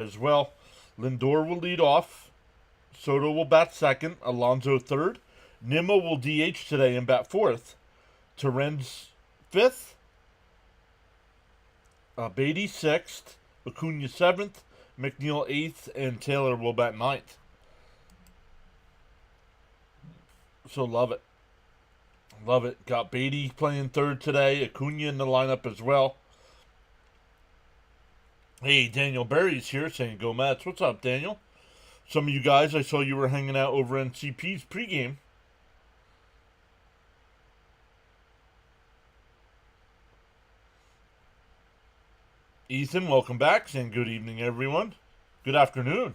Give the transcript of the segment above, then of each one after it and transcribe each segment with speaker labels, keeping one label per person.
Speaker 1: as well. Lindor will lead off. Soto will bat second. Alonso third. Nimmo will DH today and bat fourth. Terrenz fifth. Beatty sixth. Acuna seventh. McNeil eighth. And Taylor will bat ninth. So love it. Love it. Got Beatty playing third today. Acuna in the lineup as well. Hey, Daniel Berry's here saying go Mets. What's up, Daniel? Some of you guys, I saw you were hanging out over in CP's pregame. Ethan, welcome back. Saying good evening, everyone. Good afternoon.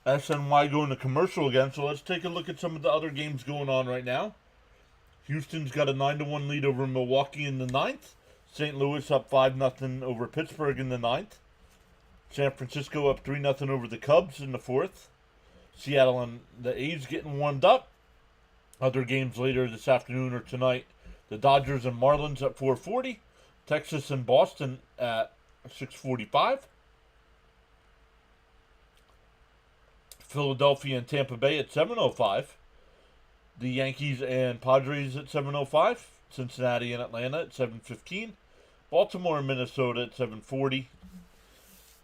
Speaker 1: SNY going to commercial again, so let's take a look at some of the other games going on right now. Houston's got a 9-1 lead over Milwaukee in the ninth. St. Louis up 5-0 over Pittsburgh in the ninth. San Francisco up 3-0 over the Cubs in the fourth. Seattle and the A's getting warmed up. Other games later this afternoon or tonight. The Dodgers and Marlins at 4:40. Texas and Boston at 6:45. Philadelphia and Tampa Bay at 7:05. The Yankees and Padres at 7:05. Cincinnati and Atlanta at 7:15. Baltimore and Minnesota at 7:40.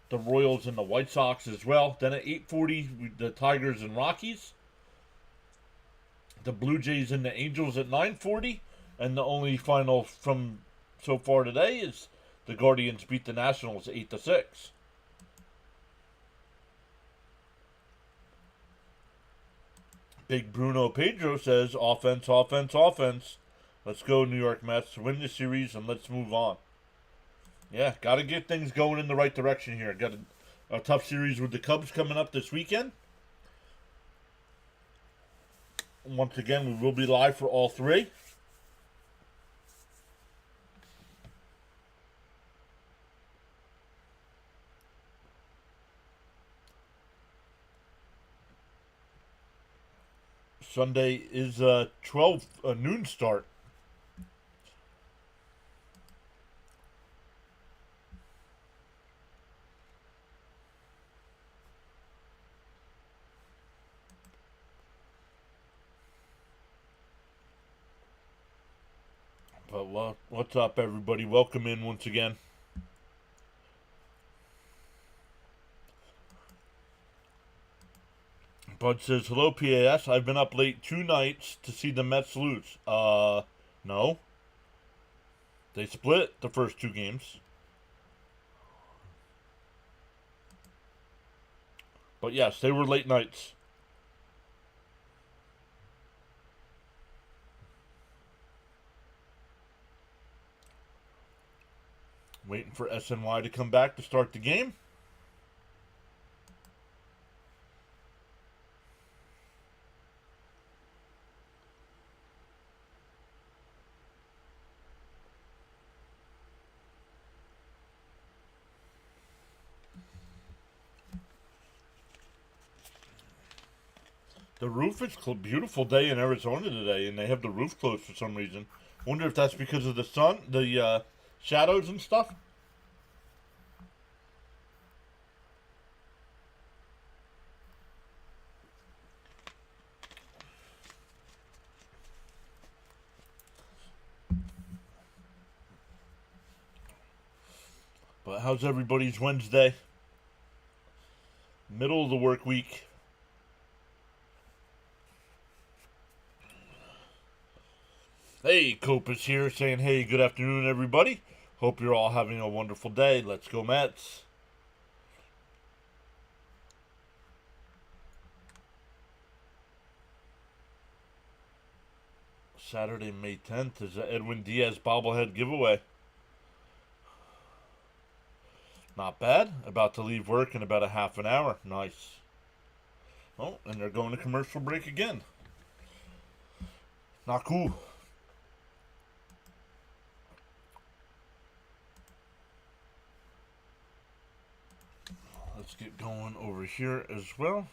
Speaker 1: The Royals and the White Sox as well. Then at 8:40, the Tigers and Rockies. The Blue Jays and the Angels at 9:40. And the only final from so far today is the Guardians beat the Nationals 8-6. Big Bruno Pedro says, offense, offense, offense. Let's go, New York Mets. Win the series and let's move on. Yeah, got to get things going in the right direction here. Got a tough series with the Cubs coming up this weekend. Once again, we will be live for all three. Sunday is 12 noon start. But what's up, everybody? Welcome in once again. Bud says, hello, PAS. I've been up late 2 nights to see the Mets lose. No. They split the first 2 games. But yes, they were late nights. Waiting for SNY to come back to start the game. The roof is beautiful day in Arizona today, and they have the roof closed for some reason. Wonder if that's because of the sun, the shadows and stuff. But how's everybody's Wednesday? Middle of the work week. Hey, Cope is here saying, hey, good afternoon, everybody. Hope you're all having a wonderful day. Let's go, Mets. Saturday, May 10th is the Edwin Diaz bobblehead giveaway. Not bad. About to leave work in about a half an hour. Nice. Oh, and they're going to commercial break again. Not cool. Let's get going over here as well.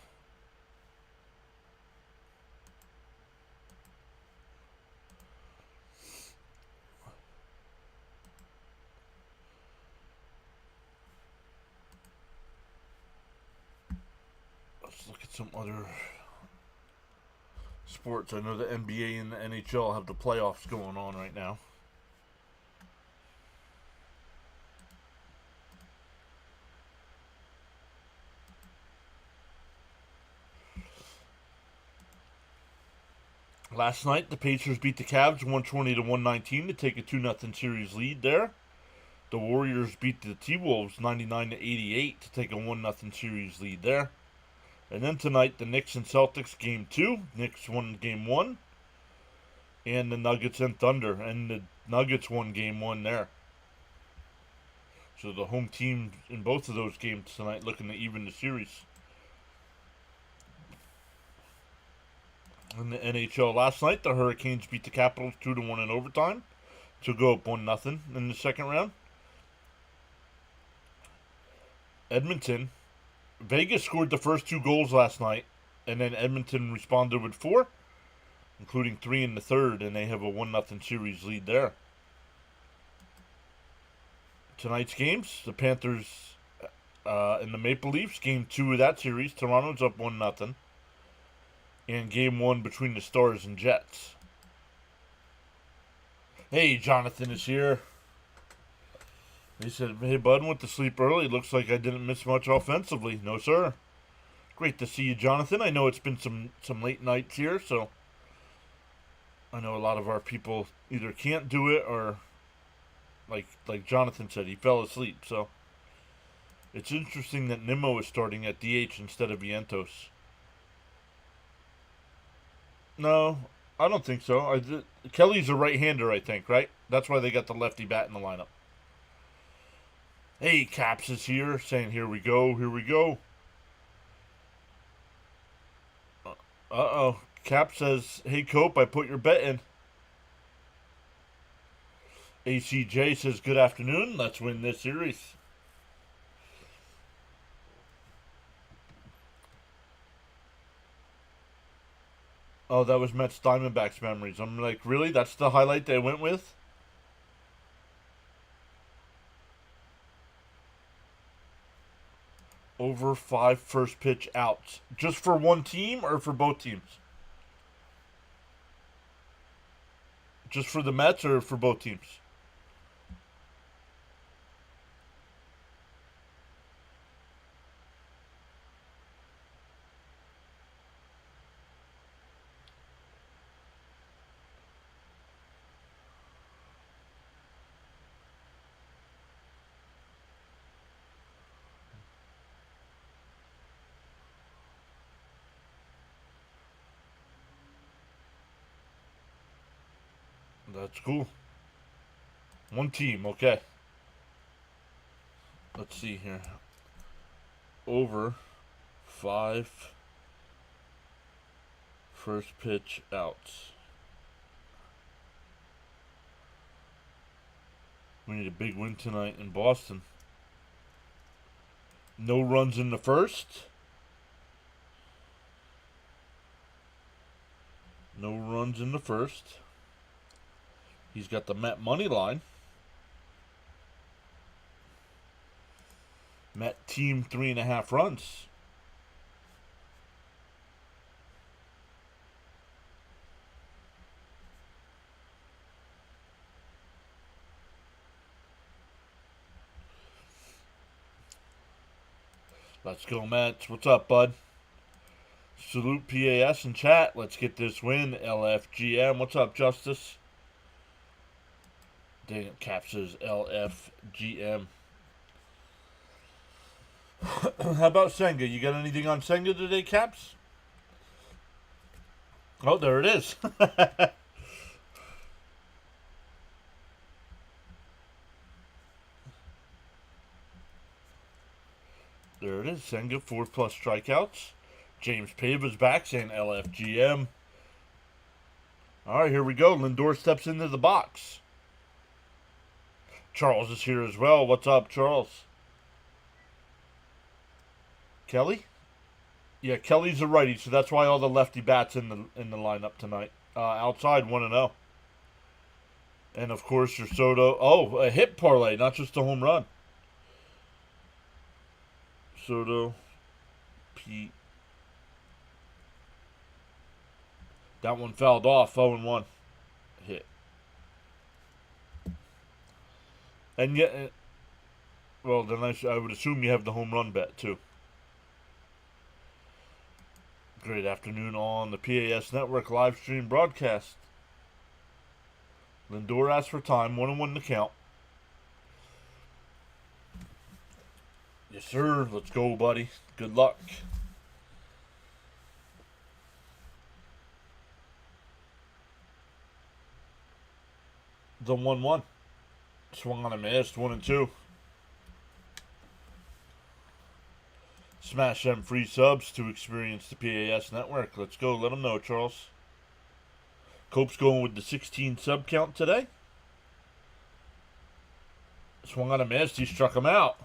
Speaker 1: Let's look at some other sports. I know the NBA and the NHL have the playoffs going on right now. Last night, the Pacers beat the Cavs 120 to 119 to take a 2-0 series lead there. The Warriors beat the T-Wolves 99 to 88 to take a 1-0 series lead there. And then tonight, the Knicks and Celtics game 2. Knicks won game 1. And the Nuggets and Thunder. And the Nuggets won game 1 there. So the home team in both of those games tonight looking to even the series. In the NHL last night, the Hurricanes beat the Capitals 2-1 in overtime to go up 1-0 in the second round. Vegas scored the first 2 goals last night, and then Edmonton responded with 4, including 3 in the third, and they have a 1-0 series lead there. Tonight's games, the Panthers and the Maple Leafs, game 2 of that series. Toronto's up 1-0. And game 1 between the Stars and Jets. Hey, Jonathan is here. He said, hey, bud, went to sleep early. Looks like I didn't miss much offensively. No, sir. Great to see you, Jonathan. I know it's been some late nights here, so I know a lot of our people either can't do it or, like Jonathan said, he fell asleep. So it's interesting that Nimmo is starting at DH instead of Vientos. No, I don't think so. Kelly's a right-hander, I think, right? That's why they got the lefty bat in the lineup. Hey, Caps is here, saying, here we go, here we go. Uh-oh. Cap says, hey, Cope, I put your bet in. ACJ says, good afternoon, let's win this series. Oh, that was Mets Diamondbacks memories. I'm like, really? That's the highlight they went with? Over 5 first pitch outs. Just for one team or for both teams? Just for the Mets or for both teams? That's cool. One team, okay. Let's see here. Over 5 first pitch outs. We need a big win tonight in Boston. No runs in the first. No runs in the first. He's got the Met money line. Met team 3.5 runs. Let's go, Mets. What's up, bud? Salute PAS in chat. Let's get this win. LFGM. What's up, Justice? Dang it, Cap says LFGM. How about Senga? You got anything on Senga today, Caps? Oh, there it is. There it is. Senga, 4+ strikeouts. James Pava's back saying LFGM. All right, here we go. Lindor steps into the box. Charles is here as well. What's up, Charles? Kelly? Yeah, Kelly's a righty, so that's why all the lefty bats in the lineup tonight. Outside 1-0. And of course your Soto. Oh, a hit parlay, not just a home run. Soto, Pete. That one fouled off. 0-1 hit. And yet, well, then I would assume you have the home run bet too. Great afternoon on the PAS Network live stream broadcast. Lindor asks for time. 1-1 to count. Yes, sir. Let's go, buddy. Good luck. The 1-1. Swung on a missed. 1-2. Smash them free subs to experience the PAS Network. Let's go. Let them know, Charles. Cope's going with the 16 sub count today. Swung on a miss. He struck him out.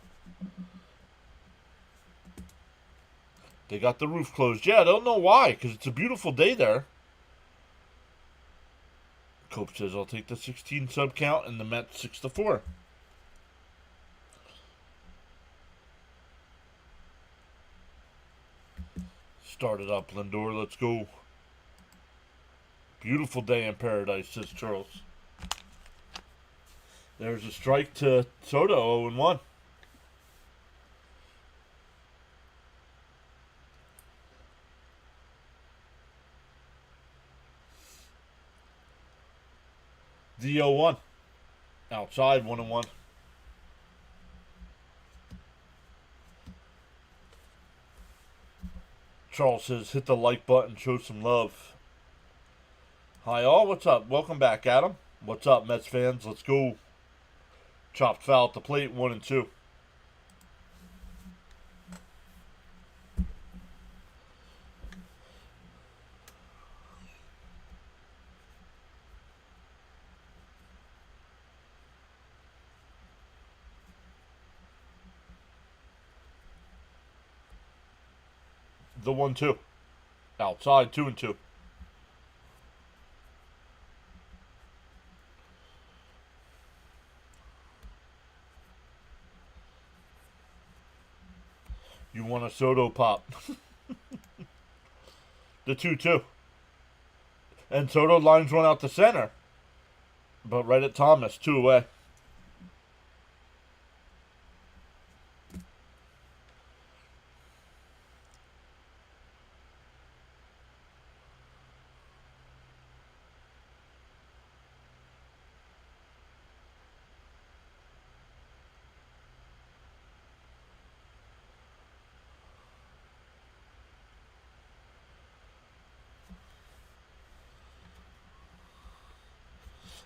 Speaker 1: They got the roof closed. Yeah, I don't know why, because it's a beautiful day there. Cope says, I'll take the 16 sub count and the Mets 6-4. Started up, Lindor. Let's go. Beautiful day in paradise, says Charles. There's a strike to Soto, 0-1. The 0-1. Outside, 1-1. Charles says, hit the like button, show some love. Hi all, what's up? Welcome back, Adam. What's up, Mets fans? Let's go. Chopped foul at the plate, 1-2. The 1-2. Outside, 2-2. You want a Soto pop. The 2-2. And Soto lines one out to center. But right at Thomas, 2 away.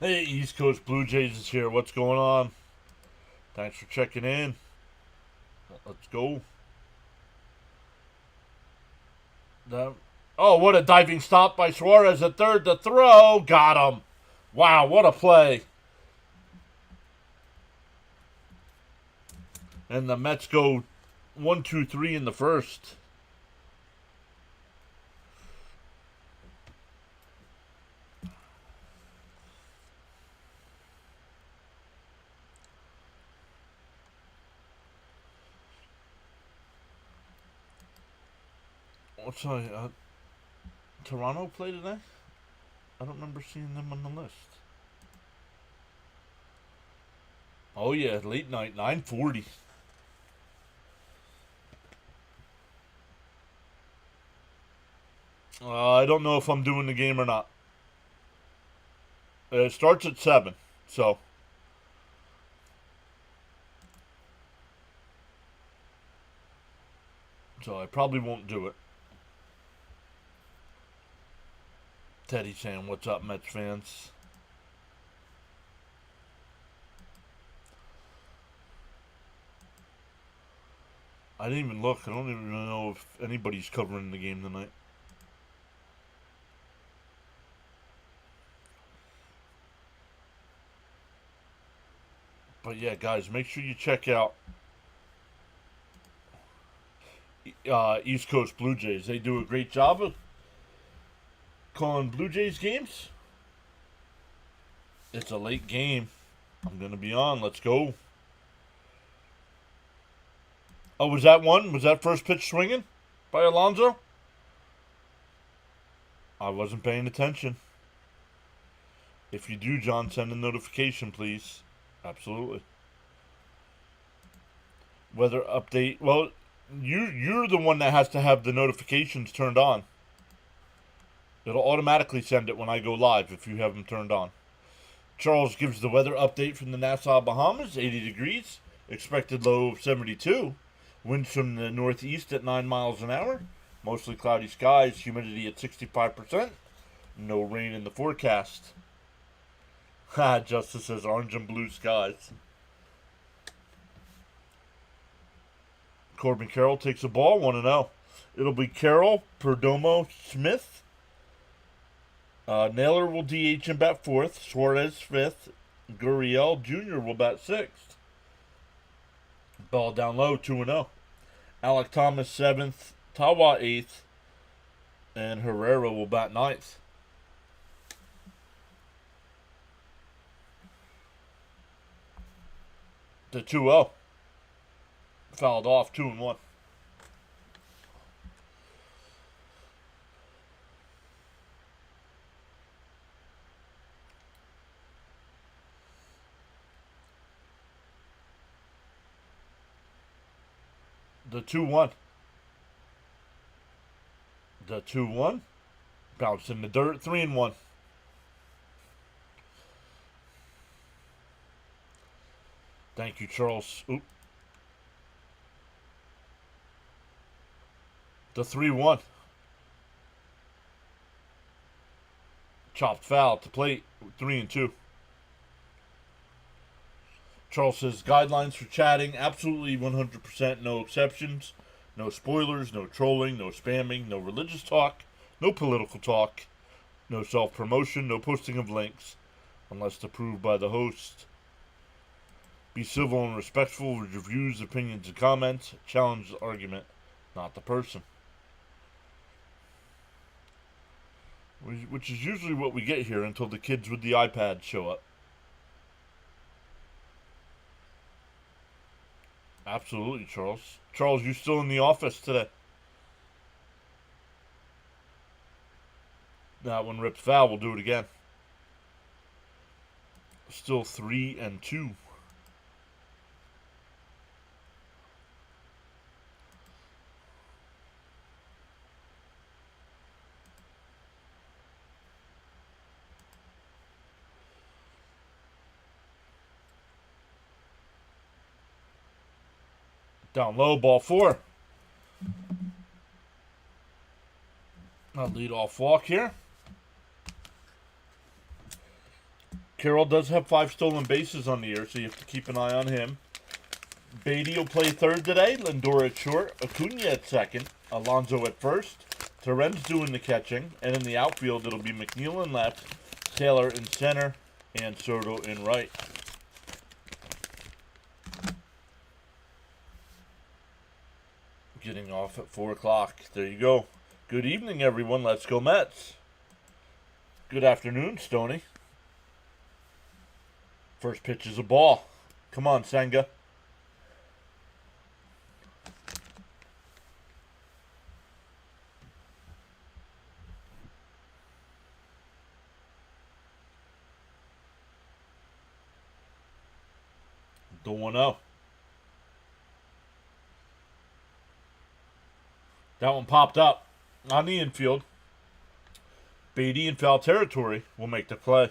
Speaker 1: Hey, East Coast Blue Jays is here. What's going on? Thanks for checking in. Let's go. Oh, what a diving stop by Suarez at third. The throw. Got him. Wow, what a play. And the Mets go 1-2-3 in the first. What's Toronto play today? I don't remember seeing them on the list. Oh yeah, late night, 9:40. I don't know if I'm doing the game or not. It starts at 7, so. So I probably won't do it. Teddy saying, what's up, Mets fans? I didn't even look. I don't even know if anybody's covering the game tonight. But yeah, guys, make sure you check out East Coast Blue Jays. They do a great job of calling Blue Jays games. It's a late game. I'm going to be on. Let's go. Oh, was that one? Was that first pitch swinging by Alonso? I wasn't paying attention. If you do, John, send a notification, please. Absolutely. Weather update. Well, you're the one that has to have the notifications turned on. It'll automatically send it when I go live if you have them turned on. Charles gives the weather update from the Nassau, Bahamas. 80 degrees. Expected low of 72. Winds from the northeast at 9 miles an hour. Mostly cloudy skies. Humidity at 65%. No rain in the forecast. Justice says orange and blue skies. Corbin Carroll takes a ball, 1-0. It'll be Carroll, Perdomo, Smith. Naylor will DH and bat 4th. Suarez 5th. Gurriel Jr. will bat 6th. Ball down low, 2-0. Alec Thomas 7th. Tawa 8th. And Herrera will bat 9th. The 2-0. Fouled off, 2-1. The 2-1. The 2-1. Bounced in the dirt, 3-1. Thank you, Charles. Oop. The 3-1. Chopped foul to plate, 3-2. Charles says, guidelines for chatting, absolutely 100%, no exceptions, no spoilers, no trolling, no spamming, no religious talk, no political talk, no self-promotion, no posting of links, unless approved by the host. Be civil and respectful with your views, opinions, and comments. Challenge the argument, not the person. Which is usually what we get here until the kids with the iPads show up. Absolutely, Charles. Charles, you still in the office today? That one ripped foul. We'll do it again. Still 3-2. Down low, ball 4. I'll lead off walk here. Carroll does have 5 stolen bases on the year, so you have to keep an eye on him. Beatty will play 3rd today. Lindor at short. Acuna at 2nd. Alonso at 1st. Torrens doing the catching. And in the outfield, it'll be McNeil in left, Taylor in center, and Soto in right. Getting off at 4 o'clock. There you go. Good evening, everyone. Let's go Mets. Good afternoon, Stoney. First pitch is a ball. Come on, Senga. The 1-0. That one popped up on the infield. Beatty in foul territory will make the play.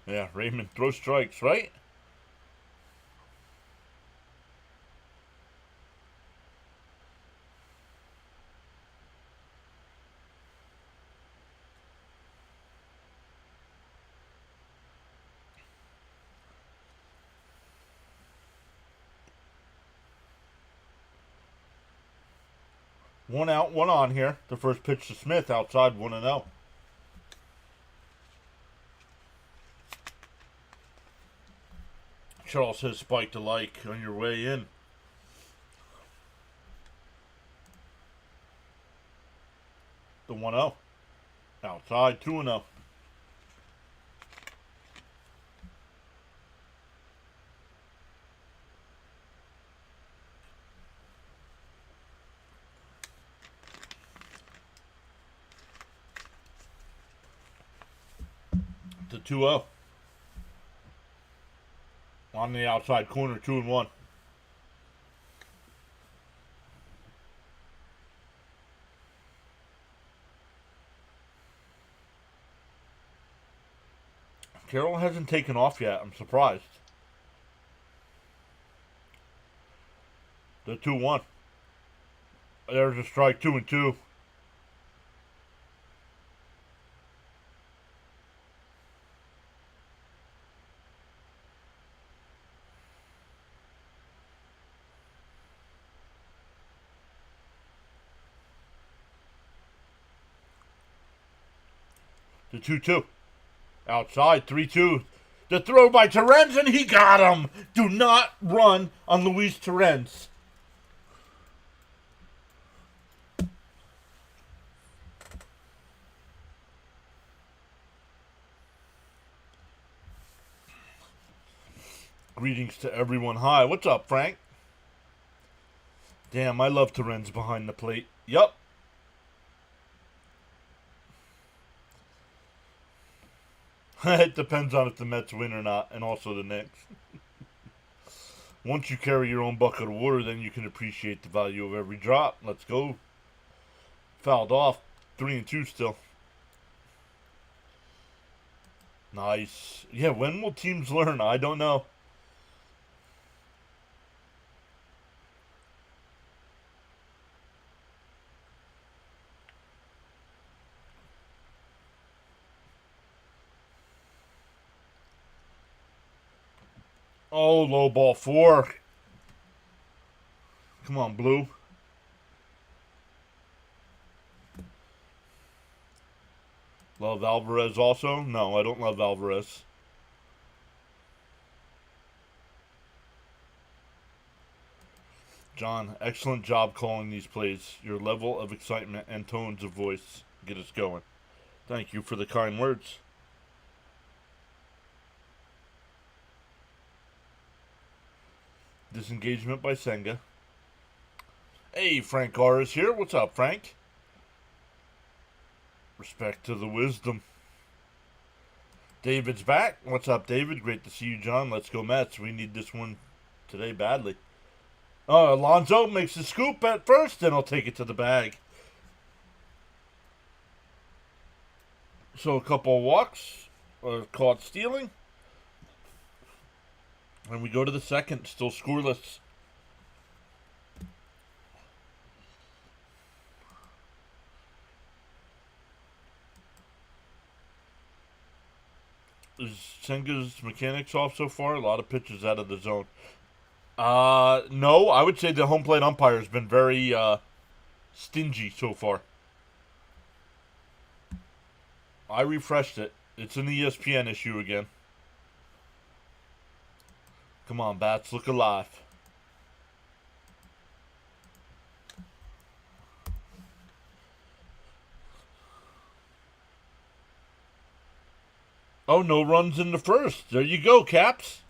Speaker 1: Yeah, Raymond throws strikes, right? One out, one on here. The first pitch to Smith outside 1-0. Charles has spiked a like on your way in. The 1-0. Outside, 2-0. The 2-0. On the outside corner, 2-1. Carroll hasn't taken off yet. I'm surprised. The 2-1. There's a strike, 2-2. The 2-2. Outside, 3-2. The throw by Terrence, and he got him. Do not run on Luis Terrence. Greetings to everyone. Hi, what's up, Frank? Damn, I love Terrence behind the plate. Yup. It depends on if the Mets win or not, and also the Knicks. Once you carry your own bucket of water, then you can appreciate the value of every drop. Let's go. Fouled off. 3-2 still. Nice. Yeah, when will teams learn? I don't know. Oh, low ball 4. Come on, Blue. Love Alvarez also? No, I don't love Alvarez. John, excellent job calling these plays. Your level of excitement and tones of voice get us going. Thank you for the kind words. Disengagement by Senga. Hey, Frank R is here. What's up, Frank? Respect to the wisdom. David's back. What's up, David? Great to see you, John. Let's go Mets. We need this one today badly. Alonso makes the scoop at first, and I'll take it to the bag. So a couple of walks. Caught stealing. And we go to the second, still scoreless. Is Senga's mechanics off so far? A lot of pitches out of the zone. No, I would say the home plate umpire has been very stingy so far. I refreshed it. It's an ESPN issue again. Come on, bats, look alive. Oh, no runs in the first. There you go, Caps.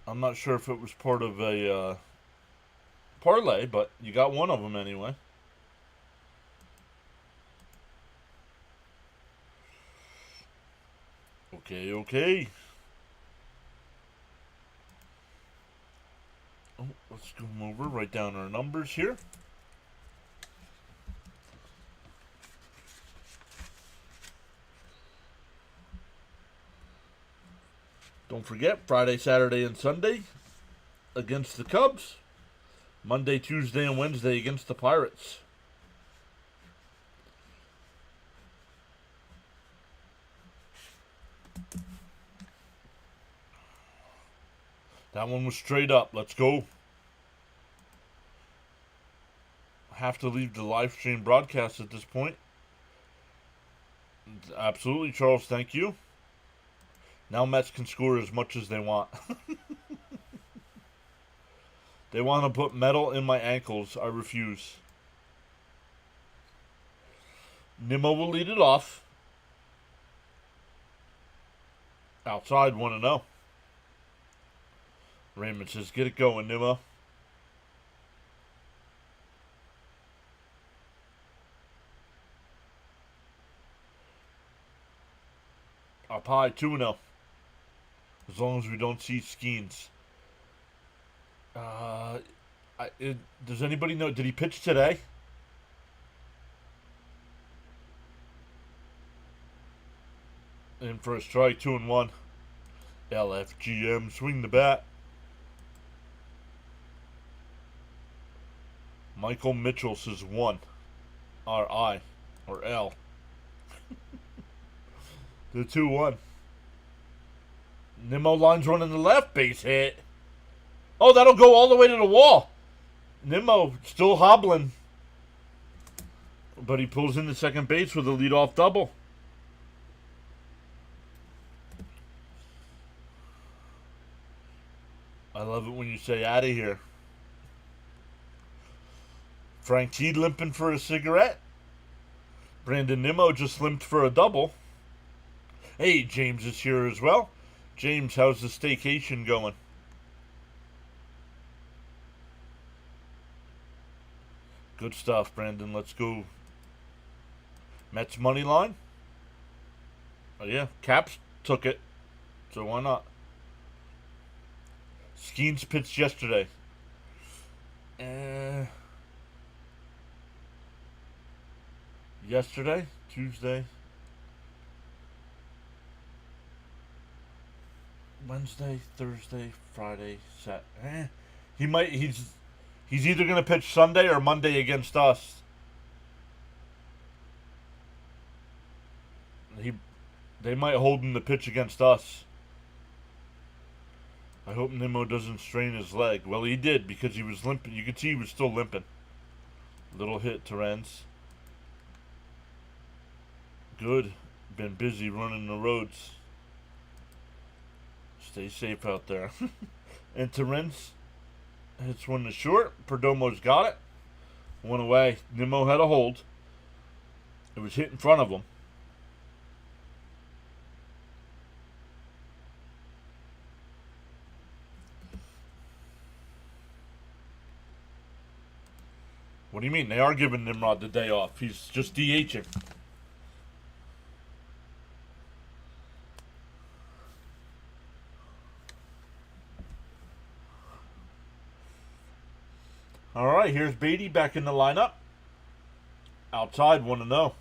Speaker 1: I'm not sure if it was part of a parlay, but you got one of them anyway. Okay. Oh, let's go over, write down our numbers here. Don't forget, Friday, Saturday, and Sunday against the Cubs. Monday, Tuesday, and Wednesday against the Pirates. That one was straight up. Let's go. have to leave the live stream broadcast at this point. Absolutely, Charles. Thank you. Now Mets can score as much as they want. They want to put metal in my ankles. I refuse. Nimmo will lead it off. Outside, 1-0. Raymond says, get it going, Nimmo. Up high, 2-0. As long as we don't see Skeens. Does anybody know? Did he pitch today? In for a strike, 2-1. LFGM, swing the bat. Michael Mitchell says 1. R-I. Or L. The 2-1. Nimmo lines one in the left, base hit. Oh, that'll go all the way to the wall. Nimmo still hobbling. But he pulls into second base with a leadoff double. I love it when you say out of here. Frank T limping for a cigarette. Brandon Nimmo just limped for a double. Hey, James is here as well. James, how's the staycation going? Good stuff, Brandon. Let's go. Mets money line. Oh, yeah. Caps took it. So why not? Skeens pitched yesterday. Yesterday? Tuesday? Wednesday, Thursday, Friday, Saturday. He's either gonna pitch Sunday or Monday against us. They might hold him to pitch against us. I hope Nimmo doesn't strain his leg. Well, he did because he was limping. You could see he was still limping. Little hit, Terence. Good. Been busy running the roads. Stay safe out there. And Terence hits one to short. Perdomo's got it. One away. Nimmo had a hold. It was hit in front of him. What do you mean? They are giving Nimrod the day off. He's just DHing. All right, here's Beatty back in the lineup. Outside, 1-0.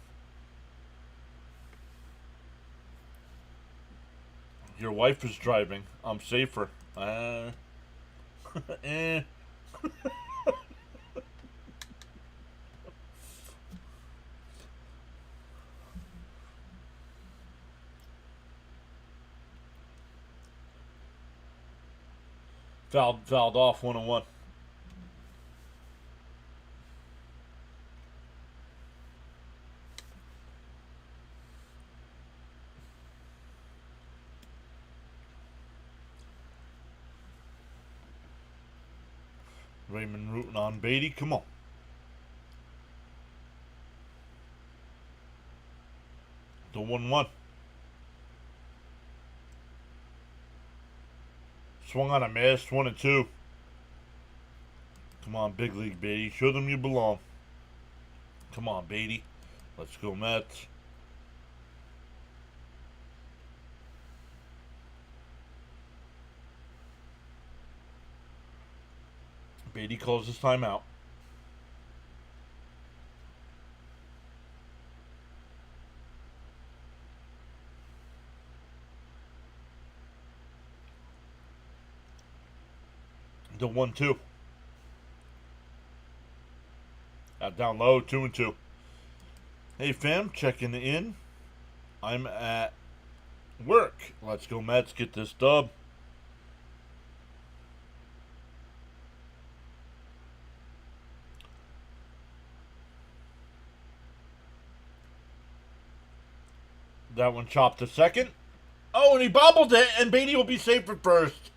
Speaker 1: Your wife is driving. I'm safer. Fouled off, 1-1. Raymond rooting on Beatty. Come on. The 1-1. Swung on a miss. 1-2. Come on, big league, Beatty. Show them you belong. Come on, Beatty. Let's go, Mets. Beatty calls his timeout. The 1-2. Down low, 2-2. Hey fam, checking in. I'm at work. Let's go Mets, get this dub. That one chopped to second. Oh, and he bobbled it, and Beatty will be safe at first.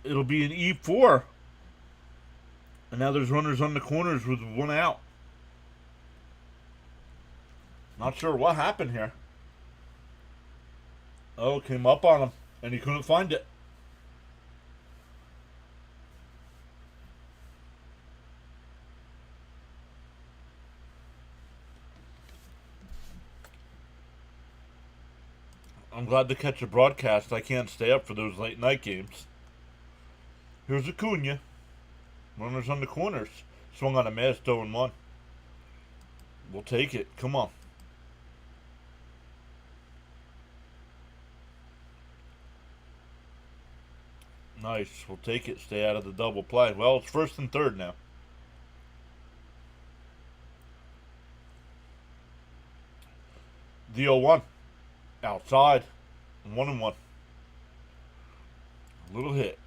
Speaker 1: It'll be an E4. And now there's runners on the corners with one out. Not sure what happened here. Oh, came up on him, and he couldn't find it. I'm glad to catch a broadcast. I can't stay up for those late night games. Here's Acuna. Runners on the corners. Swung on a miss, 0-1. We'll take it. Come on. Nice. We'll take it. Stay out of the double play. Well, it's first and third now. The 0-1. Outside. 1-1. A little hit.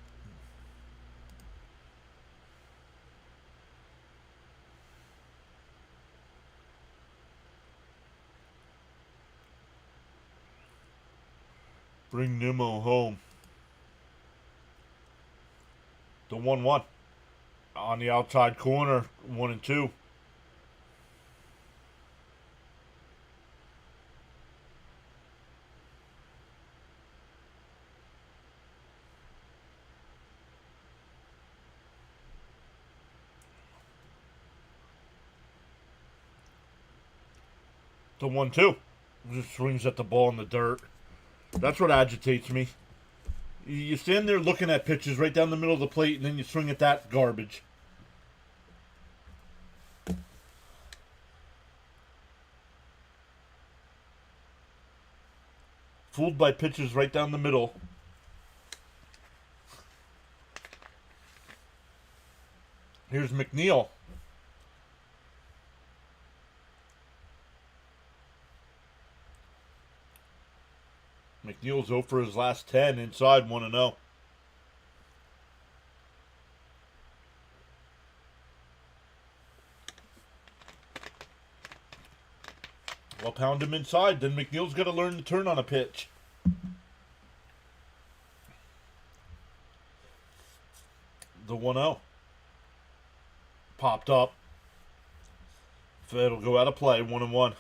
Speaker 1: Bring Nimmo home. The 1-1. On the outside corner. 1-2. The 1-2. Just swings at the ball in the dirt. That's what agitates me. You stand there looking at pitches right down the middle of the plate, and then you swing at that garbage. Fooled by pitches right down the middle. Here's McNeil. McNeil's 0 for his last 10, inside 1-0. Well, pound him inside, then McNeil's got to learn to turn on a pitch. The 1-0. Popped up. It'll go out of play, 1-1.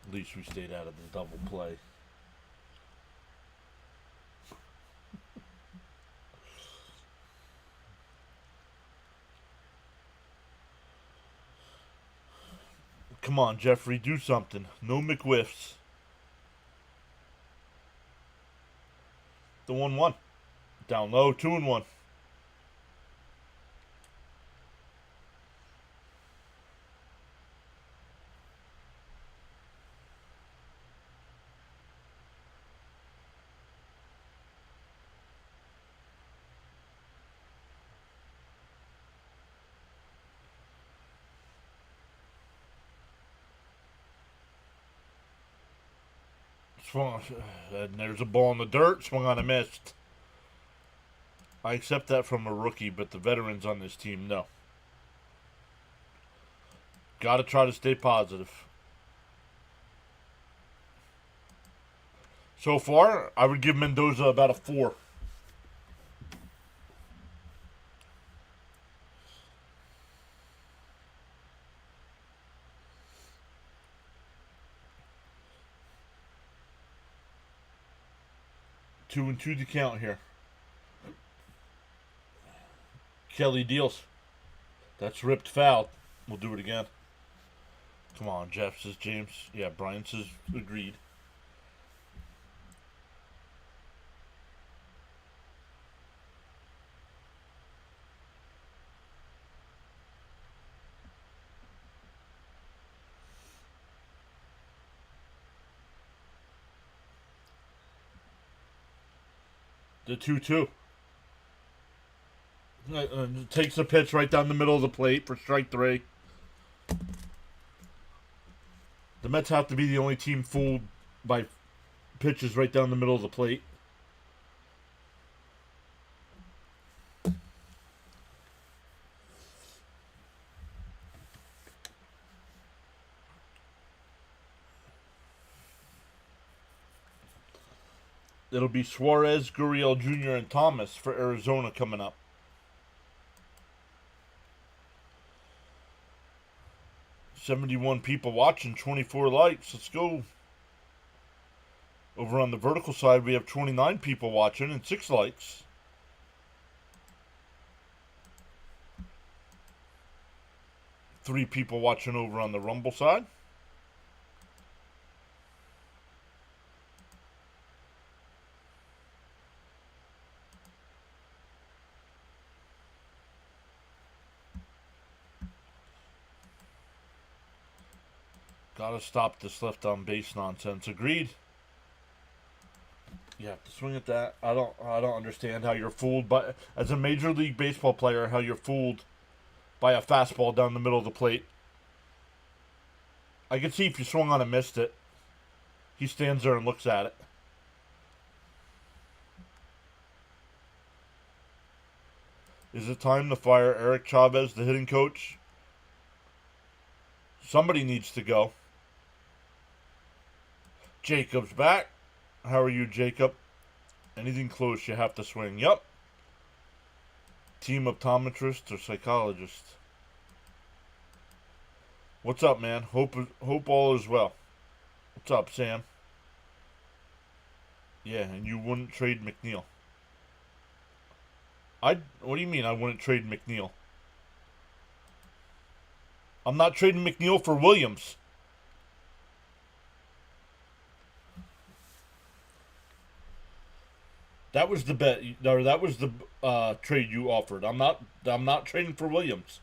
Speaker 1: At least we stayed out of the double play. Come on, Jeffrey, do something. No McWhiffs. The 1-1. Down low, 2-1. Swung, and there's a ball in the dirt. Swung on a missed. I accept that from a rookie, but the veterans on this team, no. Got to try to stay positive. So far, I would give Mendoza about a 4. Two and two to count here. Kelly deals. That's ripped foul. We'll do it again. Come on, Jeff, says James. Yeah, Brian says agreed. The 2-2. Takes the pitch right down the middle of the plate for strike 3. The Mets have to be the only team fooled by pitches right down the middle of the plate. It'll be Suarez, Gurriel Jr., and Thomas for Arizona coming up. $71 people watching, 24 likes. Let's go. Over on the vertical side, we have 29 people watching and 6 likes. Three people watching over on the Rumble side. Gotta stop this left on base nonsense. Agreed. You have to swing at that. I don't understand how you're fooled by, as a Major League Baseball player, how you're fooled by a fastball down the middle of the plate. I could see if you swung on and missed it. He stands there and looks at it. Is it time to fire Eric Chavez, the hitting coach? Somebody needs to go. Jacob's back. How are you, Jacob? Anything close, you have to swing. Yep. Team optometrists or psychologists. What's up, man? Hope all is well. What's up, Sam? Yeah, and you wouldn't trade McNeil. What do you mean I wouldn't trade McNeil? I'm not trading McNeil for Williams. That was the bet, or that was the trade you offered. I'm not trading for Williams.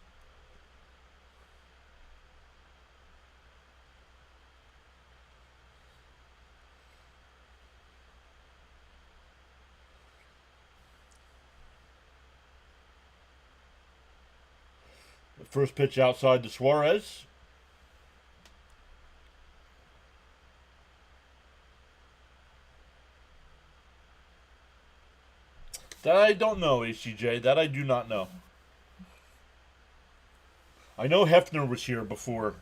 Speaker 1: The first pitch outside to Suarez. That I don't know, ACJ. That I do not know. I know Hefner was here before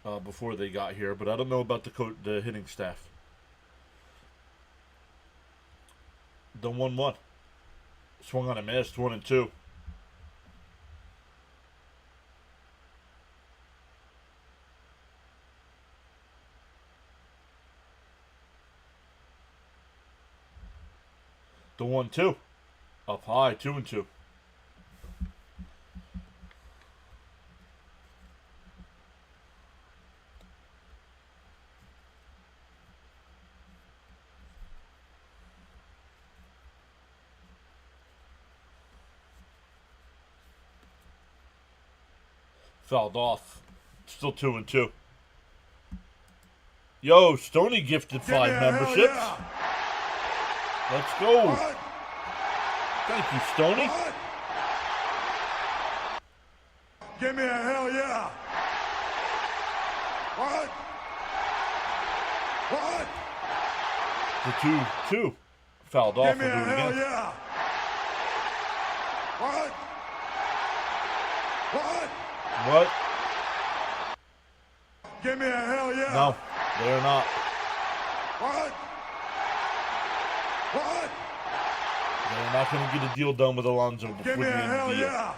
Speaker 1: they got here, but I don't know about the hitting staff. The 1-1. Swung on a miss, 1-2. The 1-2. Up high, 2-2. Fouled off. Still 2-2. Yo, Stoney gifted 5 memberships. Yeah. Let's go. What? Thank you, Stoney. What?
Speaker 2: Give me a hell yeah. What? What?
Speaker 1: The 2-2. Fouled off.
Speaker 2: Give me a hell yeah. What? What?
Speaker 1: What?
Speaker 2: Give me a hell yeah.
Speaker 1: No, they're not.
Speaker 2: What? What?
Speaker 1: They're not going to get a deal done with Alonso before
Speaker 2: Give me
Speaker 1: the
Speaker 2: a
Speaker 1: end of
Speaker 2: hell
Speaker 1: the year.
Speaker 2: yeah.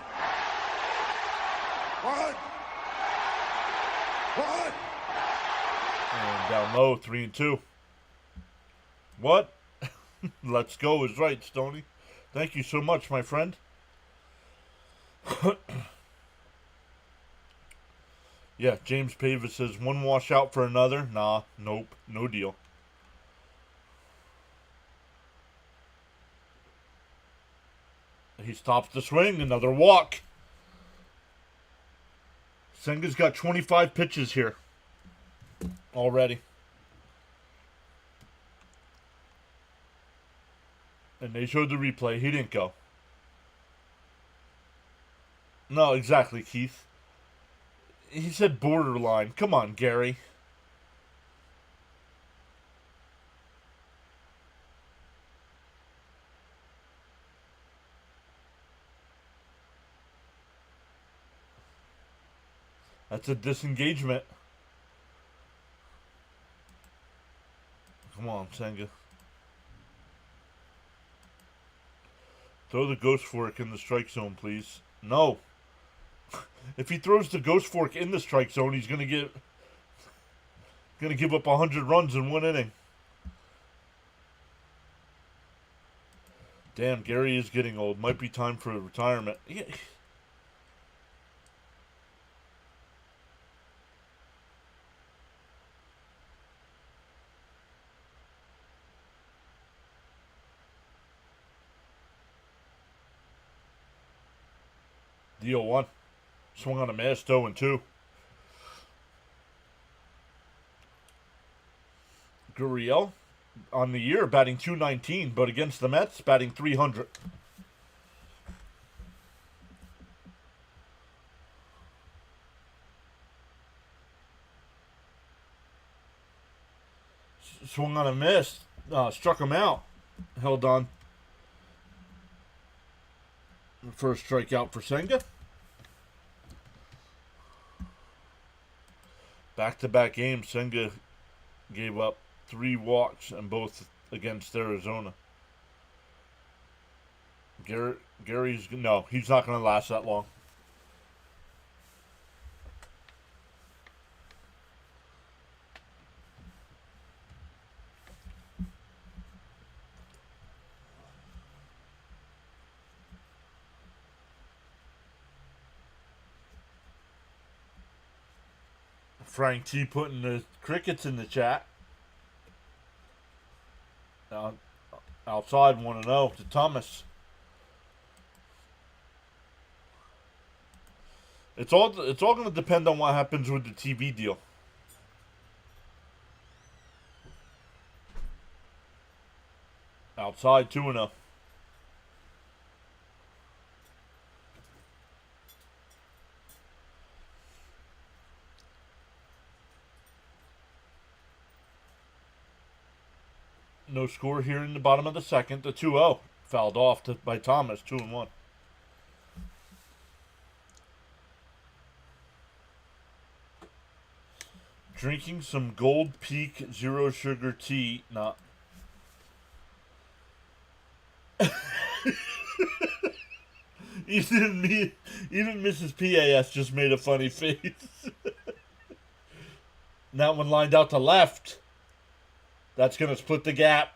Speaker 2: What? What?
Speaker 1: And down low, 3-2. What? Let's go is right, Stoney. Thank you so much, my friend. Yeah, James Pavis says, one washout for another. Nah, nope, no deal. He stops the swing, another walk. Senga's got 25 pitches here already. And they showed the replay. He didn't go. No, exactly, Keith. He said borderline. Come on, Gary. That's a disengagement. Come on, Senga. Throw the ghost fork in the strike zone, please. No. If he throws the ghost fork in the strike zone, he's gonna give up 100 runs in 1 inning. Damn, Gary is getting old. Might be time for retirement. Yeah. The 0-1. Swung on a miss, 0-2. Gurriel on the year batting .219, but against the Mets batting .300. Swung on a miss, struck him out, held on. First strikeout for Senga. Back-to-back games, Senga gave up 3 walks, and both against Arizona. Gary's no, he's not going to last that long. Frank T putting the crickets in the chat. Outside 1-0 to Thomas. It's all going to depend on what happens with the TV deal. Outside 2-0. No score here in the bottom of the second. The 2-0 fouled off by Thomas, 2-1. Drinking some Gold Peak Zero Sugar tea. Not. Even Mrs. PAS just made a funny face. That one lined out to left. That's going to split the gap.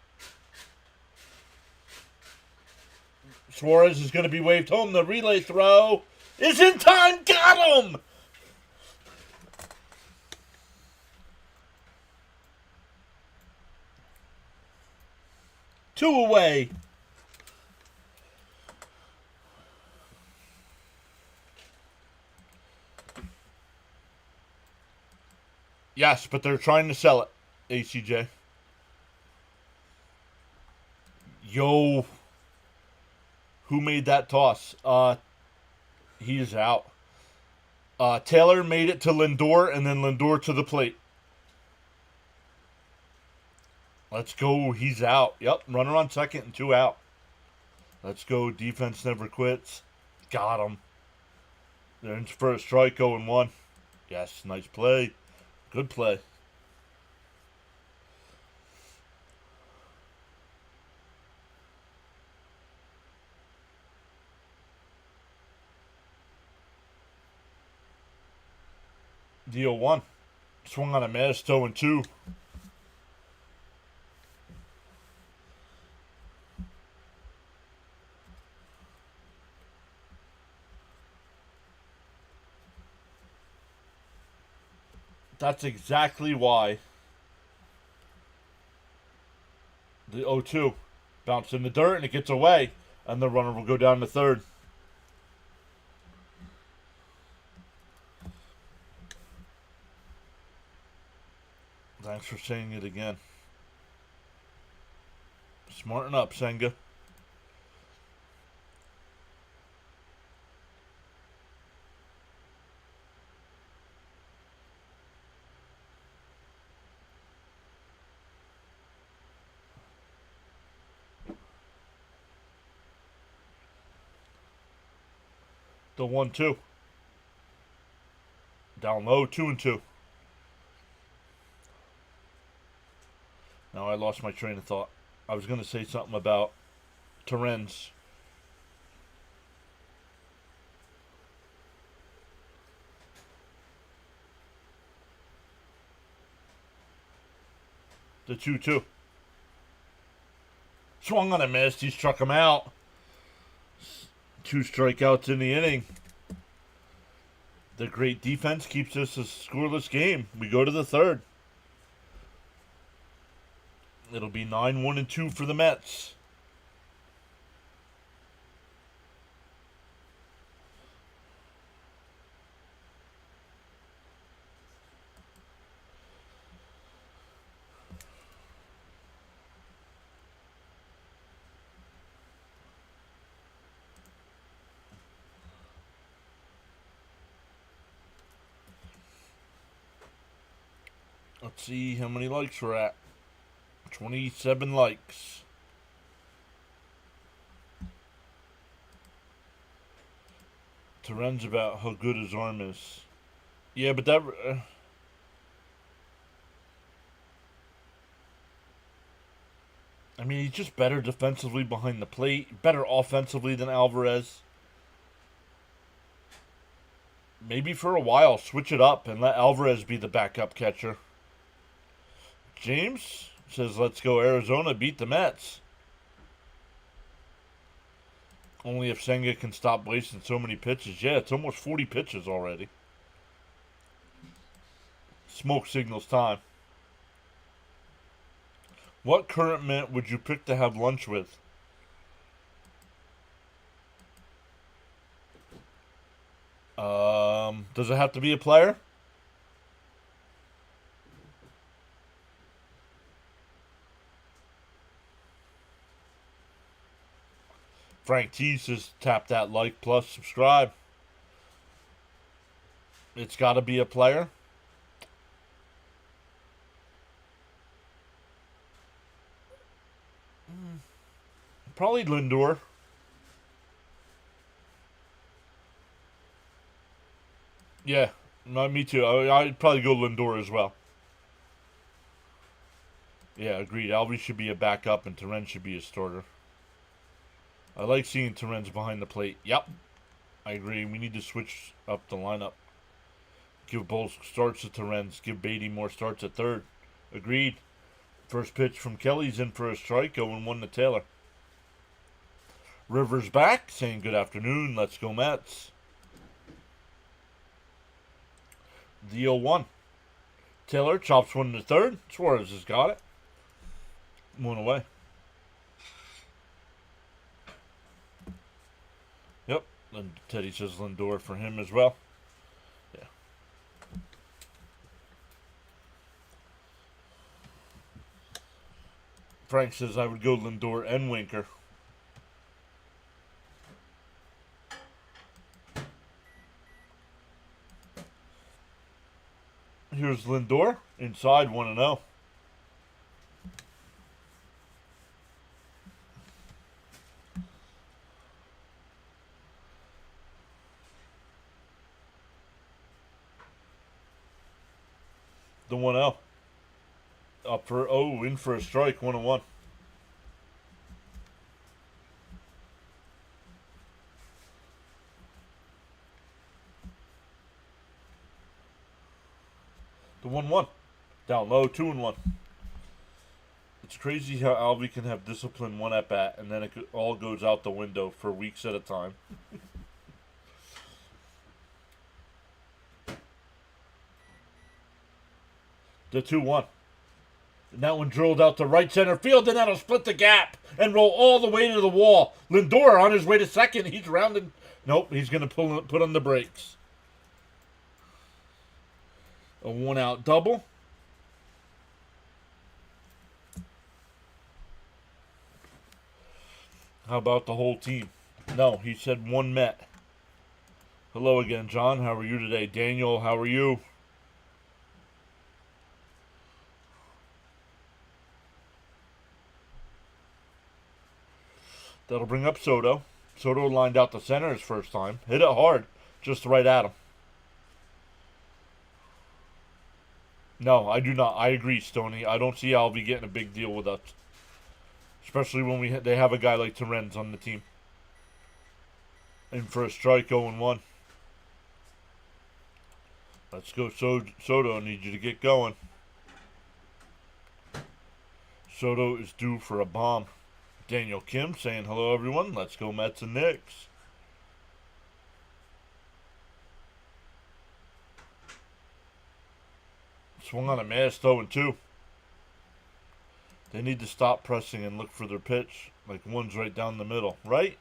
Speaker 1: Suarez is going to be waved home. The relay throw is in time. Got him! Two away. Yes, but they're trying to sell it, ACJ. Yo. Who made that toss? He's out. Taylor made it to Lindor, and then Lindor to the plate. Let's go. He's out. Yep, runner on second and 2 out. Let's go. Defense never quits. Got him. There's first strike, 0-1. Yes, nice play. Good play. The 0-1. Swung on a miss, 0-2. That's exactly why the 0-2 bounced in the dirt and it gets away, and the runner will go down to third. Thanks for saying it again. Smarten up, Senga. The 1-2. Down low, 2-2. Now I lost my train of thought. I was going to say something about Terrens. The 2-2. Swung on a miss. He struck him out. 2 strikeouts in the inning. The great defense keeps this a scoreless game. We go to the third. It'll be 9-1-2 for the Mets. Let's see how many likes we're at. 27 likes. Teren's about how good his arm is. Yeah, but that... I mean, he's just better defensively behind the plate. Better offensively than Alvarez. Maybe for a while, switch it up and let Alvarez be the backup catcher. James says, let's go Arizona, beat the Mets. Only if Senga can stop wasting so many pitches. Yeah, it's almost 40 pitches already. Smoke signals time. What current Met would you pick to have lunch with? Does it have to be a player? Frank T says tap that like plus subscribe. It's got to be a player. Probably Lindor. Yeah, me too. I'd probably go Lindor as well. Yeah, agreed. Alvey should be a backup and Teren should be a starter. I like seeing Teren's behind the plate. Yep, I agree. We need to switch up the lineup. Give both starts to Teren's. Give Beatty more starts at third. Agreed. First pitch from Kelly's in for a strike. 0-1 to Taylor. Rivers back, saying good afternoon. Let's go Mets. The 0-1. Taylor chops one to third. Suarez has got it. 1 away. Yep. And Teddy says Lindor for him as well. Yeah. Frank says I would go Lindor and Winker. Here's Lindor. Inside 1-0. The 1-0. Up for, in for a strike. 1-1. The 1-1. Down low, 2-1. It's crazy how Alvey can have discipline one at bat and then it all goes out the window for weeks at a time. The 2-1. And that one drilled out to right center field, and that'll split the gap and roll all the way to the wall. Lindor on his way to second. He's rounding. Nope, he's going to put on the brakes. A 1-out double. How about the whole team? No, he said one Met. Hello again, John. How are you today? Daniel, how are you? That'll bring up Soto. Soto lined out the center his first time. Hit it hard. Just right at him. No, I do not. I agree, Stoney. I don't see Alvey getting a big deal with us. Especially when they have a guy like Terenz on the team. In for a strike, 0-1. Let's go, Soto. I need you to get going. Soto is due for a bomb. Daniel Kim saying hello, everyone. Let's go Mets and Knicks. Swung on a miss, 0-2. They need to stop pressing and look for their pitch. Like one's right down the middle, right?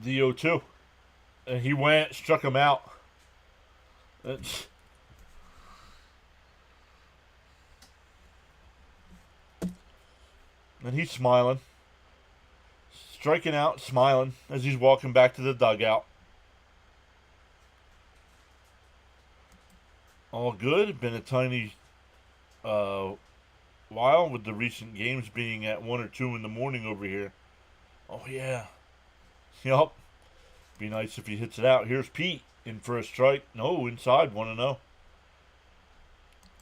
Speaker 1: The 0-2. And he went, struck him out. It's... And he's smiling. Striking out, smiling as he's walking back to the dugout. All good. Been a tiny while with the recent games being at 1 or 2 in the morning over here. Oh, yeah. Yup. Be nice if he hits it out. Here's Pete in for a strike. No, inside, 1-0.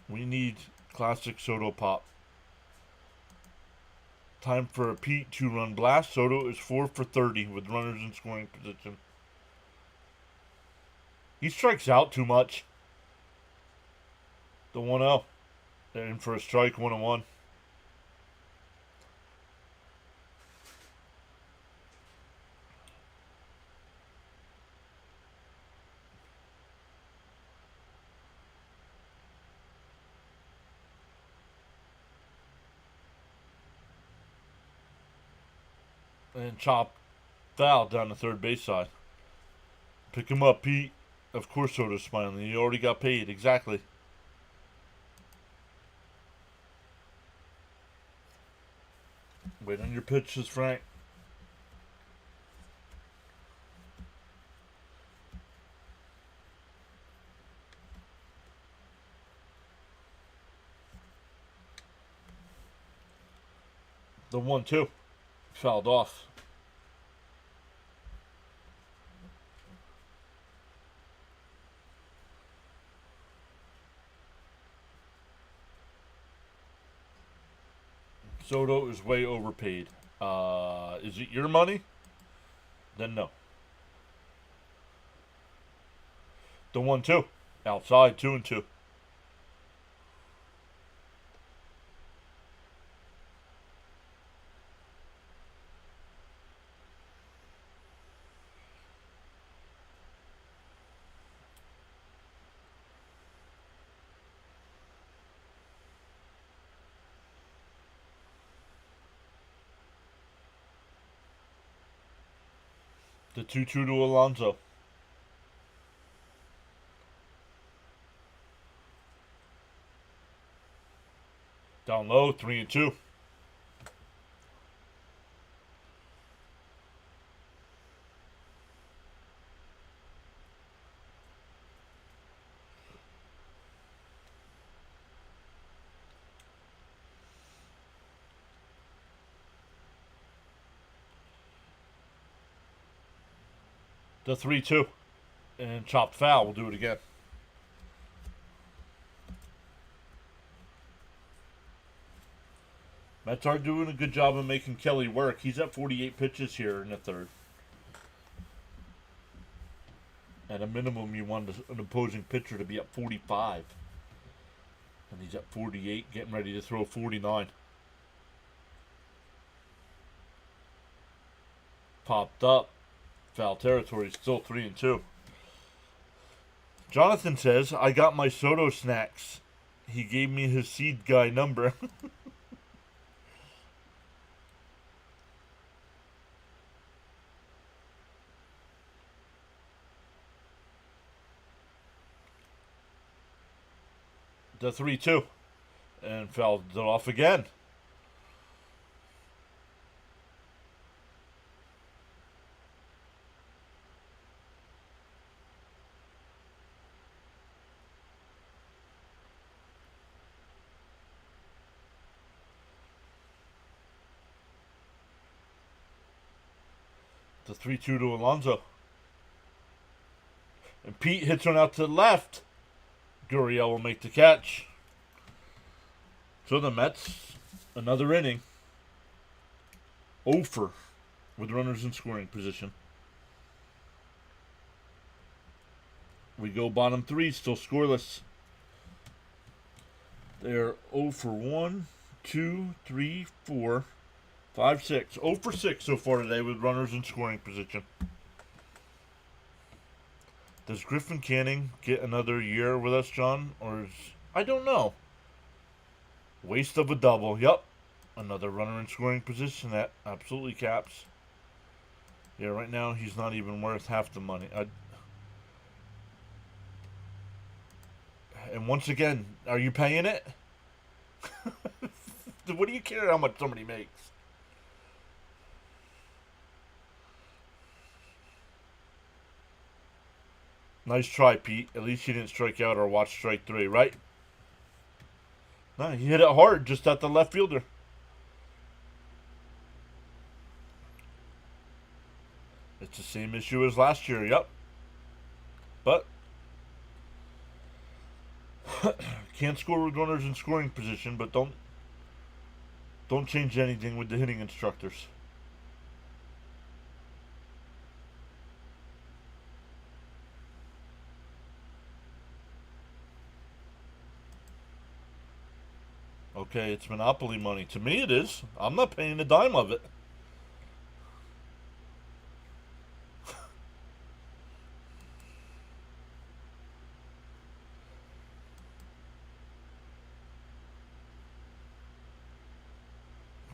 Speaker 1: We need classic Soto pop. Time for a Pete 2-run blast. Soto is 4 for 30 with runners in scoring position. He strikes out too much. The 1-0. They're in for a strike, 1-1. And chop foul down the third base side. Pick him up, Pete. Of course Soto's smiling. He already got paid. Exactly. Wait on your pitches, Frank. The 1-2. Fouled off. Soto is way overpaid. Is it your money? Then no. The 1-2. Outside, 2-2. The 2-2 to Alonso. Down low, 3-2. The 3-2. And chopped foul. We'll do it again. Mets are doing a good job of making Kelly work. He's at 48 pitches here in the third. At a minimum, you want an opposing pitcher to be at 45. And he's at 48, getting ready to throw 49. Popped up. Foul territory, still 3-2. Jonathan says, I got my Soto snacks. He gave me his seed guy number. The 3-2. And fouled it off again. The 3-2 to Alonso. And Pete hits one out to the left. Gurriel will make the catch. So the Mets, another inning. over with runners in scoring position. We go bottom 3, still scoreless. They're 0 for 1, 2, 3, 4, 5, 6. 0 for 6 so far today with runners in scoring position. Does Griffin Canning get another year with us, John? Or is... I don't know. Waste of a double. Yep. Another runner in scoring position. That absolutely caps. Yeah, right now he's not even worth half the money. And once again, are you paying it? What do you care how much somebody makes? Nice try, Pete. At least you didn't strike out or watch strike 3, right? No, he hit it hard just at the left fielder. It's the same issue as last year, yep. But can't score with runners in scoring position, but don't change anything with the hitting instructors. Okay, it's monopoly money. To me it is. I'm not paying a dime of it.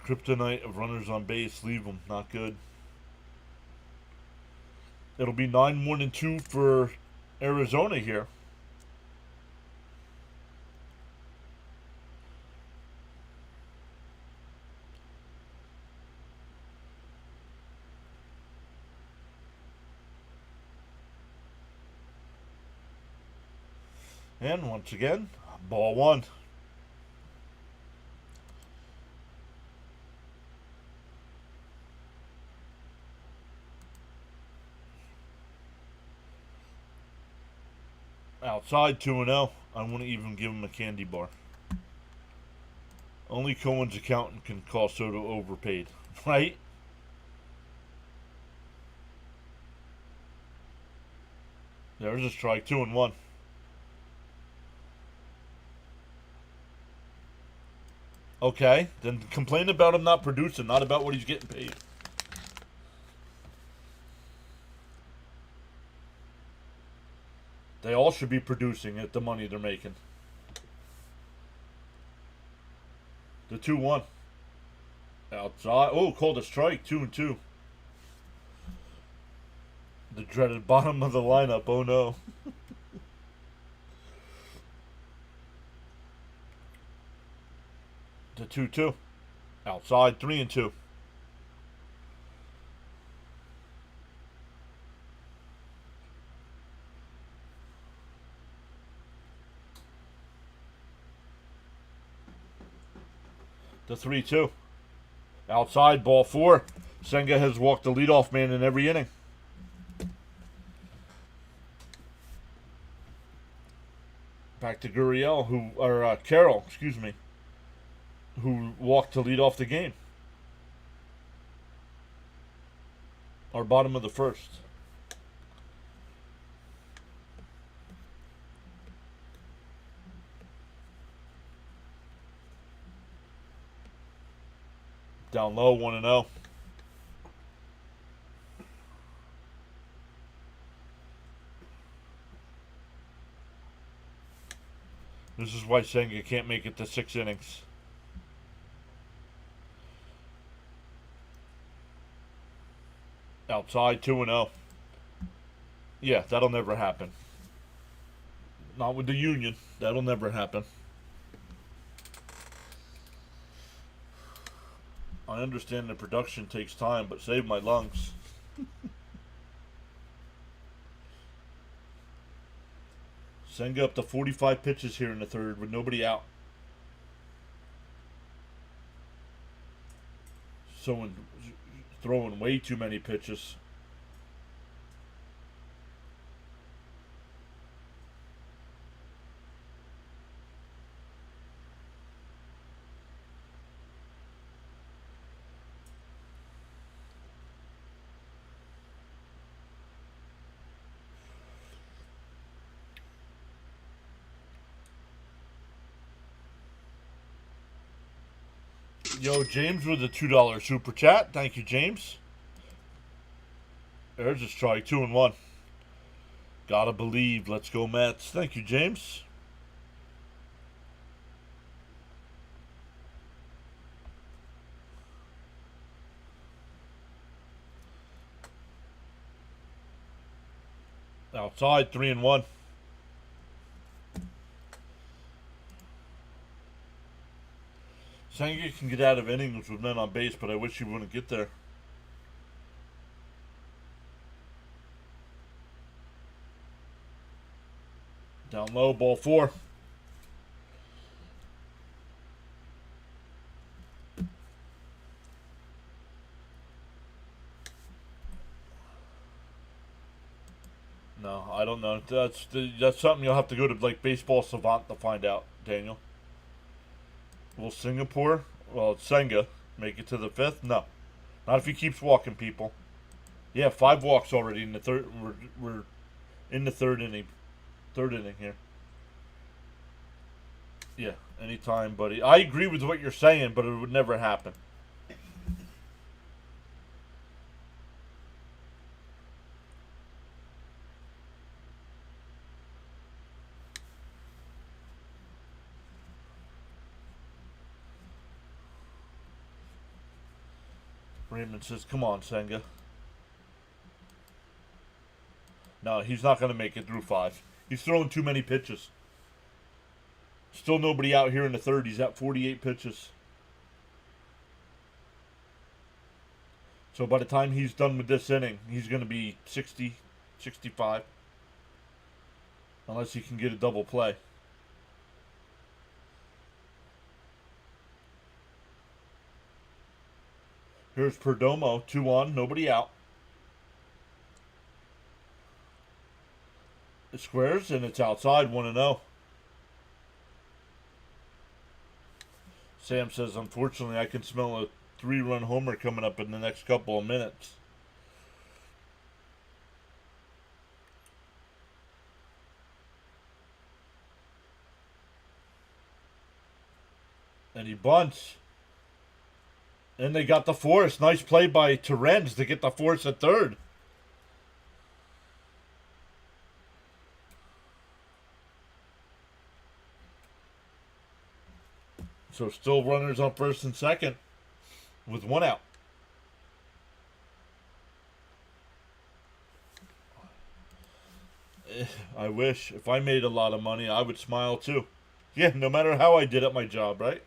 Speaker 1: Kryptonite of runners on base. Leave them. Not good. It'll be 9-1-2 for Arizona here. And once again, ball 1. Outside 2-0. I wouldn't even give him a candy bar. Only Cohen's accountant can call Soto overpaid, right? There's a strike. 2-1. Okay, then complain about him not producing, not about what he's getting paid. They all should be producing at the money they're making. The 2-1. Outside. Oh, called a strike. 2-2. The dreaded bottom of the lineup. Oh no. The 2-2. Outside. 3-2. The 3-2. Outside, ball 4. Senga has walked the leadoff man in every inning. Back to Carroll, excuse me, who walked to lead off the game. Or bottom of the first. Down low, 1-0. This is why Senga can't make it to 6 innings. Outside, 2-0. Yeah, that'll never happen. Not with the Union. That'll never happen. I understand the production takes time, but save my lungs. Senga up to 45 pitches here in the third with nobody out. Throwing way too many pitches. Yo, James with a $2 super chat. Thank you, James. There's a strike. 2-1. Gotta believe. Let's go, Mets. Thank you, James. Outside, 3-1. Senga can get out of innings with men on base, but I wish he wouldn't get there. Down low, ball 4. No, I don't know. That's something you'll have to go to like Baseball Savant to find out, Daniel. Will Singapore, well, it's Senga, make it to the 5th? No. Not if he keeps walking, people. Yeah, 5 walks already in the third. We're in the third inning. Third inning here. Yeah, anytime, buddy. I agree with what you're saying, but it would never happen. Raymond says, come on, Senga. No, he's not going to make it through 5. He's throwing too many pitches. Still nobody out here in the third. He's at 48 pitches. So by the time he's done with this inning, he's going to be 60, 65. Unless he can get a double play. Here's Perdomo, 2-1, nobody out. It squares, and it's outside, 1-0. Sam says, unfortunately, I can smell a 3-run homer coming up in the next couple of minutes. And he bunts. And they got the force. Nice play by Terrence to get the force at third. So still runners on first and second with 1 out. I wish. If I made a lot of money, I would smile too. Yeah, no matter how I did at my job, right?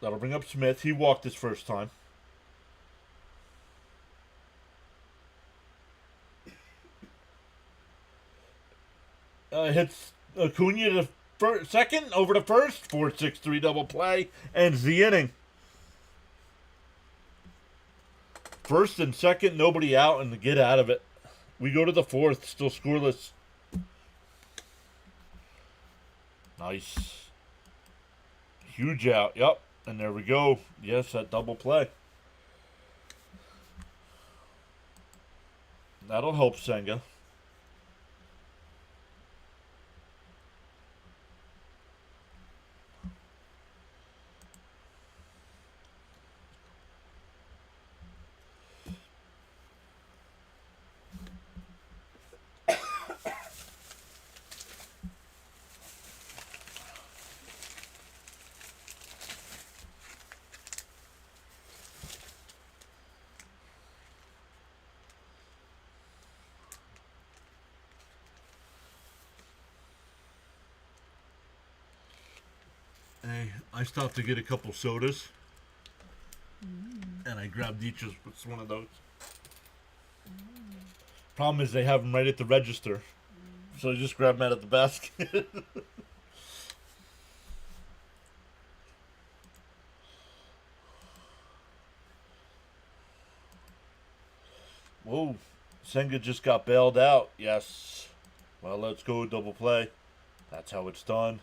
Speaker 1: That'll bring up Smith. He walked his first time. Hits Acuna to second, over to first. 4-6-3 double play. Ends the inning. First and second, nobody out, and to get out of it. We go to the 4th, still scoreless. Nice. Huge out, yep. And there we go. Yes, that double play. That'll help Senga. Hey, I stopped to get a couple sodas. And I grabbed each of one of those. Problem is they have them right at the register. So I just grab them out of the basket. Whoa. Senga just got bailed out. Yes. Well, let's go double play. That's how it's done.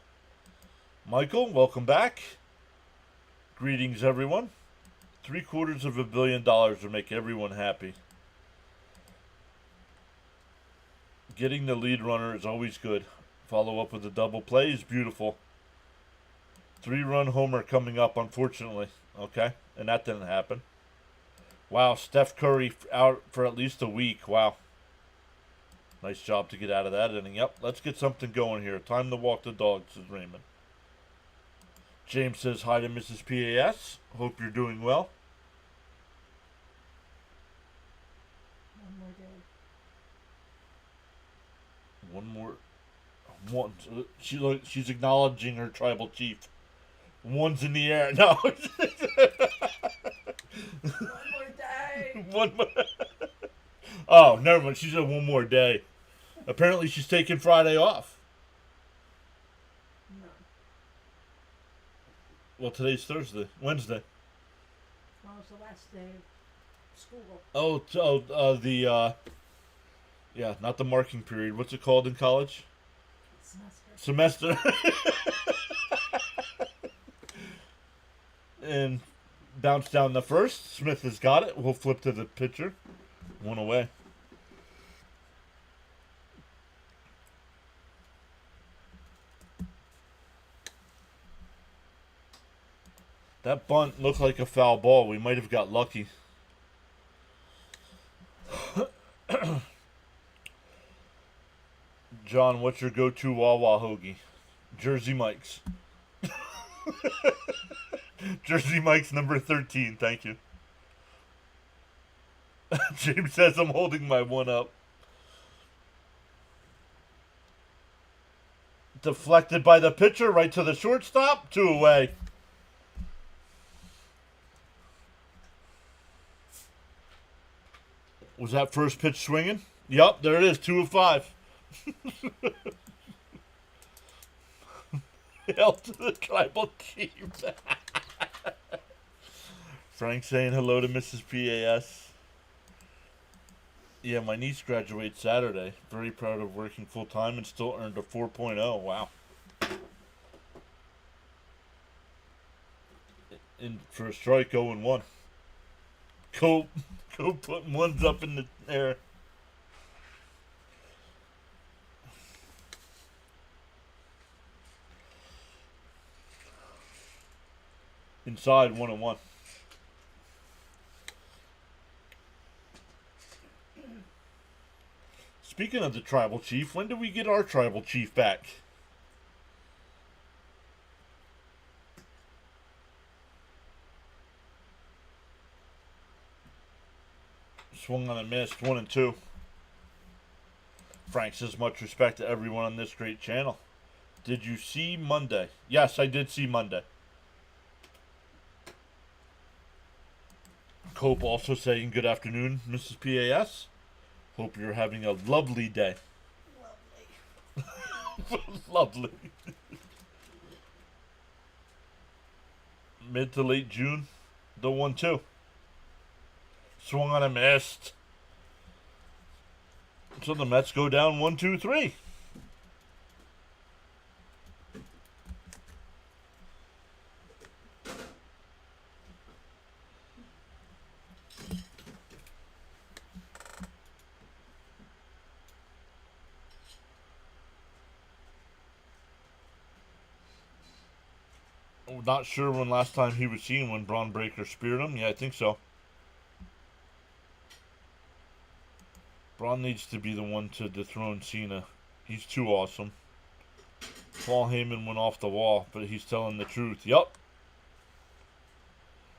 Speaker 1: Michael, welcome back. Greetings, everyone. $750 million would make everyone happy. Getting the lead runner is always good. Follow up with a double play is beautiful. 3-run homer coming up, unfortunately. Okay, and that didn't happen. Wow, Steph Curry out for at least a week. Wow. Nice job to get out of that inning. Yep, let's get something going here. Time to walk the dog, says Raymond. James says hi to Mrs. PAS. Hope you're doing well. One more. She's acknowledging her tribal chief. One's in the air. No.
Speaker 3: One more day.
Speaker 1: One more. Oh, never mind. She said one more day. Apparently, she's taking Friday off.
Speaker 3: No.
Speaker 1: Well, today's Thursday. Wednesday.
Speaker 3: Well, it's the last day of school.
Speaker 1: Yeah, not the marking period. What's it called in college? Semester. And bounce down the first. Smith has got it. We'll flip to the pitcher. One away. That bunt looked like a foul ball. We might have got lucky. John, what's your go-to Wawa hoagie? Jersey Mike's. Jersey Mike's number 13, thank you. James says I'm holding my one up. Deflected by the pitcher, right to the shortstop. 2 away. Was that first pitch swinging? Yup, there it is. 2 of 5. Hell to the tribal chief. Frank saying hello to Mrs. PAS. Yeah, my niece graduates Saturday. Very proud of working full time and still earned a 4.0. Wow. In for a strike, 0-1. Go putting ones up in the air. Inside, 1-1. Speaking of the tribal chief, when do we get our tribal chief back? Swung on and missed, 1-2. Frank says much respect to everyone on this great channel. Did you see Monday? Yes, I did see Monday. Cope also saying good afternoon, Mrs. PAS. Hope you're having a lovely day.
Speaker 3: Lovely.
Speaker 1: Lovely. Mid to late June, the 1-2. Swung on and missed. So the Mets go down 1-2-3. Not sure when last time he was seen when Braun Breaker speared him. Yeah, I think so. Braun needs to be the one to dethrone Cena. He's too awesome. Paul Heyman went off the wall, but he's telling the truth. Yup.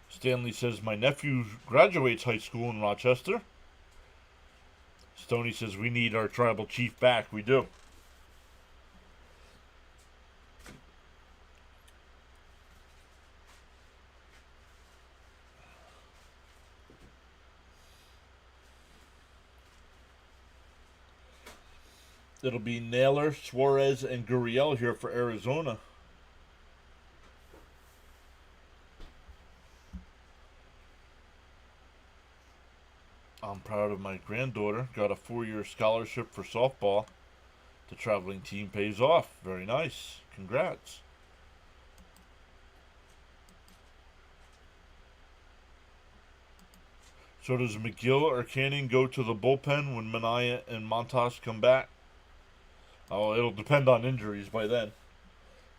Speaker 1: Stanley says, my nephew graduates high school in Rochester. Stoney says, we need our tribal chief back. We do. It'll be Naylor, Suarez, and Gurriel here for Arizona. I'm proud of my granddaughter. Got a 4-year scholarship for softball. The traveling team pays off. Very nice. Congrats. So does McGill or Canning go to the bullpen when Minaya and Montas come back? Oh, it'll depend on injuries by then.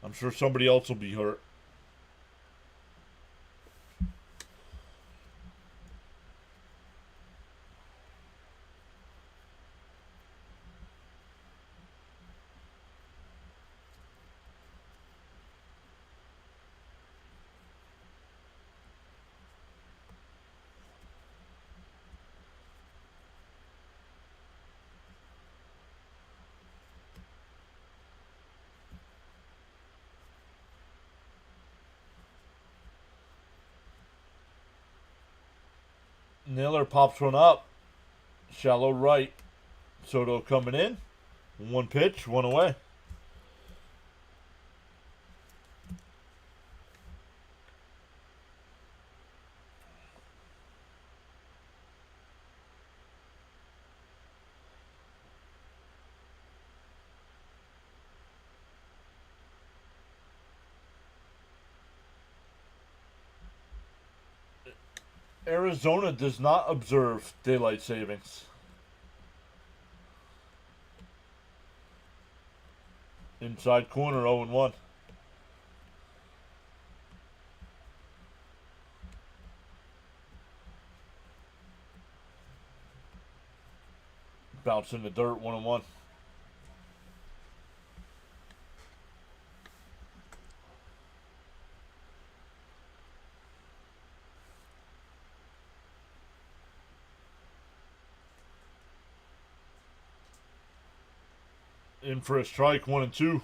Speaker 1: I'm sure somebody else will be hurt. Naylor pops one up. Shallow right. Soto coming in. One pitch, one away. Arizona does not observe daylight savings. Inside corner, 0-1. Bounce in the dirt, 1-1. In for a strike, 1-2.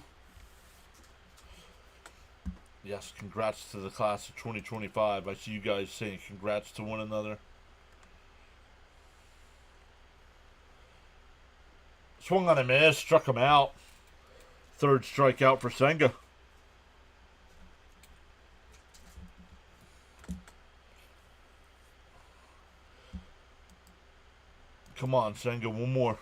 Speaker 1: Yes, congrats to the class of 2025. I see you guys saying congrats to one another. Swung on a miss, struck him out. Third strikeout for Senga. Come on, Senga, one more.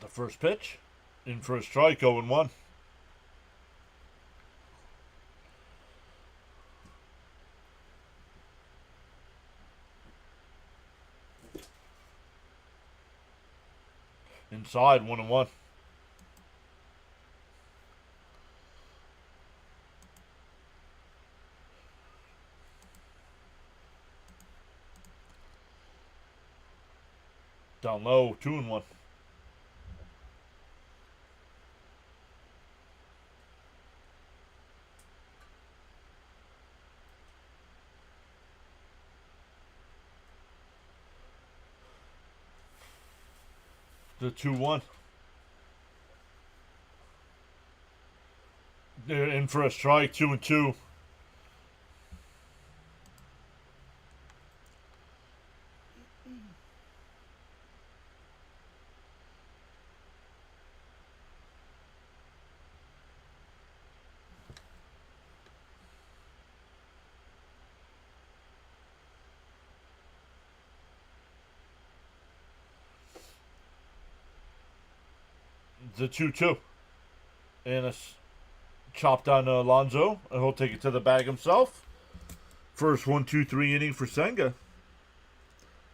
Speaker 1: The first pitch. In for a strike, 0-1. Inside, 1-1. Down low, 2-1. The 2-1. They're in for a strike, 2-2. The 2-2. And a chop down to Alonso, and he'll take it to the bag himself. First 1-2-3 inning for Senga.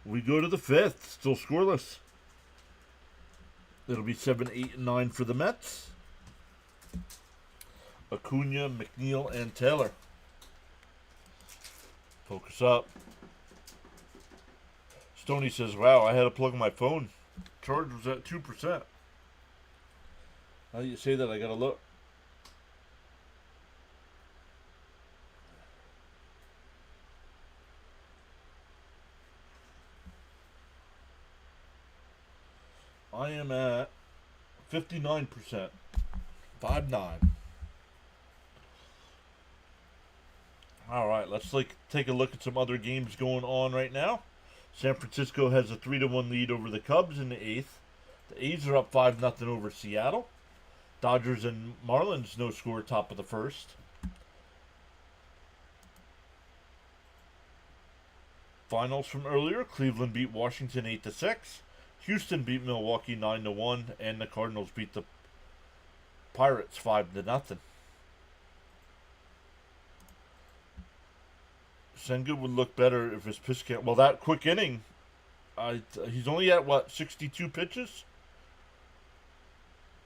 Speaker 1: We go to the fifth, still scoreless. It'll be 7, 8, and 9 for the Mets. Acuna, McNeil, and Taylor. Focus up. Stoney says, wow, I had to plug my phone. Charge was at 2%. Now that you say that, I gotta look. I am at 59%. 5-9. Alright, let's take a look at some other games going on right now. San Francisco has a 3-1 lead over the Cubs in the 8th. The A's are up 5-0 over Seattle. Dodgers and Marlins no score top of the first. Finals from earlier, Cleveland beat Washington 8-6. Houston beat Milwaukee 9-1, and the Cardinals beat the Pirates 5-0. Senga would look better if his pitch count. Well, that quick inning, he's only at what, 62 pitches?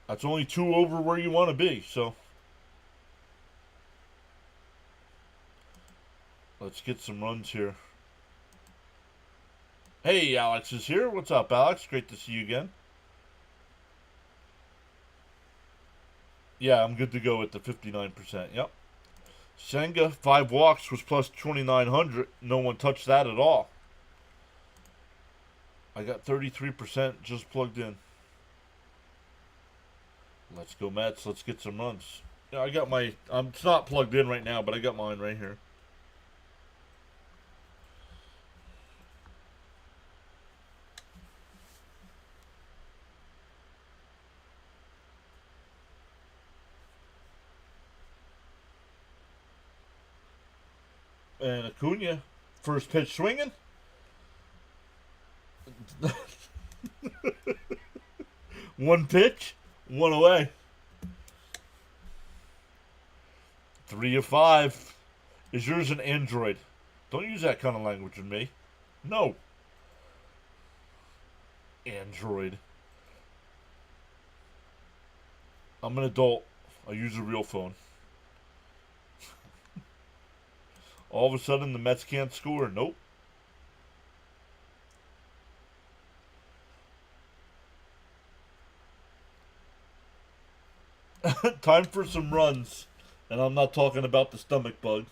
Speaker 1: That's only 2 over where you want to be. So let's get some runs here. Hey, Alex is here. What's up, Alex? Great to see you again. Yeah, I'm good to go at the 59%. Yep. Senga, 5 walks, was plus 2,900. No one touched that at all. I got 33% just plugged in. Let's go Mets. Let's get some runs. Yeah, I got my... it's not plugged in right now, but I got mine right here. And Acuna, first pitch swinging. One pitch, 1 away. 3 of 5. Is yours an Android? Don't use that kind of language with me. No. Android. I'm an adult. I use a real phone. All of a sudden, the Mets can't score. Nope. Time for some runs. And I'm not talking about the stomach bug.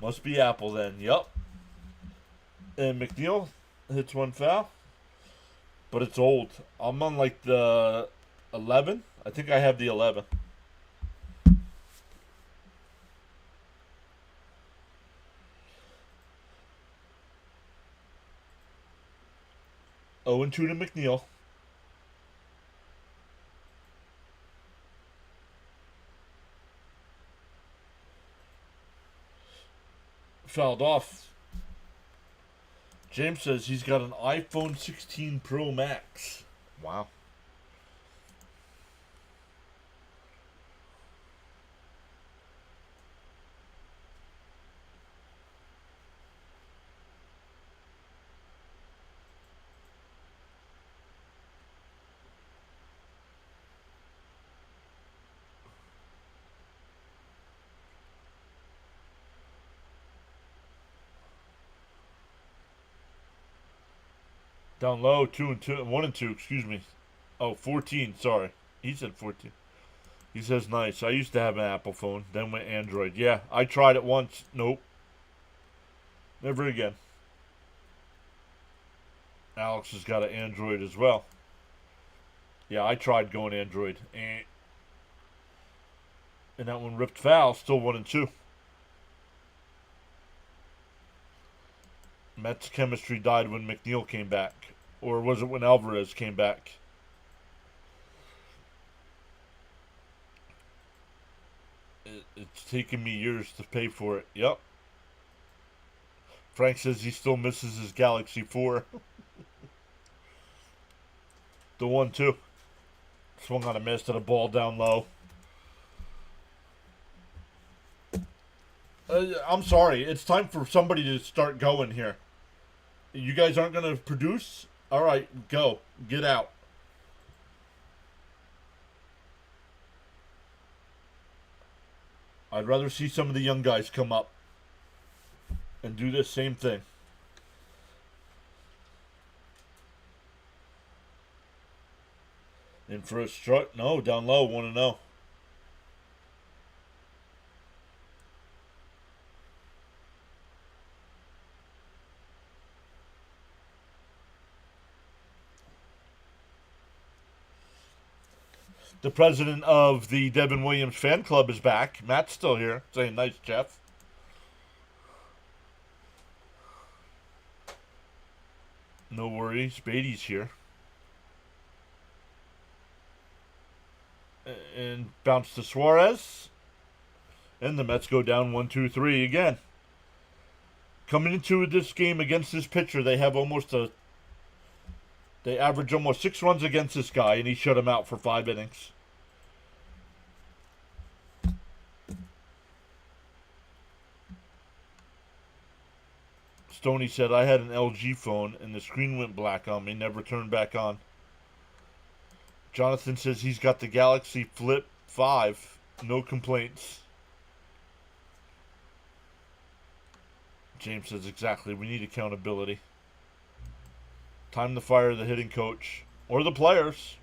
Speaker 1: Must be Apple then. Yup. And McNeil hits one foul. But it's old. I'm on like the 11. I think I have the 11. Oh, and 2 to McNeil. Fouled off. James says he's got an iPhone 16 Pro Max. Wow. Down low, 2 and 2, 1 and 2, excuse me. Oh, 14, sorry. He said 14. He says nice. I used to have an Apple phone, then went Android. Yeah, I tried it once. Nope. Never again. Alex has got an Android as well. Yeah, I tried going Android. And that one ripped foul, still 1 and 2. Mets chemistry died when McNeil came back. Or was it when Alvarez came back? It's taken me years to pay for it. Yep. Frank says he still misses his Galaxy 4. The 1-2. Swung on a miss to the ball down low. I'm sorry. It's time for somebody to start going here. You guys aren't going to produce? All right, go. Get out. I'd rather see some of the young guys come up and do this same thing. In for a strike? No, down low, 1-0. The president of the Devin Williams fan club is back. Matt's still here, saying nice, Jeff. No worries, Beatty's here. And bounce to Suarez. And the Mets go down 1-2-3 again. Coming into this game against this pitcher, they have they average almost 6 runs against this guy, and he shut him out for 5 innings. Stoney said, I had an LG phone and the screen went black on me, never turned back on. Jonathan says he's got the Galaxy Flip 5. No complaints. James says, exactly. We need accountability. Time to fire the hitting coach. Or the players.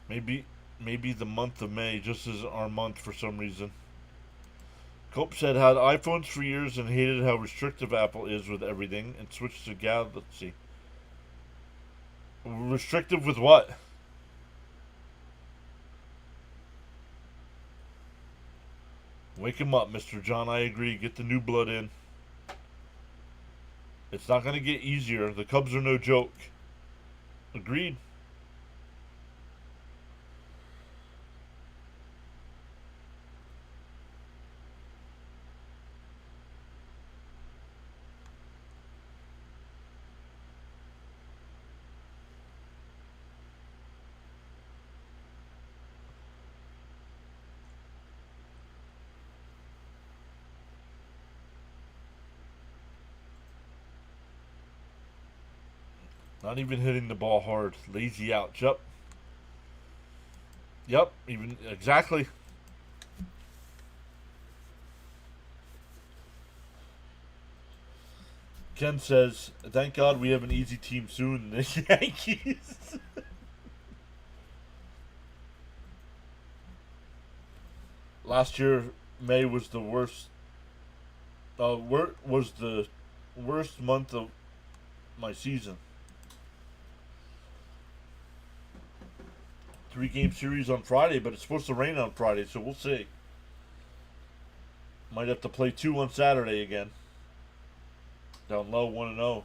Speaker 1: Maybe the month of May just is our month for some reason. Cope said, had iPhones for years and hated how restrictive Apple is with everything and switched to Galaxy. Restrictive with what? Wake him up, Mr. John. I agree. Get the new blood in. It's not going to get easier. The Cubs are no joke. Agreed. Not even hitting the ball hard. Lazy ouch. Yep. Yep. Even exactly. Ken says, thank God we have an easy team soon. The Yankees. Last year, May was the worst. Was the worst month of my season. 3-game series on Friday, but it's supposed to rain on Friday, so we'll see. Might have to play 2 on Saturday again. Down low, 1-0.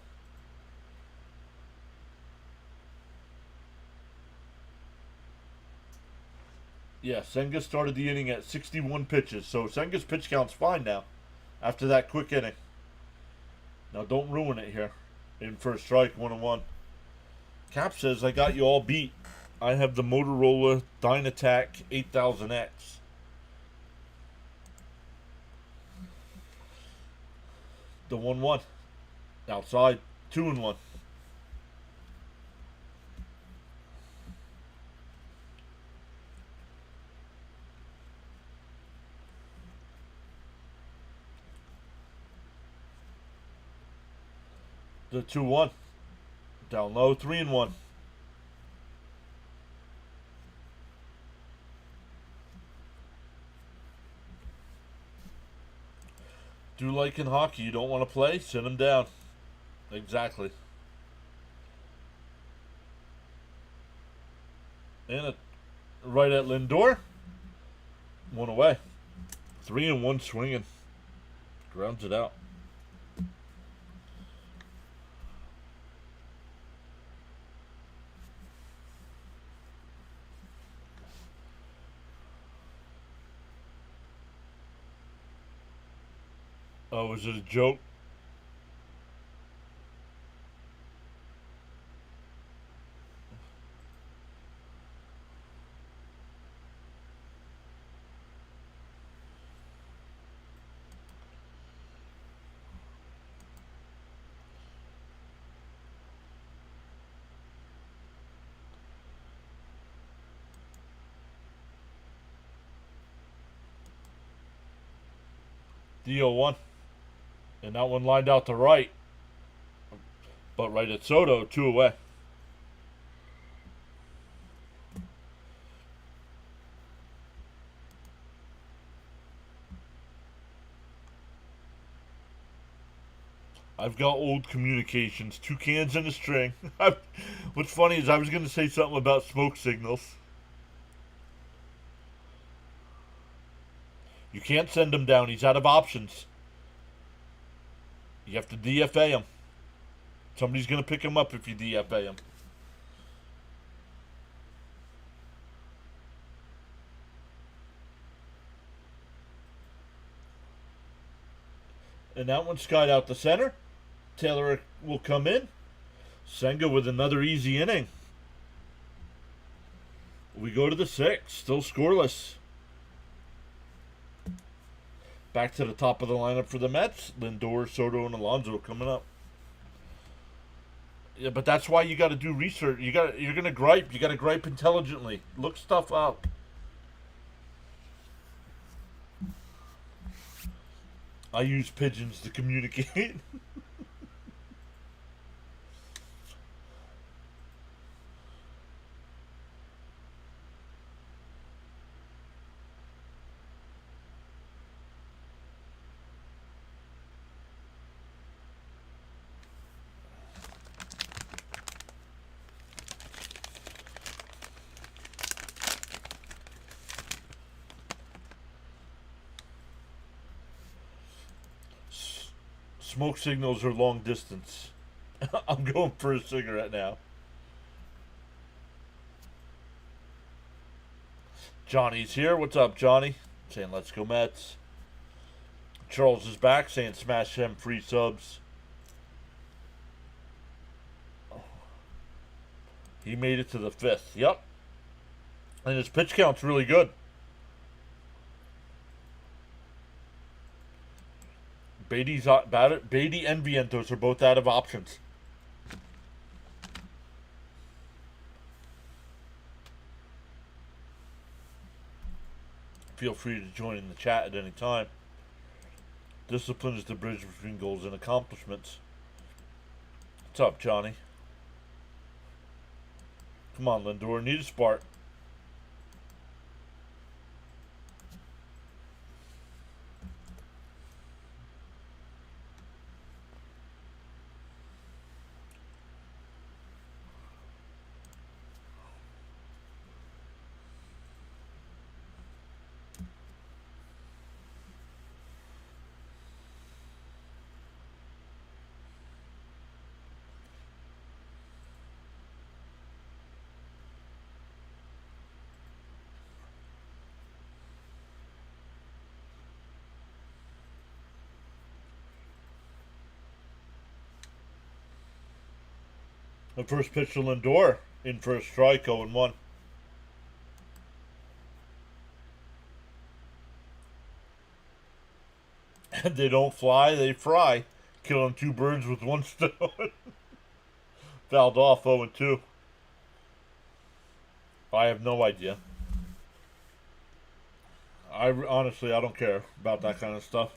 Speaker 1: Yeah, Senga started the inning at 61 pitches, so Senga's pitch count's fine now after that quick inning. Now don't ruin it here. In first strike, 1-1. Cap says, I got you all beat. I have the Motorola Dynatac 8000X. The 1-1. Outside, 2-1. The 2-1. Down low, 3-1. Do like in hockey, you don't want to play, send him down. Exactly. And right at Lindor. 1 away. 3-1 swinging. Grounds it out. Oh, is it a joke? DO1. And that one lined out to right. But right at Soto, 2 away. I've got old communications. 2 cans and a string. What's funny is I was going to say something about smoke signals. You can't send him down. He's out of options. You have to DFA him. Somebody's going to pick him up if you DFA him. And that one skied out the center. Taylor will come in. Senga with another easy inning. We go to the 6th. Still scoreless. Back to the top of the lineup for the Mets. Lindor, Soto, and Alonso coming up. Yeah, but that's why you got to do research. You're gonna gripe. You got to gripe intelligently. Look stuff up. I use pigeons to communicate. Smoke signals are long distance. I'm going for a cigarette now. Johnny's here. What's up, Johnny? Saying let's go Mets. Charles is back saying smash them free subs. He made it to the 5th. Yep. And his pitch count's really good. Beatty's about it. Beatty and Vientos are both out of options. Feel free to join in the chat at any time. Discipline is the bridge between goals and accomplishments. What's up, Johnny? Come on, Lindor. Need a spark. The first pitch to Lindor, in for a strike, 0-1. And they don't fly, they fry. Killing 2 birds with 1 stone. Fouled off, 0-2. I have no idea. Honestly, I don't care about that kind of stuff.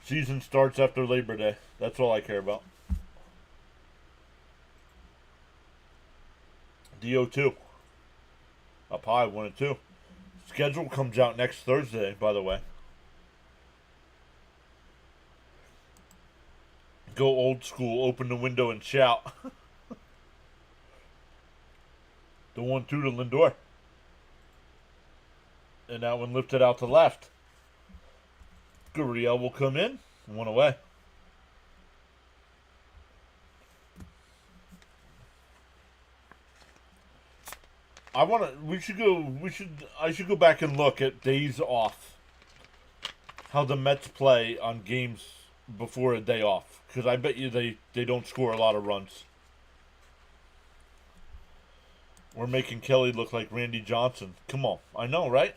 Speaker 1: Season starts after Labor Day. That's all I care about. DO2. Up high, 1-2. Schedule comes out next Thursday, by the way. Go old school, open the window and shout. The 1-2 to Lindor. And that one lifted out to left. Gurriel will come in. 1 away. I should go back and look at days off. How the Mets play on games before a day off. Because I bet you they don't score a lot of runs. We're making Kelly look like Randy Johnson. Come on. I know, right?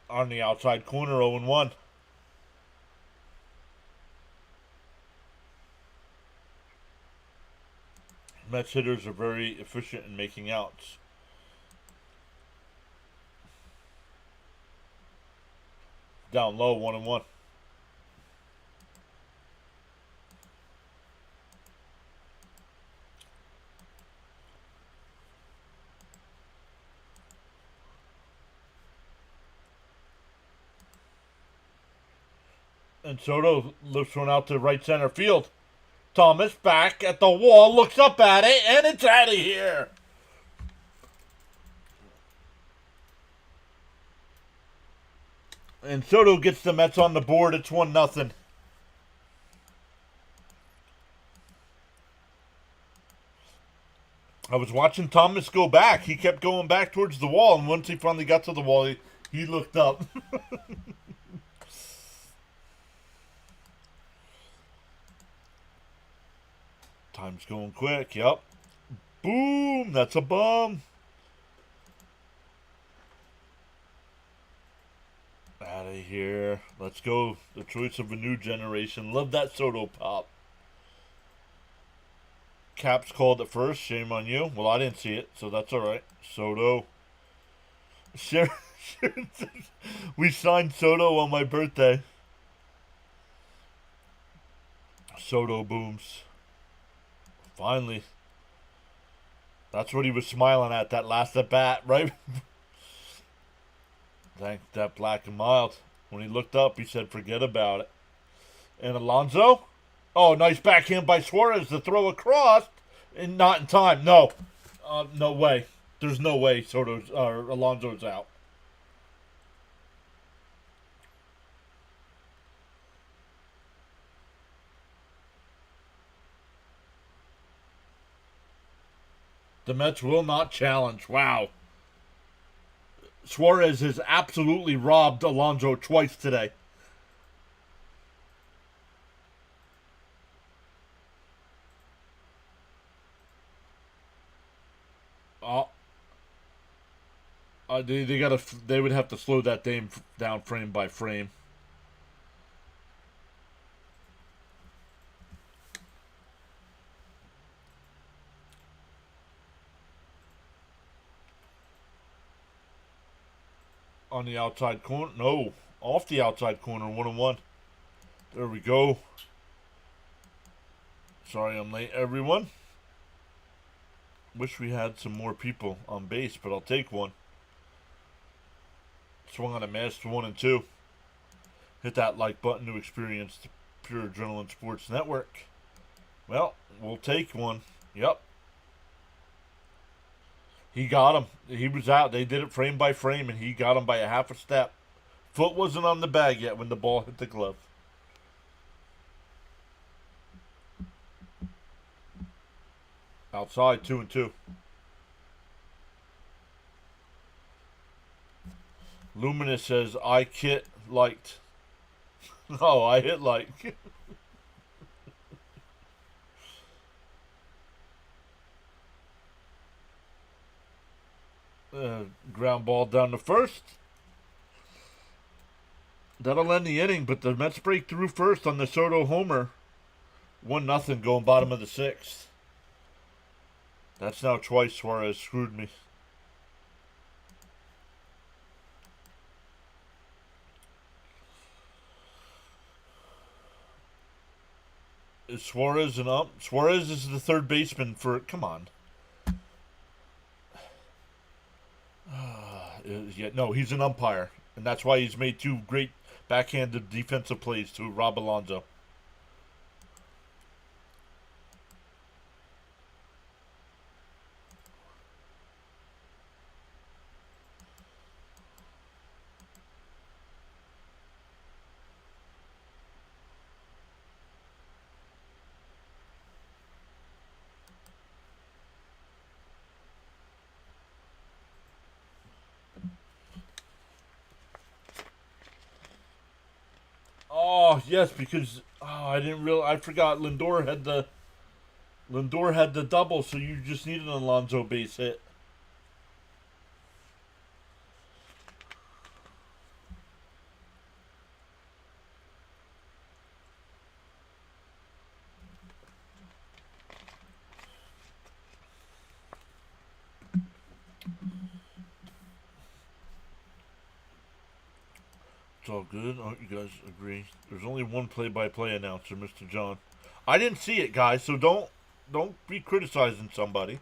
Speaker 1: On the outside corner, 0-1. Mets hitters are very efficient in making outs. Down low, 1-1. And Soto lifts one out to right center field. Thomas back at the wall, looks up at it, and it's out of here. And Soto gets the Mets on the board. It's 1-0. I was watching Thomas go back. He kept going back towards the wall, and once he finally got to the wall, he looked up. Time's going quick. Yep. Boom. That's a bum. Out of here. Let's go. The choice of a new generation. Love that Soto pop. Caps called it first. Shame on you. Well, I didn't see it, so that's all right. Soto. Sharon says, we signed Soto on my birthday. Soto booms. Finally. That's what he was smiling at, that last at bat, right? Thank that black and mild. When he looked up, he said, forget about it. And Alonso? Oh, nice backhand by Suarez to throw across. And not in time. No. No way. There's no way Soto's or Alonso's out. The Mets will not challenge. Wow. Suarez has absolutely robbed Alonso twice today. They would have to slow that down frame by frame. On the outside corner. No. Off the outside corner. 1-1. There we go. Sorry I'm late, everyone. Wish we had some more people on base, but I'll take one. Swung on a miss. 1 and 2. Hit that like button to experience the Pure Adrenaline Sports Network. Well, we'll take one. Yep. He got him. He was out. They did it frame by frame, and he got him by a half a step. Foot wasn't on the bag yet when the ball hit the glove. Outside, 2 and 2. Luminous says, I kit liked. Oh, I hit like. Ground ball down to first. That'll end the inning, but the Mets break through first on the Soto homer. 1-0 going bottom of the 6th. That's now twice Suarez screwed me. Is Suarez an ump? Suarez is the third baseman for... Come on. Yeah, no, he's an umpire. And that's why he's made 2 great backhanded defensive plays to Rob Alonso. Oh, yes, because I forgot Lindor had the double, so you just needed an Alonso base hit. It's all good. Oh, you guys agree? There's only one play-by-play announcer, Mr. John. I didn't see it, guys, so don't be criticizing somebody.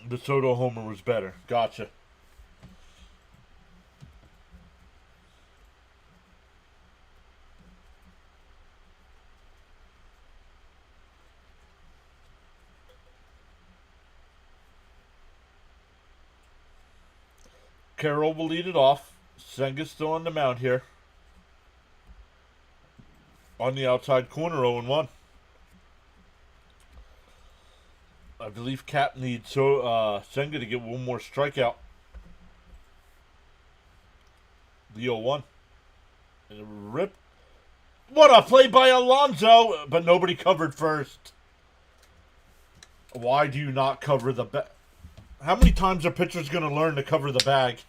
Speaker 1: The Soto homer was better. Gotcha. Carroll will lead it off. Senga's still on the mound here. On the outside corner, 0-1. I believe Cap needs Senga to get one more strikeout. The 0-1. And rip. What a play by Alonso! But nobody covered first. Why do you not cover the bag? How many times are pitchers going to learn to cover the bag?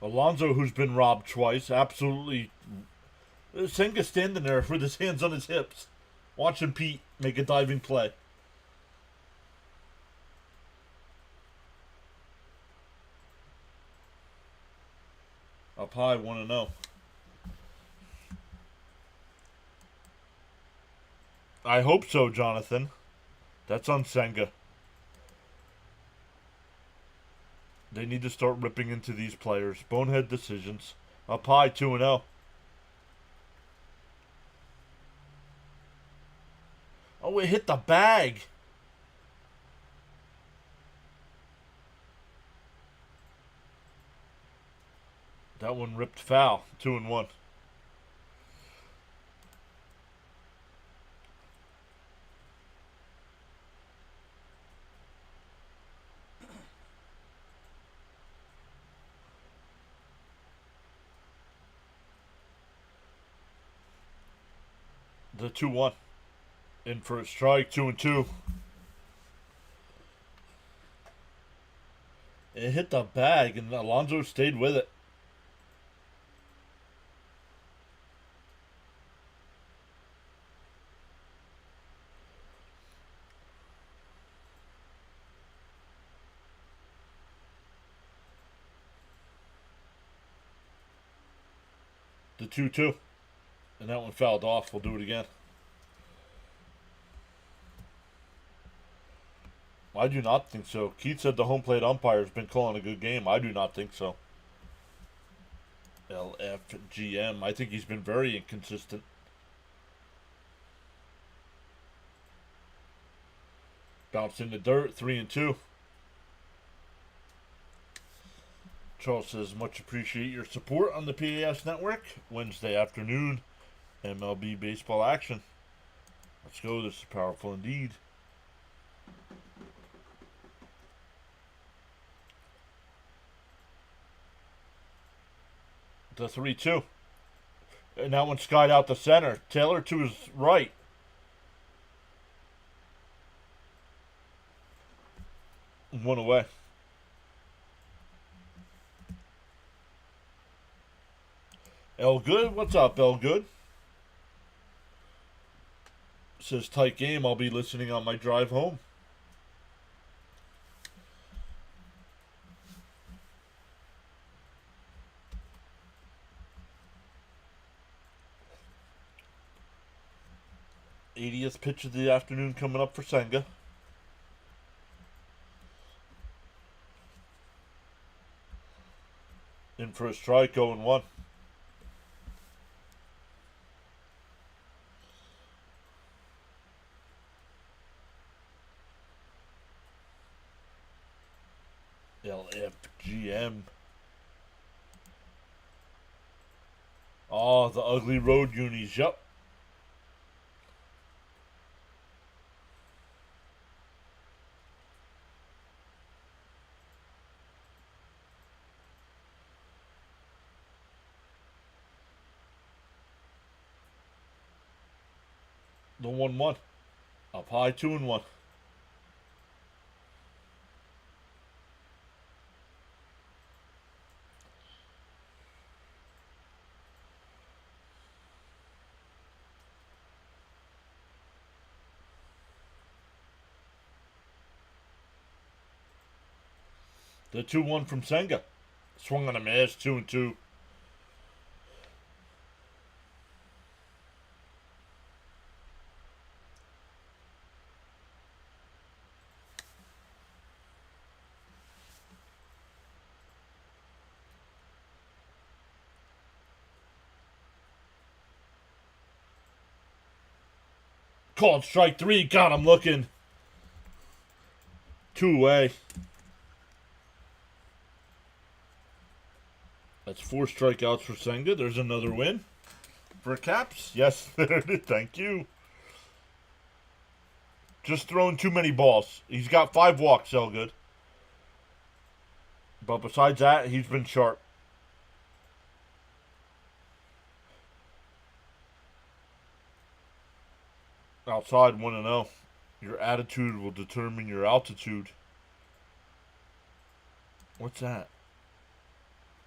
Speaker 1: Alonso, who's been robbed twice, absolutely. Senga standing there with his hands on his hips, watching Pete make a diving play. Up high, 1-0. I hope so, Jonathan. That's on Senga. They need to start ripping into these players. Bonehead decisions. Up high, 2-0. Oh, it hit the bag. That one ripped foul. 2-1. The 2-1. In for a strike, 2-2. It hit the bag, and Alonso stayed with it. The 2-2. And that one fouled off. We'll do it again. I do not think so. Keith said the home plate umpire's been calling a good game. I do not think so. LFGM. I think he's been very inconsistent. Bounced in the dirt. 3-2. Charles says, much appreciate your support on the PAS network. Wednesday afternoon, MLB baseball action. Let's go. This is powerful indeed. The 3-2. And that one skied out the center. Taylor to his right. One away. El Good, what's up, El Good? Says tight game. I'll be listening on my drive home. '80th pitch of the afternoon coming up for Senga. In for a strike, 0-1. LFGM. Oh, the ugly road unis. Yup. The 1-1. Up high, 2-1. The 2-1 from Senga. Swung on a miss, 2-2. Called strike 3. God, I'm looking. 2 away. That's 4 strikeouts for Senga. There's another win for Caps. Yes, there it is. Thank you. Just throwing too many balls. He's got 5 walks, Elgood. But besides that, he's been sharp. Outside 1-0. Your attitude will determine your altitude. What's that?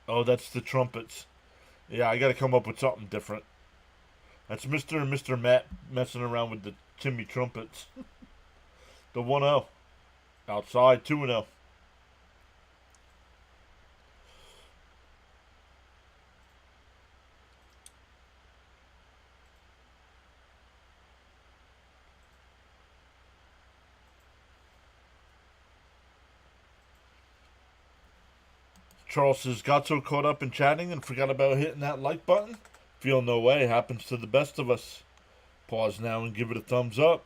Speaker 1: Oh, that's the trumpets. Yeah, I got to come up with something different. That's Mr. and Mr. Matt messing around with the Timmy trumpets. The 1-0. Outside 2-0. Charles says, got so caught up in chatting and forgot about hitting that like button. Feel no way. Happens to the best of us. Pause now and give it a thumbs up.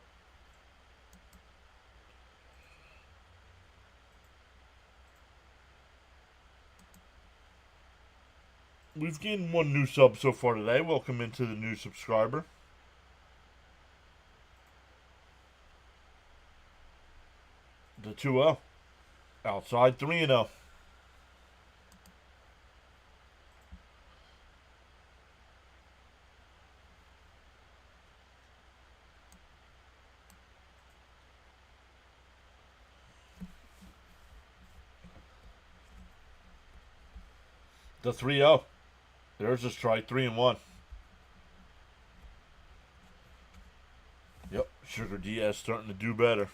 Speaker 1: We've gained 1 new sub so far today. Welcome into the new subscriber. The 2-0. Outside 3-0. The 3-0. There's a strike. 3-1. Yep. Sugar Diaz starting to do better.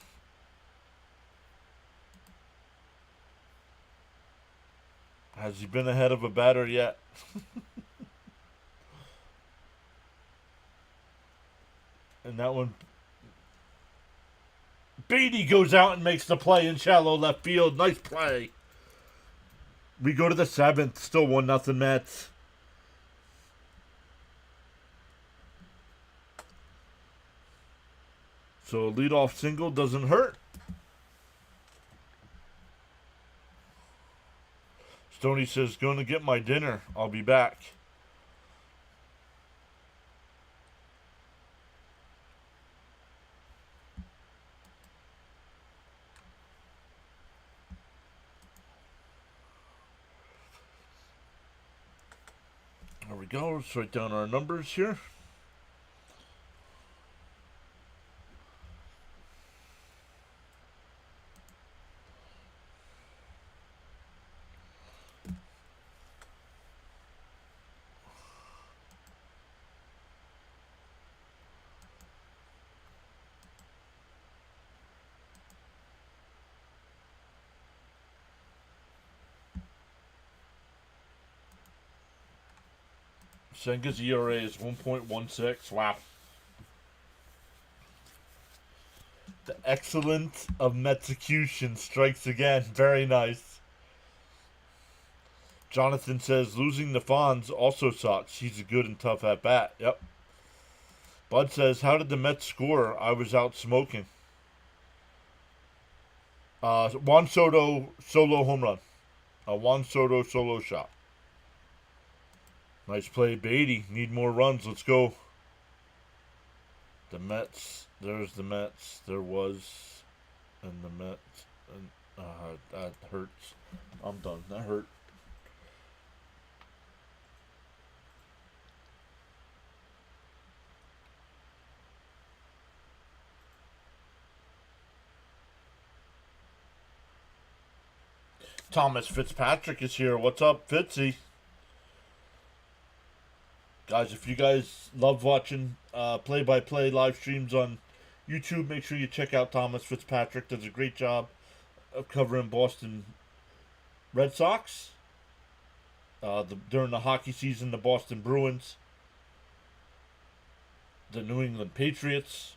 Speaker 1: Has he been ahead of a batter yet? And that one. Beatty goes out and makes the play in shallow left field. Nice play. We go to the 7th. Still 1-0 Mets. So a leadoff single doesn't hurt. Stoney says, going to get my dinner. I'll be back. There we go. Let's write down our numbers here. Senga's ERA is 1.16. Wow. The excellence of Metsecution strikes again. Very nice. Jonathan says, losing the Fonz also sucks. He's a good and tough at bat. Yep. Bud says, how did the Mets score? I was out smoking. Juan Soto solo home run. A Juan Soto solo shot. Nice play, Beatty. Need more runs. Let's go. The Mets. There's the Mets. There was. And the Mets. And, that hurts. I'm done. That hurt. Thomas Fitzpatrick is here. What's up, Fitzy? Guys, if you guys love watching play-by-play live streams on YouTube, make sure you check out Thomas Fitzpatrick. Does a great job of covering Boston Red Sox. During the hockey season, the Boston Bruins, the New England Patriots.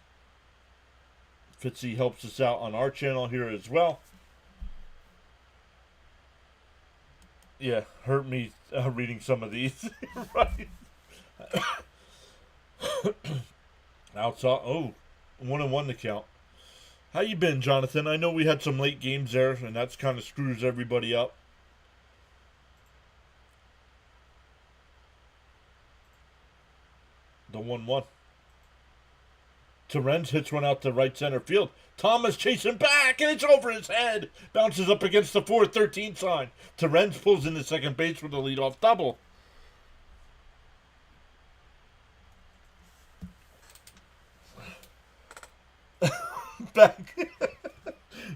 Speaker 1: Fitzy helps us out on our channel here as well. Yeah, hurt me reading some of these. Right. Outside. Oh, 1-1 to count. How you been, Jonathan? I know we had some late games there, and that's kind of screws everybody up. The 1-1. Torrens hits one out to right center field. Thomas chasing back, and it's over his head. Bounces up against the 4-13 sign. Torrens pulls into second base with a leadoff double.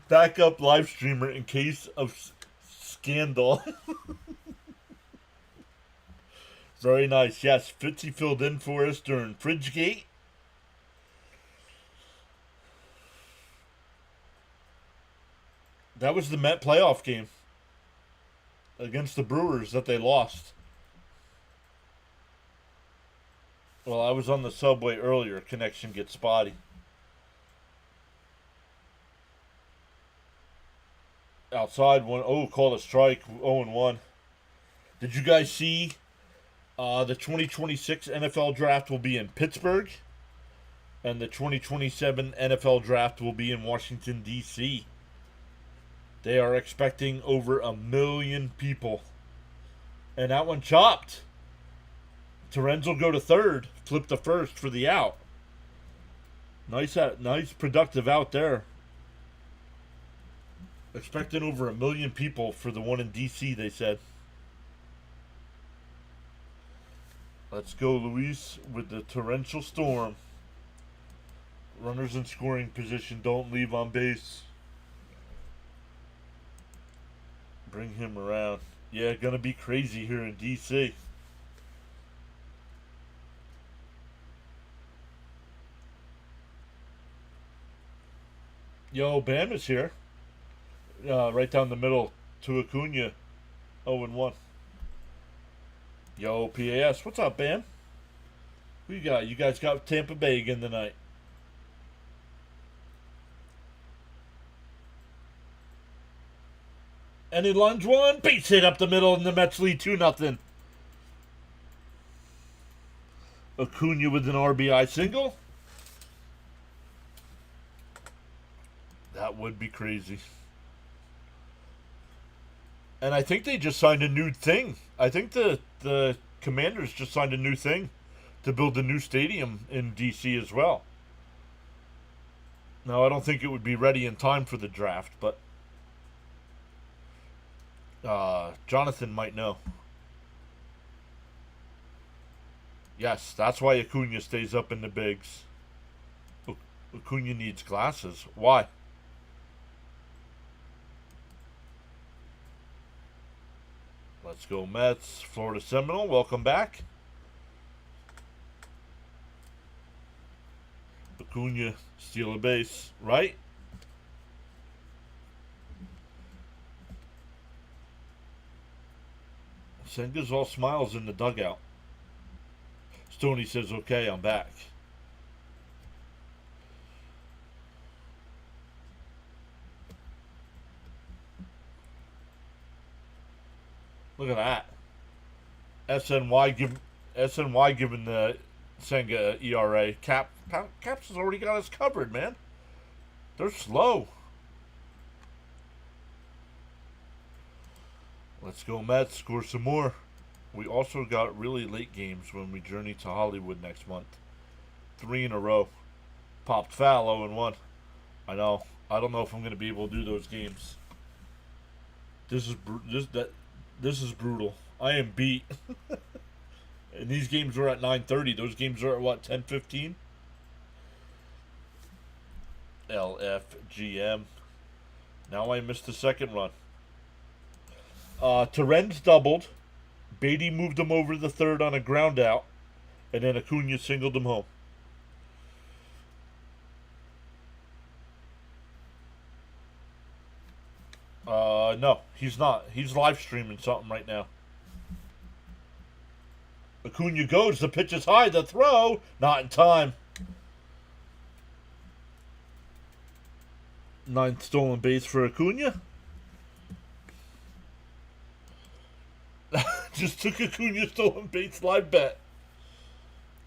Speaker 1: Backup live streamer in case of scandal. Very nice. Yes, Fitzy filled in for us during Fridgegate. That was the Met playoff game against the Brewers that they lost. Well, I was on the subway earlier. Connection gets spotty. Outside one. Oh, called a strike. 0-1. Did you guys see the 2026 NFL draft will be in Pittsburgh? And the 2027 NFL draft will be in Washington, D.C. They are expecting over 1 million people. And that one chopped. Torrens will go to third. Flip the first for the out. Nice productive out there. Expecting over 1 million people for the one in D.C., they said. Let's go, Luis, with the torrential storm. Runners in scoring position, don't leave on base. Bring him around. Yeah, gonna be crazy here in D.C. Yo, Bam is here. Right down the middle to Acuna. 0-1. Yo, PAS. What's up, Bam? Who you got? You guys got Tampa Bay again tonight. And he lunge one. Base hit up the middle, and the Mets lead 2-0. Acuna with an RBI single. That would be crazy. And I think they just signed a new thing. I think the Commanders just signed a new thing to build a new stadium in D.C. as well. Now, I don't think it would be ready in time for the draft, but Jonathan might know. Yes, that's why Acuna stays up in the bigs. Acuna needs glasses. Why? Let's go Mets. Florida Seminole, welcome back. Acuna, steal a base, right? Senga's all smiles in the dugout. Stoney says, okay, I'm back. Look at that. SNY giving the Senga ERA. Caps has already got us covered, man. They're slow. Let's go Mets, score some more. We also got really late games when we journey to Hollywood next month. 3 in a row. Popped foul, 0-1. I know. I don't know if I'm going to be able to do those games. This is brutal. I am beat. And these games are at 9:30. Those games are at what, 10:15? LFGM. Now I missed the second run. Torrens doubled. Beatty moved him over the third on a ground out. And then Acuna singled him home. No, he's not. He's live streaming something right now. Acuna goes. The pitch is high. The throw. Not in time. 9th stolen base for Acuna. Just took Acuna stolen base live bet.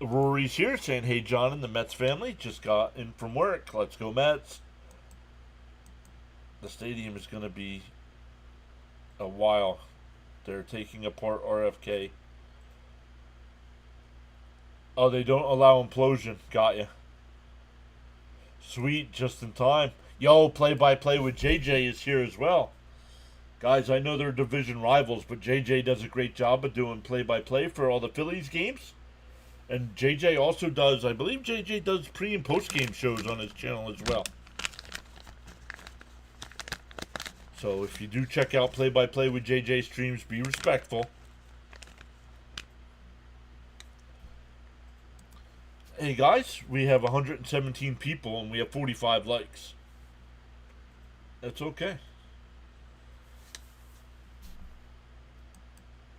Speaker 1: Rory's here saying, hey, John and the Mets family just got in from work. Let's go Mets. The stadium is going to be a while. They're taking apart RFK. Oh, they don't allow implosion. Got you. Sweet, just in time. Yo, play-by-play with JJ is here as well. Guys, I know they're division rivals, but JJ does a great job of doing play-by-play for all the Phillies games. And JJ also does, I believe JJ does pre- and post-game shows on his channel as well. So if you do check out play-by-play with JJ streams, be respectful. Hey guys, we have 117 people and we have 45 likes. That's okay.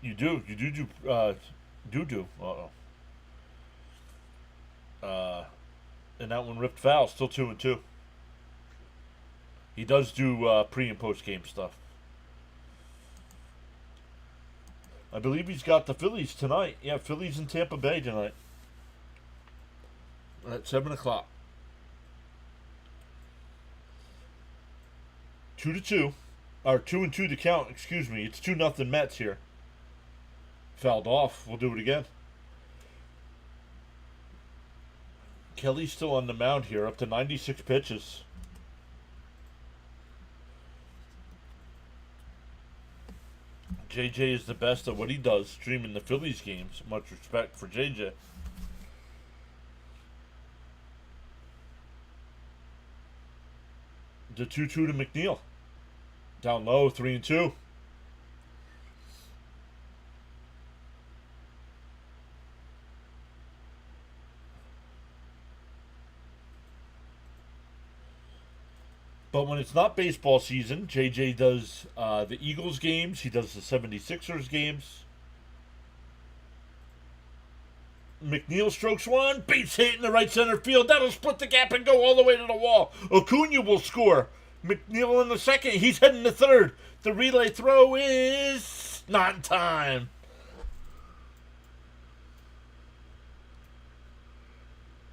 Speaker 1: You do. And that one ripped foul, still 2-2. He does do pre and post game stuff. I believe he's got the Phillies tonight. Yeah, Phillies in Tampa Bay tonight. At 7 o'clock. 2-2. Or 2-2 to count, excuse me. It's 2-0 Mets here. Fouled off. We'll do it again. Kelly's still on the mound here, up to 96 pitches. JJ is the best at what he does, streaming the Phillies games. Much respect for JJ. The 2-2 to McNeil. Down low, 3-2. But when it's not baseball season, JJ does the Eagles games. He does the 76ers games. McNeil strokes one. Base hit in the right center field. That'll split the gap and go all the way to the wall. Acuna will score. McNeil in the second. He's heading to third. The relay throw is not in time.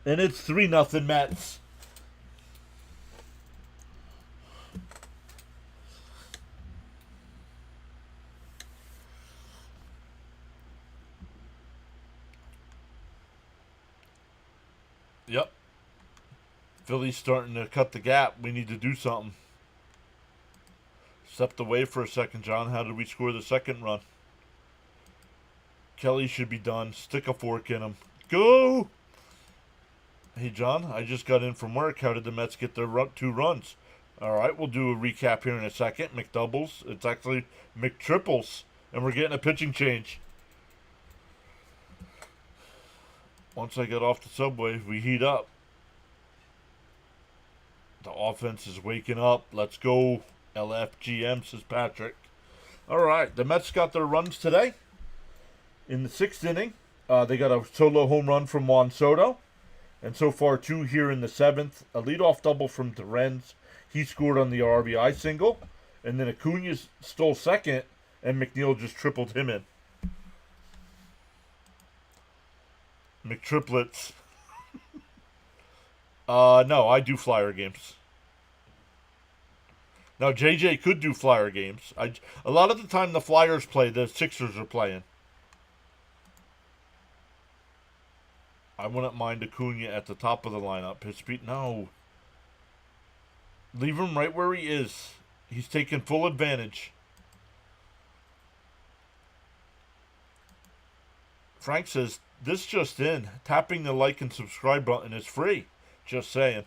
Speaker 1: And it's 3-0 Mets. Yep. Philly's starting to cut the gap. We need to do something. Stepped away for a second, John. How did we score the second run? Kelly should be done. Stick a fork in him. Go! Hey, John, I just got in from work. How did the Mets get their 2 runs? All right, we'll do a recap here in a second. McDoubles. It's actually McTriples. And we're getting a pitching change. Once I get off the subway, we heat up. The offense is waking up. Let's go. LFGM, says Patrick. All right, the Mets got their runs today. In the 6th inning, they got a solo home run from Juan Soto. And so far, 2 here in the 7th. A leadoff double from Lorenz. He scored on the RBI single. And then Acuna stole second, and McNeil just tripled him in. McTriplets. No, I do Flyer games. Now, JJ could do Flyer games. A lot of the time the Flyers play, the Sixers are playing. I wouldn't mind Acuna at the top of the lineup. His speed, no. Leave him right where he is. He's taking full advantage. Frank says, this just in. Tapping the like and subscribe button is free. Just saying.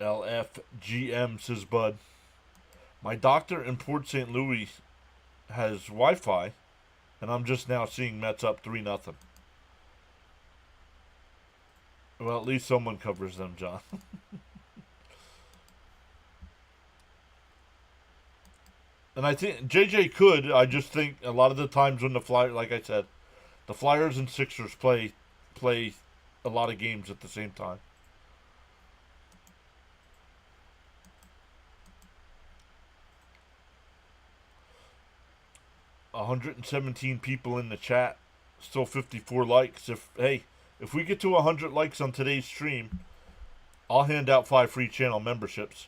Speaker 1: LFGM, says Bud. My doctor in Port St. Louis has Wi-Fi, and I'm just now seeing Mets up 3-0. Well, at least someone covers them, John. And I think JJ could. I just think a lot of the times when the Flyers, like I said, the Flyers and Sixers play a lot of games at the same time. $117 people in the chat, still 54 likes. If we get to 100 likes on today's stream, I'll hand out 5 free channel memberships.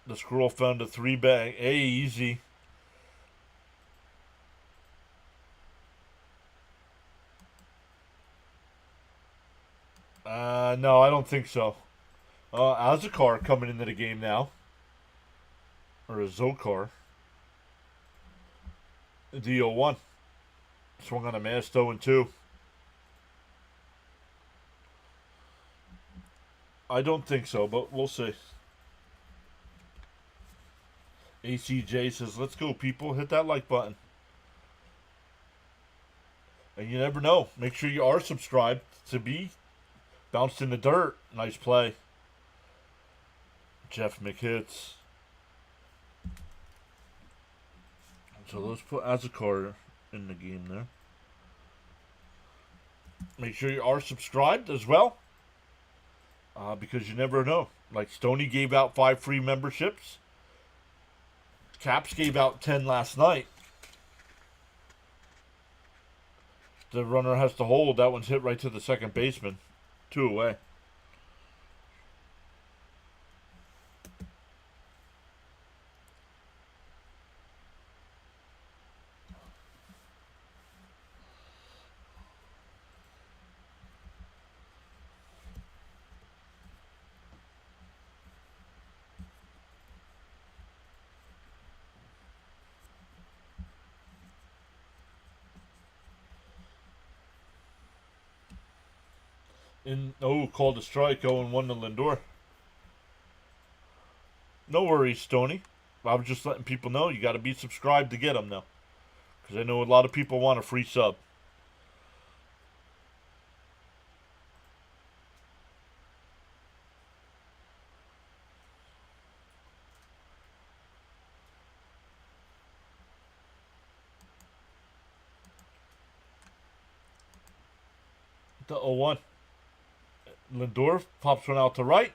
Speaker 1: The squirrel found a 3-bag. Hey, easy. No, I don't think so. Azakar coming into the game now. Or a Zokar. The 0-1. Swung on a mast 0-2. I don't think so, but we'll see. ACJ says, let's go, people. Hit that like button. And you never know. Make sure you are subscribed to be bounced in the dirt. Nice play. Jeff McHits. So let's put Azakar in the game there. Make sure you are subscribed as well. Because you never know. Like Stoney gave out 5 free memberships. Caps gave out 10 last night. The runner has to hold. That one's hit right to the second baseman. 2 away. Called a strike, 0-1 to Lindor. No worries, Stoney. I was just letting people know you got to be subscribed to get them now. Because I know a lot of people want a free sub. The 0-1. Lindor pops one out to right.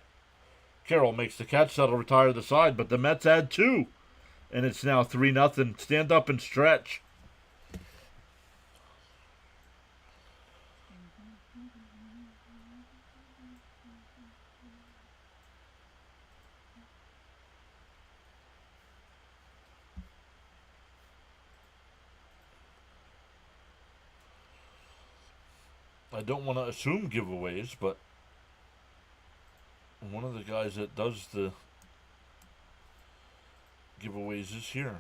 Speaker 1: Carroll makes the catch. That'll retire the side. But the Mets add 2. And it's now 3-0. Stand up and stretch. I don't want to assume giveaways, but one of the guys that does the giveaways is here.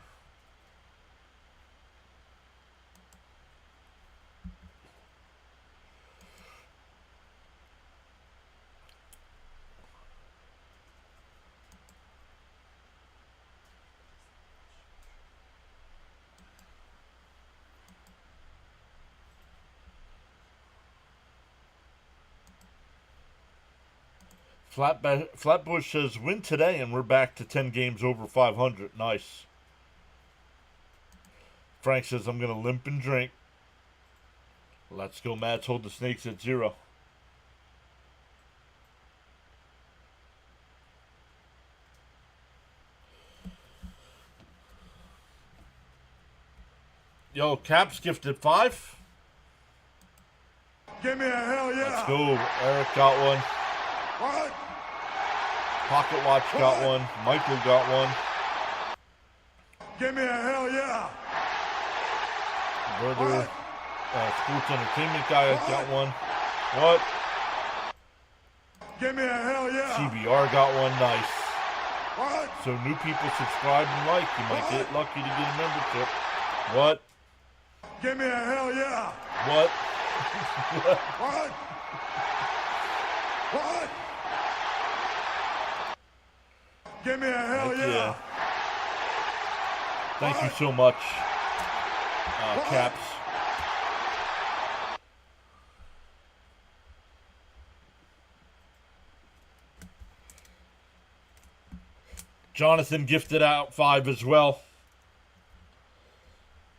Speaker 1: Flatbush says, win today and we're back to 10 games over 500. Nice. Frank says, I'm going to limp and drink. Let's go, Mats. Hold the Snakes at 0. Yo, Caps gifted 5.
Speaker 2: Give me a hell yeah.
Speaker 1: Let's go. Eric got one.
Speaker 2: What?
Speaker 1: Pocket Watch got one. Michael got one.
Speaker 2: Give me a hell yeah.
Speaker 1: Brother, Sports Entertainment guy got one. What?
Speaker 2: Give me a hell yeah.
Speaker 1: CBR got one. Nice.
Speaker 2: What?
Speaker 1: So new people subscribe and like. You might get lucky to get a membership. What?
Speaker 2: Give me a hell yeah.
Speaker 1: What?
Speaker 2: What? What? Give me a hell yeah.
Speaker 1: Thank you so much, Caps. Jonathan gifted out 5 as well.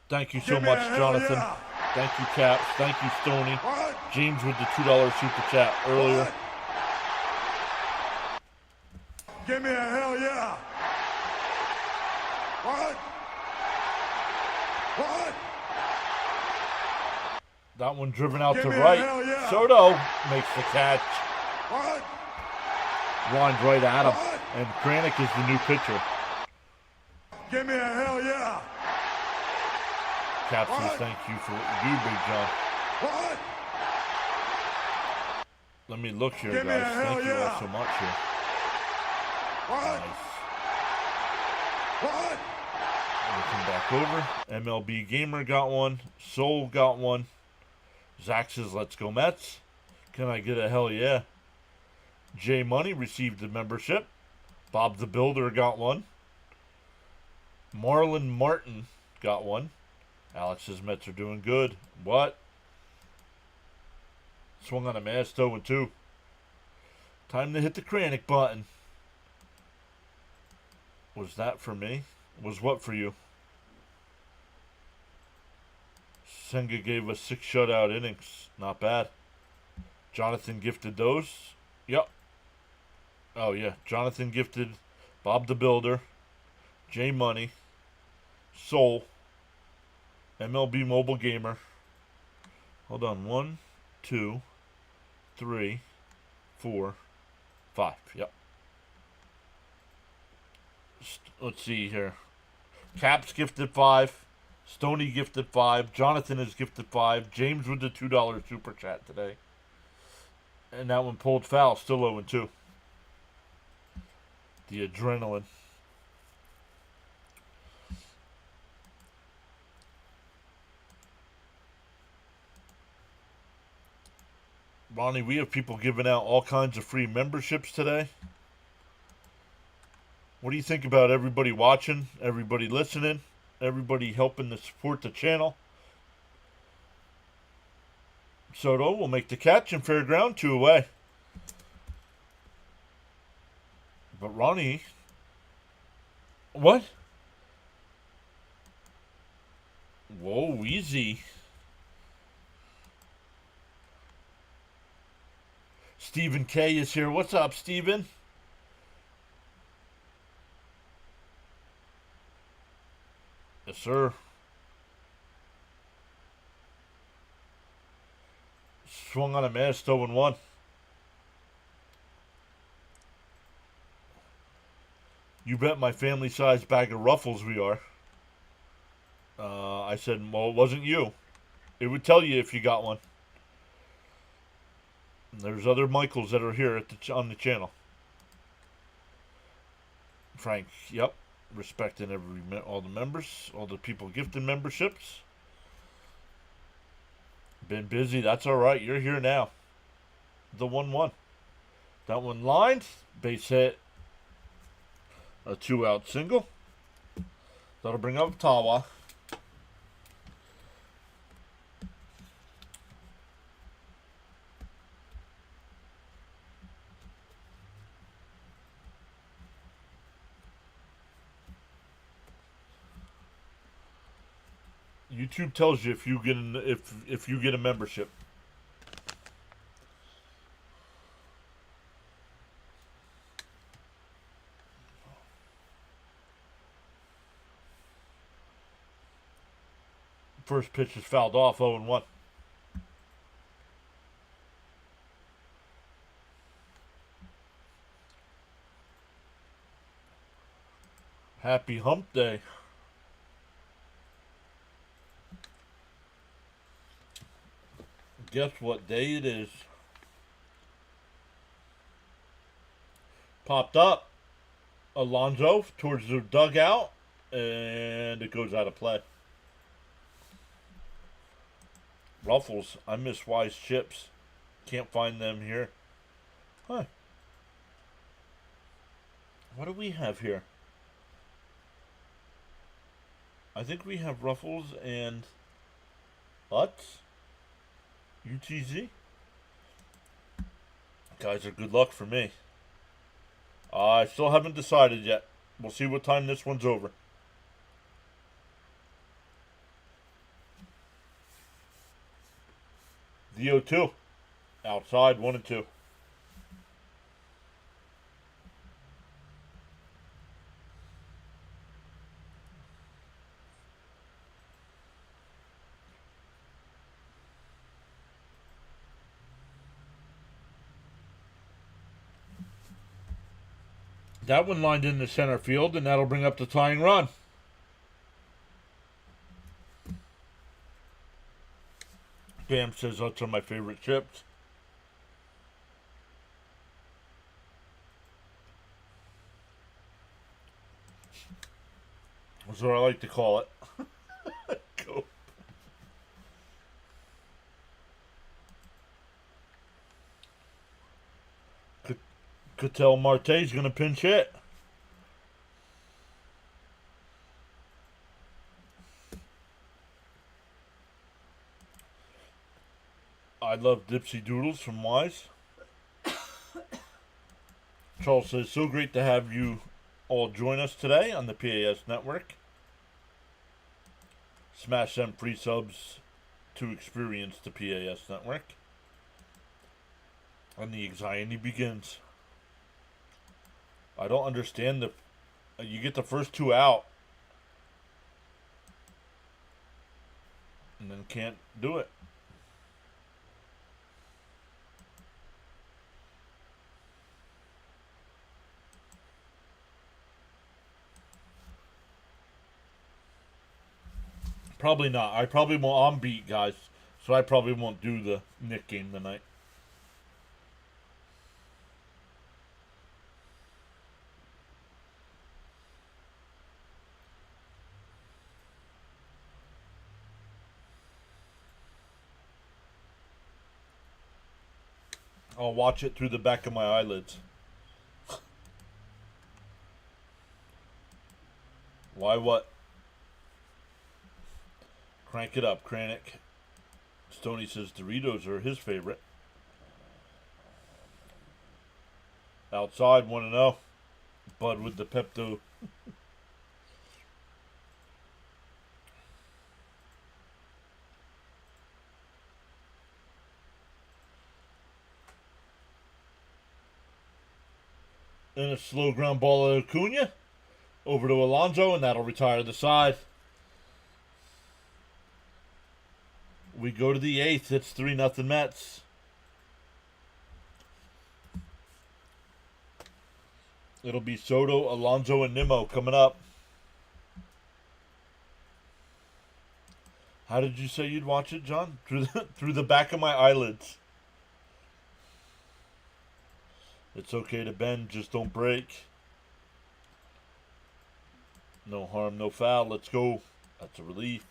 Speaker 1: Thank you so much, Jonathan.
Speaker 2: Yeah.
Speaker 1: Thank you, Caps. Thank you, Stoney.
Speaker 2: What?
Speaker 1: James with the $2 super chat earlier.
Speaker 2: What? Give me a hell yeah. What? What?
Speaker 1: That one driven out
Speaker 2: Give
Speaker 1: to
Speaker 2: me a
Speaker 1: right.
Speaker 2: hell yeah.
Speaker 1: Soto makes the catch.
Speaker 2: What?
Speaker 1: Lined right at him.
Speaker 2: What?
Speaker 1: And Kranick is the new pitcher.
Speaker 2: Give me a hell yeah.
Speaker 1: Caps says
Speaker 2: What?
Speaker 1: thank you for what you do, Big John.
Speaker 2: What?
Speaker 1: Let me look here,
Speaker 2: Give me a
Speaker 1: guys.
Speaker 2: hell
Speaker 1: Thank you all
Speaker 2: yeah.
Speaker 1: so much here.
Speaker 2: What?
Speaker 1: Nice.
Speaker 2: What?
Speaker 1: We'll come back over. MLB Gamer got one. Soul got one. Zach says, let's go Mets. Can I get a hell yeah? J Money received the membership. Bob the Builder got one. Marlon Martin got one. Alex says Mets are doing good. What? Swung on a mass 0-2. Time to hit the Kranick button. Was that for me? Was what for you? Senga gave us 6 shutout innings. Not bad. Jonathan gifted those. Yep. Oh, yeah. Jonathan gifted Bob the Builder, J Money, Soul, MLB Mobile Gamer. Hold on. 1, 2, 3, 4, 5. Yep. Let's see here. Caps gifted 5. Stoney gifted 5. Jonathan is gifted 5. James with the $2 super chat today. And that one pulled foul. Still 0-2. The adrenaline. Ronnie, we have people giving out all kinds of free memberships today. What do you think about everybody watching, everybody listening, everybody helping to support the channel? Soto will make the catch in fair ground, 2 away. But Ronnie, what? Whoa, easy. Stephen K is here. What's up, Stephen? Yes, sir. Swung on a mass, 0-1. You bet my family-sized bag of Ruffles we are. I said, well, it wasn't you. It would tell you if you got one. And there's other Michaels that are here at on the channel. Frank, yep. Respecting all the members, all the people gifting memberships. Been busy. That's all right. You're here now. The 1-1. That one lined. Base hit. A 2-out single. That'll bring up Tawa. YouTube tells you if you get if you get a membership. First pitch is fouled off, 0-1. Happy hump day. Guess what day it is? Popped up. Alonso towards the dugout, and it goes out of play. Ruffles. I miss Wise chips. Can't find them here. Huh. What do we have here? I think we have Ruffles and Utz. UTZ. Guys are good luck for me. I still haven't decided yet. We'll see what time this one's over. The 0-2. Outside, 1-2. That one lined into center field, and that'll bring up the tying run. Bam says those are my favorite chips. That's what I like to call it. Go. Ketel Marte's going to pinch hit. I love Dipsy Doodles from Wise. Charles says, so great to have you all join us today on the PAS network. Smash them free subs to experience the PAS network. And the anxiety begins. I don't understand you get the first two out and then can't do it. Probably not. I probably won't. I'm beat, guys. So I probably won't do the Nick game tonight. I'll watch it through the back of my eyelids. Why what? Crank it up, Kranik. Stoney says Doritos are his favorite. Outside, 1-0. Bud with the Pepto. And a slow ground ball at Acuna. Over to Alonso, and that'll retire the side. We go to the 8th. It's 3-0 Mets. It'll be Soto, Alonso, and Nimmo coming up. How did you say you'd watch it, John? Through the back of my eyelids. It's okay to bend, just don't break. No harm, no foul. Let's go. That's a relief.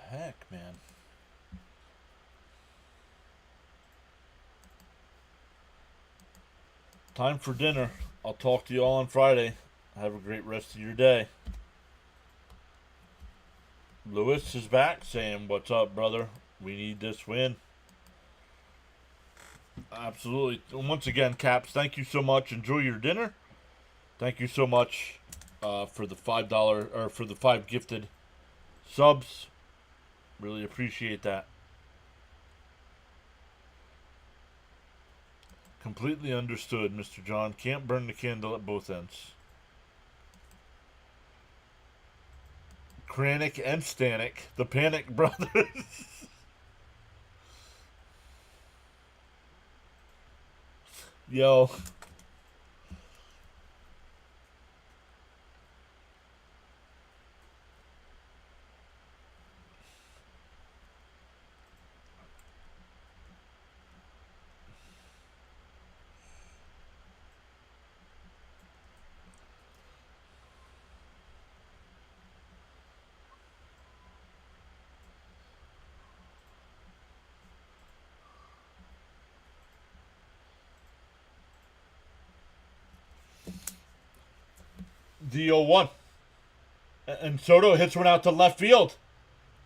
Speaker 1: Heck, man. Time for dinner. I'll talk to you all on Friday. Have a great rest of your day. Lewis is back saying, what's up, brother? We need this win. Absolutely. Once again, Caps, thank you so much. Enjoy your dinner. Thank you so much for the $5 or for the 5 gifted subs. Really appreciate that. Completely understood, Mr. John. Can't burn the candle at both ends. Kranik and Stanek, the Panic Brothers. Yo. The 0-1. And Soto hits one out to left field.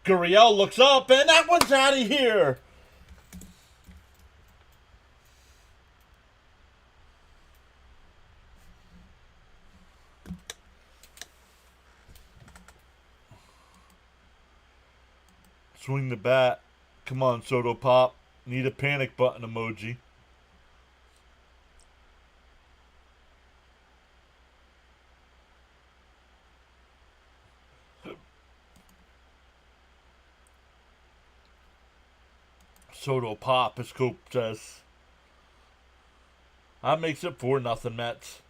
Speaker 1: Gurriel looks up, and that one's out of here. Swing the bat. Come on, Soto Pop. Need a panic button emoji. Soto Pop, as Cope says. That makes it 4-0 Mets.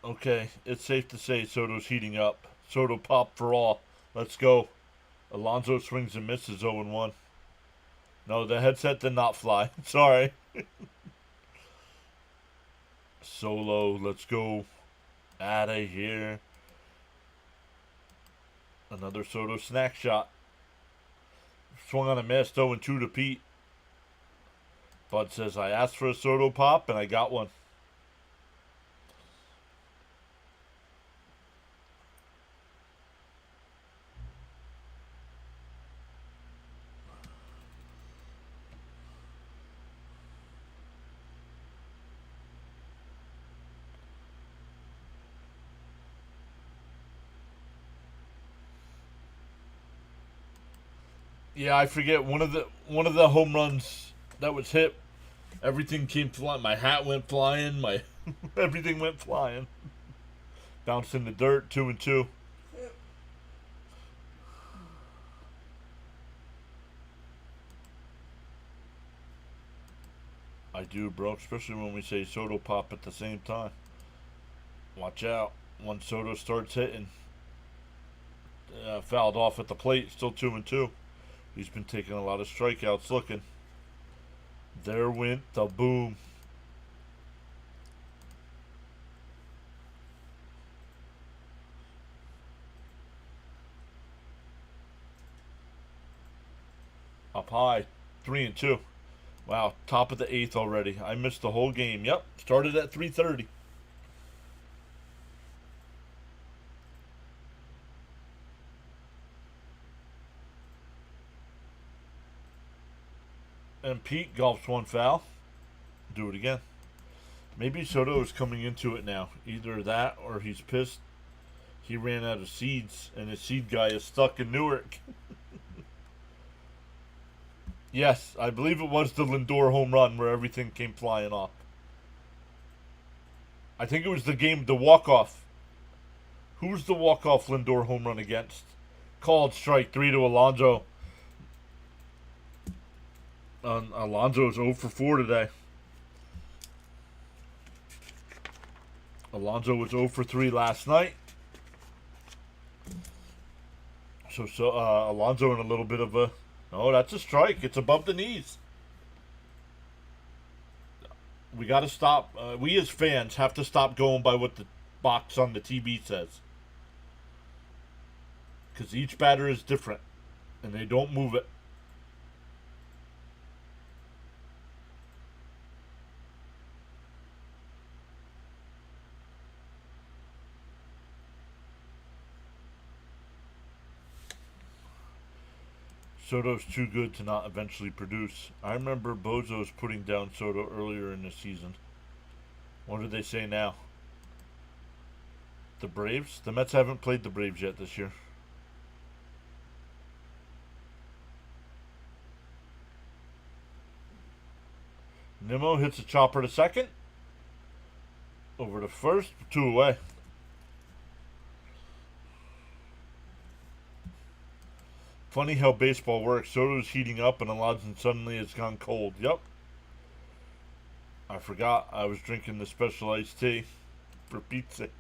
Speaker 1: Okay, it's safe to say Soto's heating up. Soto Pop for all. Let's go. Alonso swings and misses 0-1. No, the headset did not fly. Sorry. Solo, let's go. Out of here. Another Soto snack shot. Swung on a miss, 0-2 to Pete. Bud says, I asked for a Soto Pop and I got one. Yeah, I forget one of the home runs that was hit. Everything came flying. My hat went flying. My everything went flying. Bounced in the dirt. 2-2. I do, bro. Especially when we say Soto Pop at the same time. Watch out. Once Soto starts hitting. Fouled off at the plate. Still 2-2. He's been taking a lot of strikeouts looking. There went the boom. Up high. 3-2. Wow, top of the 8th already. I missed the whole game. Yep, started at 3:30. And Pete golfs one foul. Do it again. Maybe Soto is coming into it now. Either that or he's pissed. He ran out of seeds and his seed guy is stuck in Newark. Yes, I believe it was the Lindor home run where everything came flying off. I think it was the walk-off. Who was the walk-off Lindor home run against? Called strike 3 to Alonso. Alonso's 0 for 4 today. Alonso was 0 for 3 last night. So Alonso in a little bit of a... Oh, that's a strike. It's above the knees. We got to stop. We as fans have to stop going by what the box on the TV says. Because each batter is different. And they don't move it. Soto's too good to not eventually produce. I remember Bozo's putting down Soto earlier in the season. What do they say now? The Braves? The Mets haven't played the Braves yet this year. Nimmo hits a chopper to second. Over to first. 2 away. Funny how baseball works. Soto's heating up and Alonso suddenly it's gone cold. Yep. I forgot I was drinking the special iced tea for Pete's sake.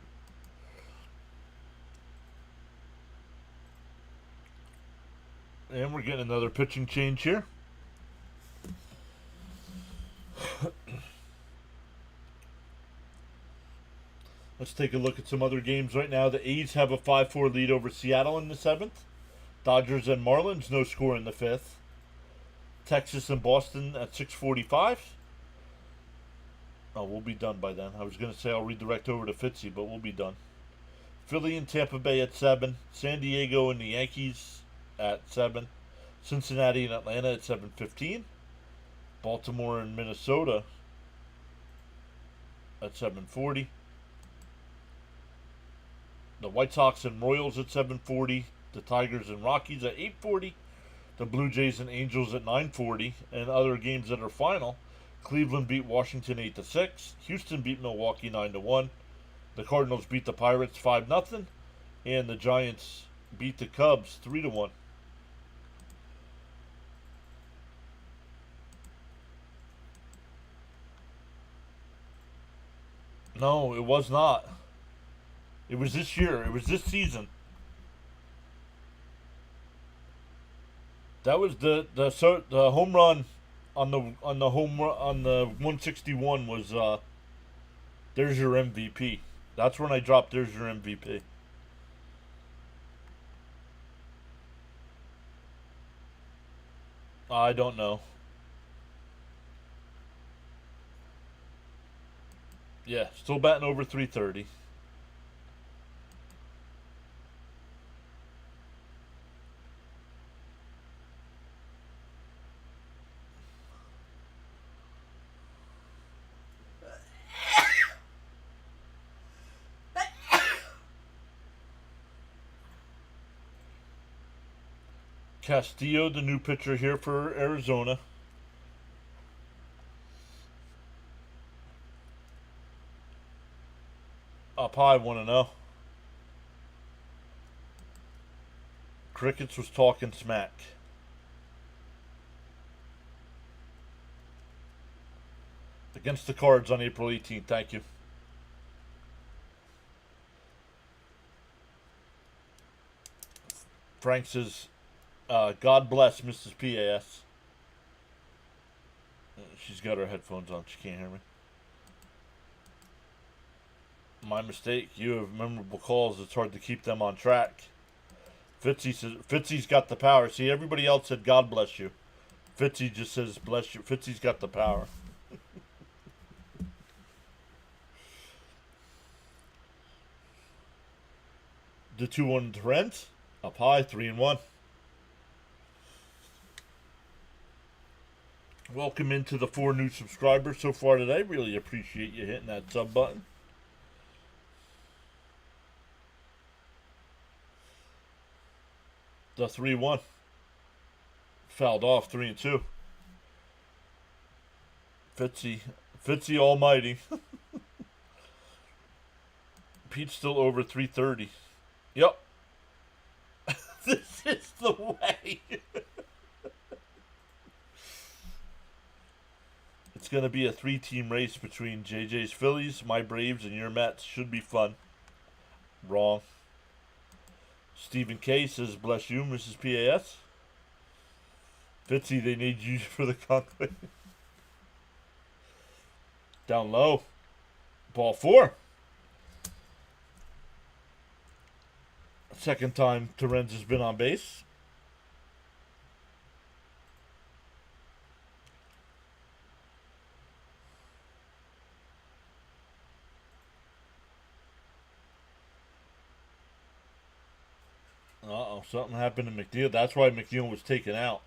Speaker 1: And we're getting another pitching change here. Let's take a look at some other games right now. The A's have a 5-4 lead over Seattle in the 7th. Dodgers and Marlins, no score in the 5th. Texas and Boston at 6:45. Oh, we'll be done by then. I was going to say I'll redirect over to Fitzy, but we'll be done. Philly and Tampa Bay at 7. San Diego and the Yankees at 7. Cincinnati and Atlanta at 7:15. Baltimore and Minnesota at 7:40. The White Sox and Royals at 7:40. The Tigers and Rockies at 8:40. The Blue Jays and Angels at 9:40. And other games that are final. Cleveland beat Washington 8-6. Houston beat Milwaukee 9-1. The Cardinals beat the Pirates 5-0. And the Giants beat the Cubs 3-1. No, it was not. It was this year. It was this season. That was the home run on the 161 was there's your MVP. That's when I dropped there's your MVP. I don't know. Yeah, still batting over 330. Castillo, the new pitcher here for Arizona. Up high, 1-0. Crickets was talking smack. Against the Cards on April 18th. Thank you. Frank says, God bless Mrs. PAS. She's got her headphones on. She can't hear me. My mistake. You have memorable calls. It's hard to keep them on track. Fitzy says, Fitzy's got the power. See, everybody else said, God bless you. Fitzy just says, bless you. Fitzy's got the power. The 2-1 to Rent. Up high, 3-1. Welcome into the 4 new subscribers so far today. Really appreciate you hitting that sub button. The 3-1. Fouled off, 3-2. Fitzy almighty. Pete's still over 330. Yep. This is the way. It's going to be a 3-team race between JJ's Phillies, my Braves, and your Mets. Should be fun. Wrong. Stephen K says, bless you, Mrs. PAS. Fitzy, they need you for the conclave. Down low. Ball 4. Second time Terrenz has been on base. Uh-oh, something happened to McNeil. That's why McNeil was taken out.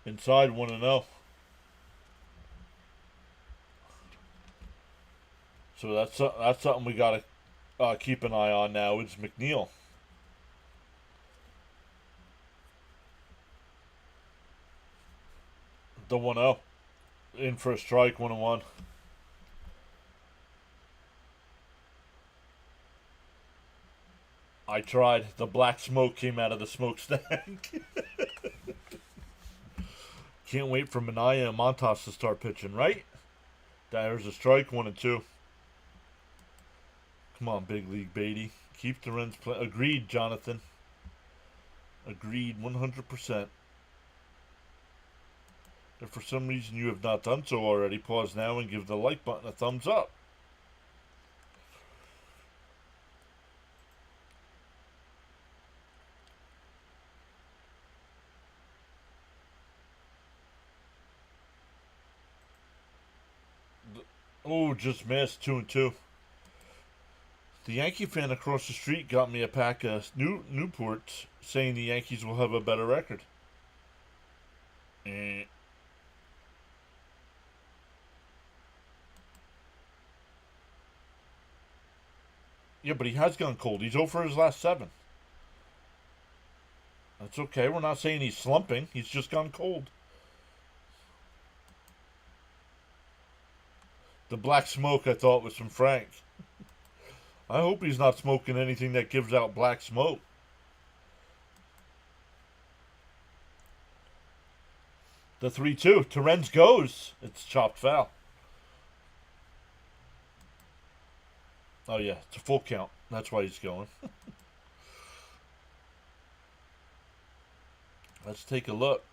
Speaker 1: Inside 1-0. So that's something we got to keep an eye on now. It's McNeil. The 1-0. In for a strike, 1-1. I tried. The black smoke came out of the smokestack. Can't wait for Minaya and Montas to start pitching, right? There's a strike, 1-2. Come on, big league Beatty. Keep the runs play. Agreed, Jonathan. Agreed, 100%. If for some reason you have not done so already, pause now and give the like button a thumbs up. Oh, just missed. 2-2. The Yankee fan across the street got me a pack of Newports, saying the Yankees will have a better record. Eh. Yeah, but he has gone cold. He's over his last 7. That's okay. We're not saying he's slumping. He's just gone cold. The black smoke I thought was from Frank. I hope he's not smoking anything that gives out black smoke. The 3-2. Terrence goes. It's chopped foul. Oh, yeah. It's a full count. That's why he's going. Let's take a look.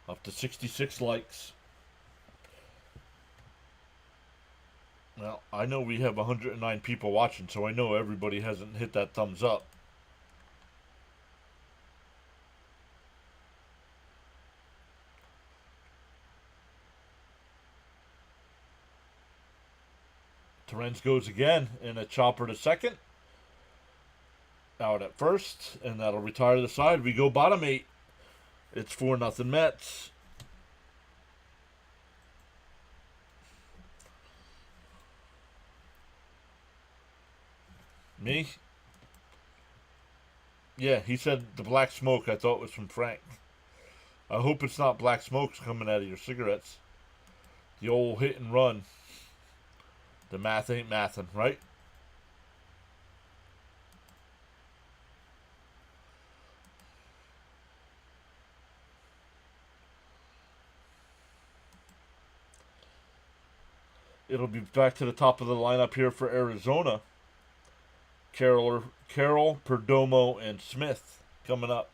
Speaker 1: Up to 66 likes. Well, I know we have 109 people watching, so I know everybody hasn't hit that thumbs up. Terrence goes again in a chopper to second. Out at first, and that'll retire the side. We go bottom 8. It's 4-0 Mets. Me? Yeah, he said the black smoke I thought was from Frank. I hope it's not black smokes coming out of your cigarettes. The old hit and run. The math ain't mathin', right? It'll be back to the top of the lineup here for Arizona. Carroll, Perdomo, and Smith coming up.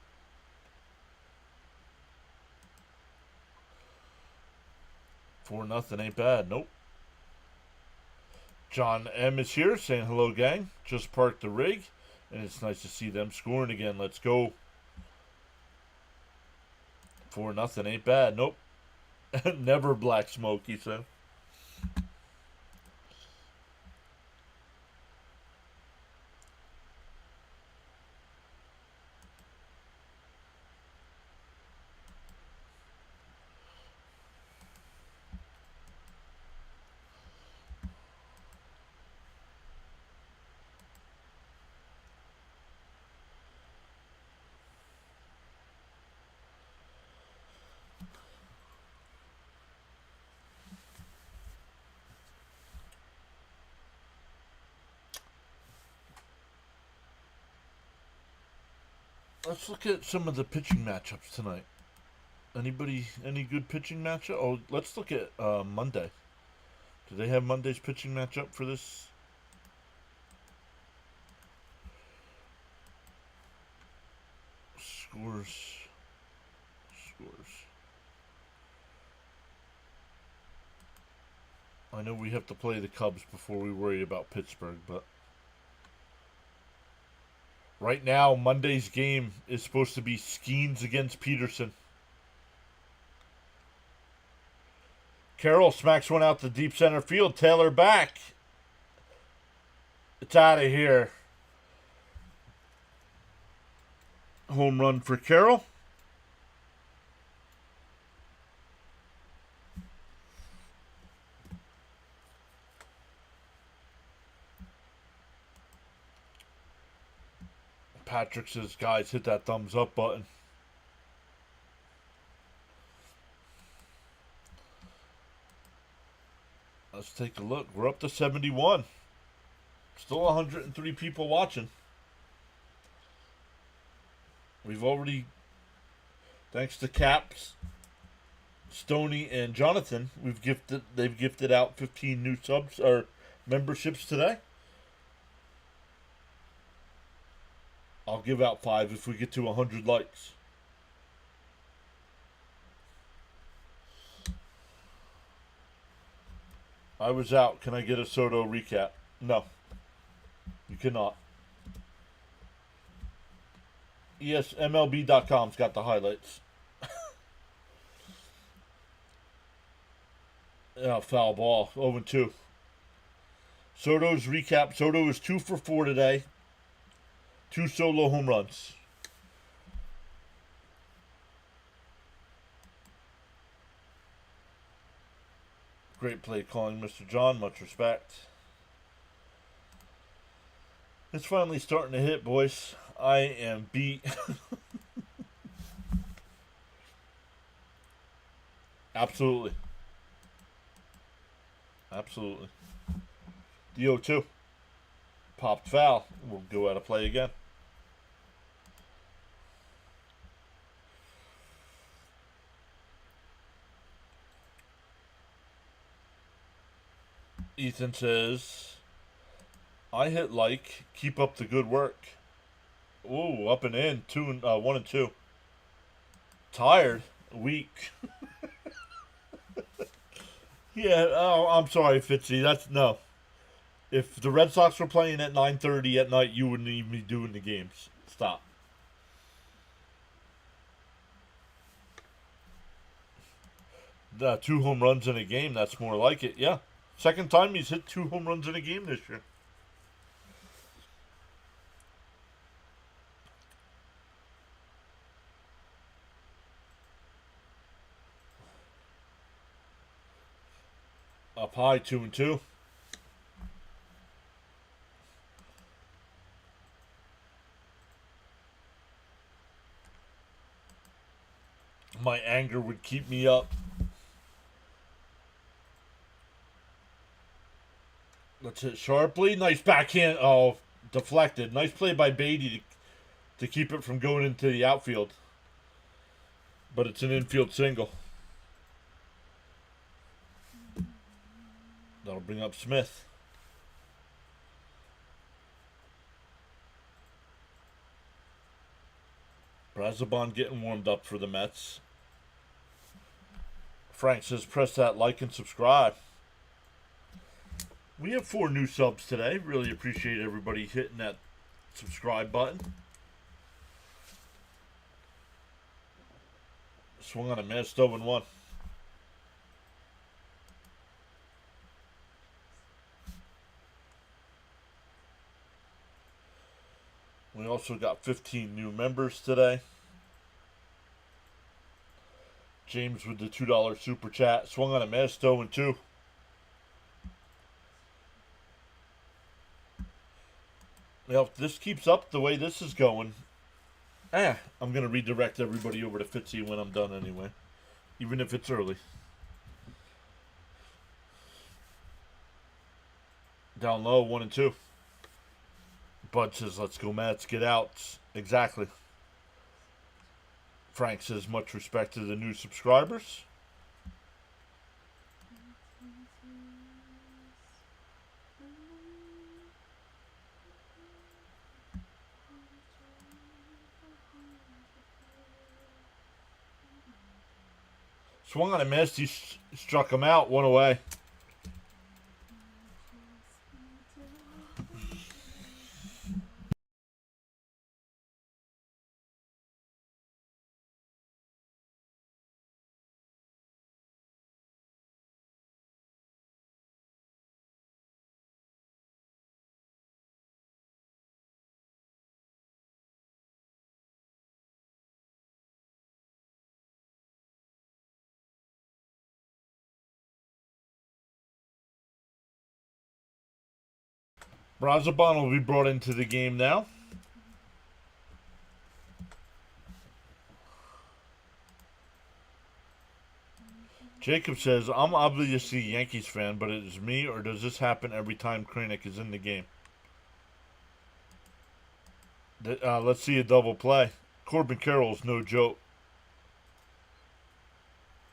Speaker 1: For nothing ain't bad. Nope. John M is here saying hello, gang. Just parked the rig, and it's nice to see them scoring again. Let's go. 4-0 ain't bad. Nope. Never black smoke, he said. Let's look at some of the pitching matchups tonight. Any good pitching matchup? Oh, let's look at Monday. Do they have Monday's pitching matchup for this? Scores. I know we have to play the Cubs before we worry about Pittsburgh, but right now, Monday's game is supposed to be Skeens against Peterson. Carroll smacks one out to deep center field. Taylor back. It's out of here. Home run for Carroll. Patrick says, guys, hit that thumbs up button. Let's take a look. We're up to 71. Still 103 people watching. We've already, thanks to Caps, Stoney, and Jonathan, they've gifted out 15 new subs or memberships today. I'll give out 5 if we get to 100 likes. I was out. Can I get a Soto recap? No. You cannot. Yes, MLB.com's got the highlights. Yeah, foul ball. 0-2. Soto's recap. Soto is 2 for 4 today. 2 solo home runs. Great play calling, Mr. John. Much respect. It's finally starting to hit, boys. I am beat. Absolutely. Absolutely. The 0-2. Popped foul. We'll go out of play again. Ethan says, I hit like. Keep up the good work. Ooh, up and in. 1 and 2. Tired. Weak. Yeah, oh, I'm sorry, Fitzy. That's no. If the Red Sox were playing at 9:30 at night, you wouldn't even be doing the games. Stop. The 2 home runs in a game, that's more like it. Yeah. Second time he's hit 2 home runs in a game this year. Up high, 2 and 2. My anger would keep me up. Let's hit sharply. Nice backhand. Oh, deflected. Nice play by Beatty to keep it from going into the outfield. But it's an infield single. That'll bring up Smith. Brazoban getting warmed up for the Mets. Frank says press that like and subscribe. We have 4 new subs today. Really appreciate everybody hitting that subscribe button. Swung on a missed 0-1. We also got 15 new members today. James with the $2 super chat. Swung on a missed 0-2. Now, if this keeps up the way this is going, I'm going to redirect everybody over to Fitzy when I'm done anyway. Even if it's early. Down low, 1 and 2. Bud says, let's go, Mets. Get out. Exactly. Frank says, much respect to the new subscribers. Swung on a miss. He struck him out. 1 away. Brazoban will be brought into the game now. Jacob says, I'm obviously a Yankees fan, but is it me, or does this happen every time Kranick is in the game? Let's see a double play. Corbin Carroll's no joke.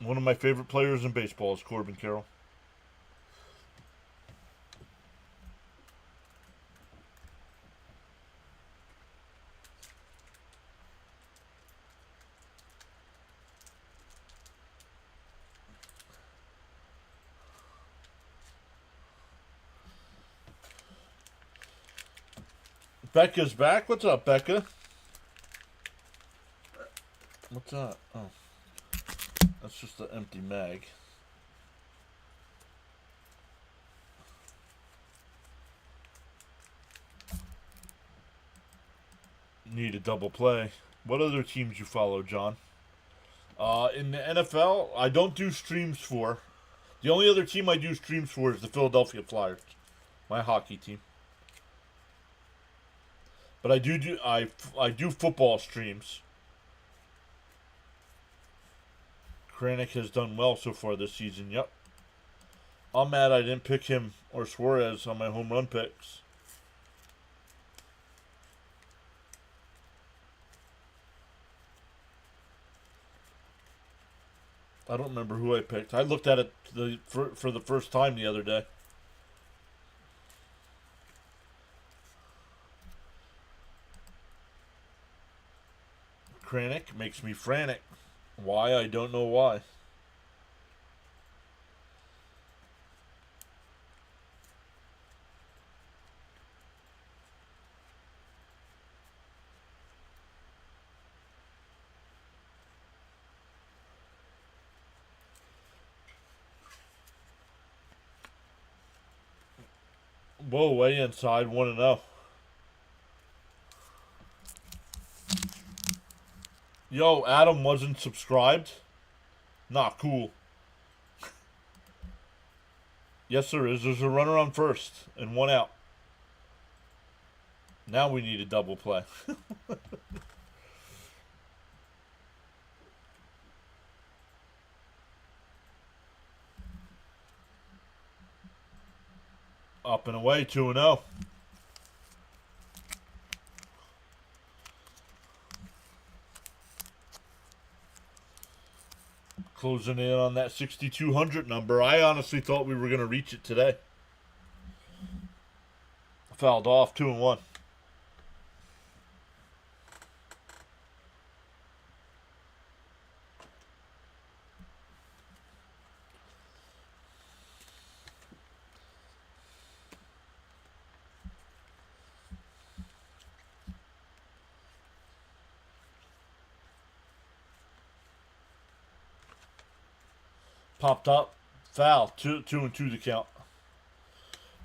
Speaker 1: One of my favorite players in baseball is Corbin Carroll. Becca's back. What's up, Becca? What's that? Oh. That's just an empty mag. Need a double play. What other teams you follow, John? In the NFL, I don't do streams for. The only other team I do streams for is the Philadelphia Flyers. My hockey team. But I do football streams. Kranick has done well so far this season. Yep. I'm mad I didn't pick him or Suarez on my home run picks. I don't remember who I picked. I looked at it for the first time the other day. Kranick makes me frantic. Why? I don't know why. Whoa, way inside, 1-0. Yo, Adam wasn't subscribed? Not cool. Yes, there is. There's a runner on first and one out. Now we need a double play. Up and away, 2-0. Closing in on that 6,200 number. I honestly thought we were going to reach it today. Fouled off, 2-1. Popped up, foul, 2-2 the count.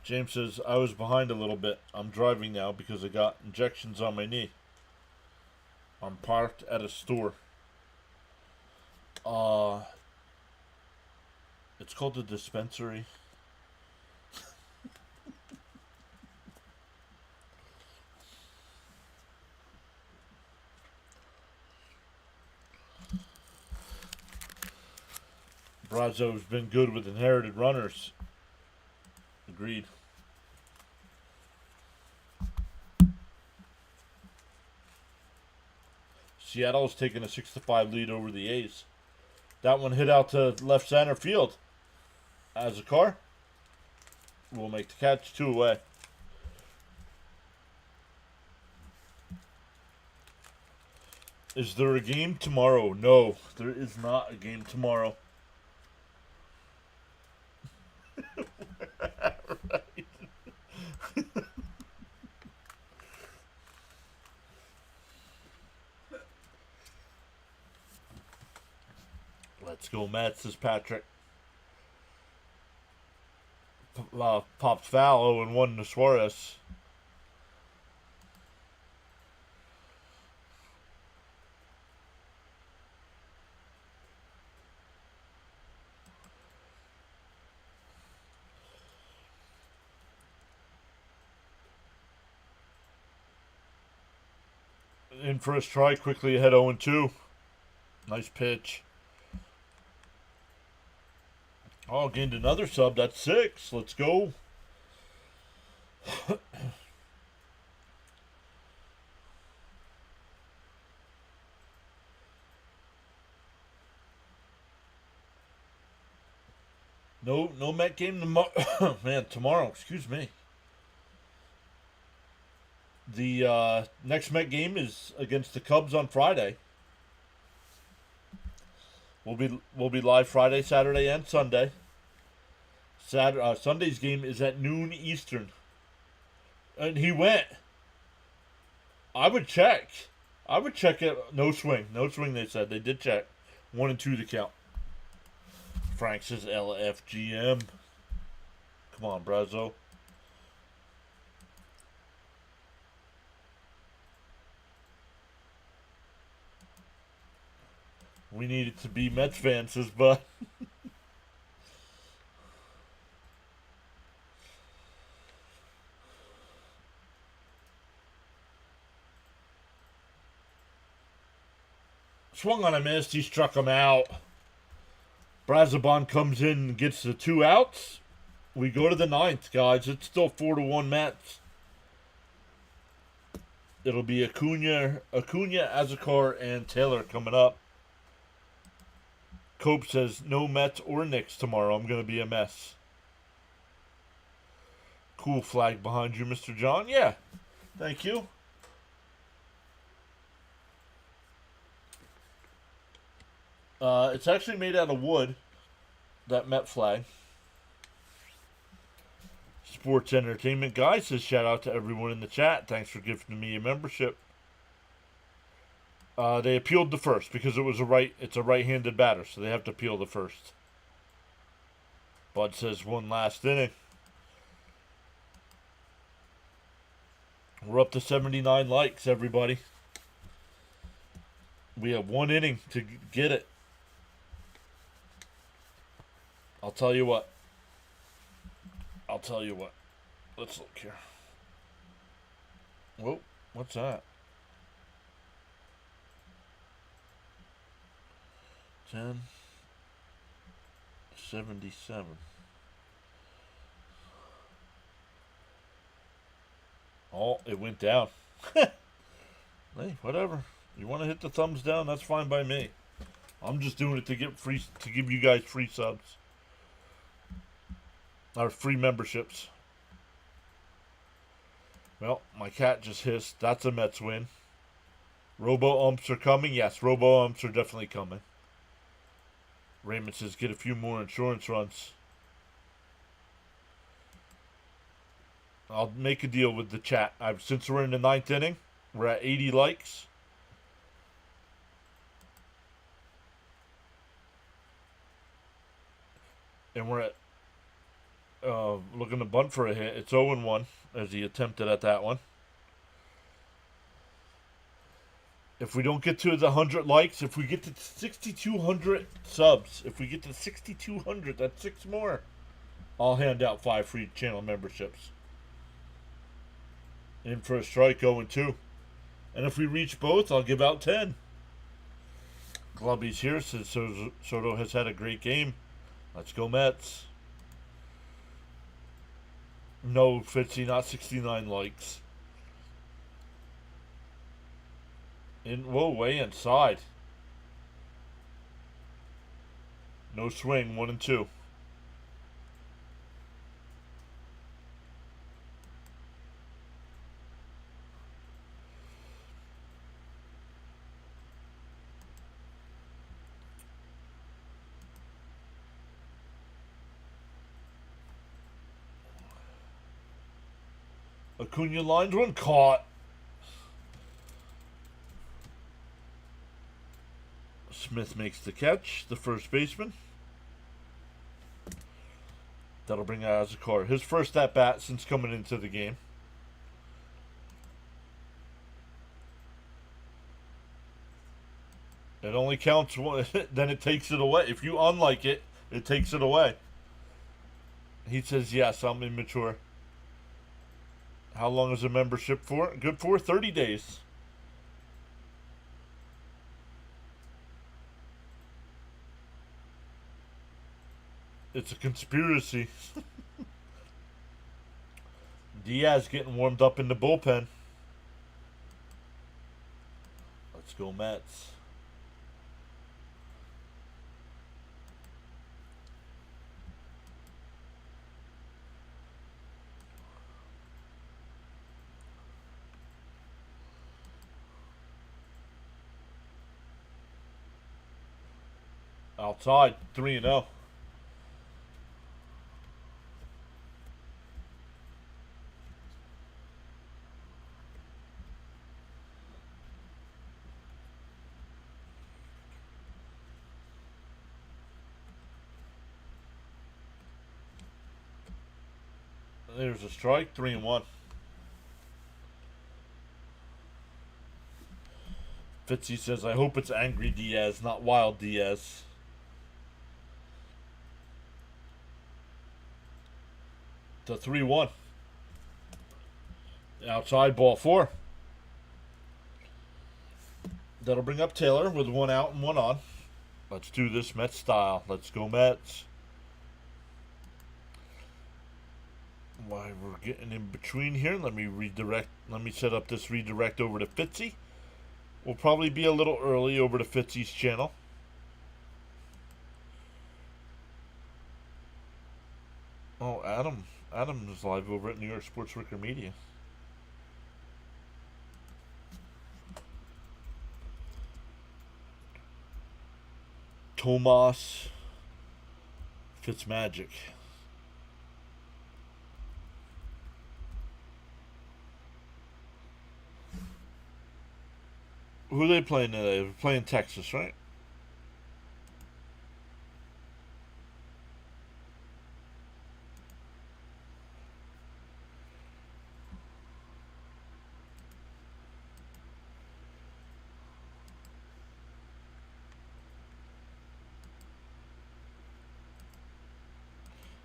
Speaker 1: James says, I was behind a little bit. I'm driving now because I got injections on my knee. I'm parked at a store. It's called the dispensary. Brazo's been good with inherited runners. Agreed. Seattle's taking a 6-5 lead over the A's. That one hit out to left center field. As a car will make the catch, 2 away. Is there a game tomorrow? No, there is not a game tomorrow. Right. Let's go Mets, says Patrick. Pops foul, 0-1 to Suarez. In first try, quickly ahead 0-2. Nice pitch. Oh, gained another sub. That's 6. Let's go. No Met game tomorrow. Man, tomorrow. Excuse me. The next Met game is against the Cubs on Friday. We'll be live Friday, Saturday, and Sunday. Sunday's game is at noon Eastern. And he went. I would check it. No swing. No swing, they said. They did check. 1-2 the count. Frank says LFGM. Come on, Brazo. We needed to be Mets fans, says Bud. Swung on a miss. He struck him out. Brazabon comes in and gets the 2 outs. We go to the 9th, guys. It's still 4-1 Mets. It'll be Acuna, Azekar, and Taylor coming up. Cope says, no Mets or Knicks tomorrow. I'm going to be a mess. Cool flag behind you, Mr. John. Yeah, thank you. It's actually made out of wood, that Met flag. Sports Entertainment Guy says, shout out to everyone in the chat. Thanks for gifting me a membership. They appealed the first because it's a right-handed batter, so they have to appeal the first. Bud says one last inning. We're up to 79 likes, everybody. We have 1 inning to get it. I'll tell you what. Let's look here. Whoa, what's that? 1077. Oh, it went down. Hey, whatever. You want to hit the thumbs down? That's fine by me. I'm just doing it to give you guys free subs. Or free memberships. Well, my cat just hissed. That's a Mets win. Robo-umps are coming. Yes, robo-umps are definitely coming. Raymond says, get a few more insurance runs. I'll make a deal with the chat. Since we're in the 9th inning, we're at 80 likes. And we're at looking to bunt for a hit. It's 0-1 as he attempted at that one. If we don't get to the 100 likes, if we get to 6,200 subs, if we get to 6,200, that's 6 more. I'll hand out 5 free channel memberships. In for a strike, 0-2. And if we reach both, I'll give out 10. Glubby's here, says Soto has had a great game. Let's go Mets. No, Fitzy, not 69 likes. Whoa, way inside. No swing, 1-2. Acuna lines one, caught. Smith makes the catch, the first baseman. That'll bring out Azekar. His first at-bat since coming into the game. It only counts one, then it takes it away. If you unlike it, it takes it away. He says, yes, I'm immature. How long is a membership for? Good for 30 days. It's a conspiracy. Diaz getting warmed up in the bullpen. Let's go Mets. Outside, 3-0. There's a strike, 3-1. Fitzy says, I hope it's angry Diaz, not wild Diaz. To 3-1. Outside, ball 4. That'll bring up Taylor with 1 out and 1 on. Let's do this Mets style. Let's go Mets. While we're getting in between here, let me redirect. Let me set up this redirect over to Fitzy. We'll probably be a little early over to Fitzy's channel. Oh, Adam is live over at New York Sports Worker Media. Tomas Fitzmagic. Who are they playing today? They're playing Texas, right?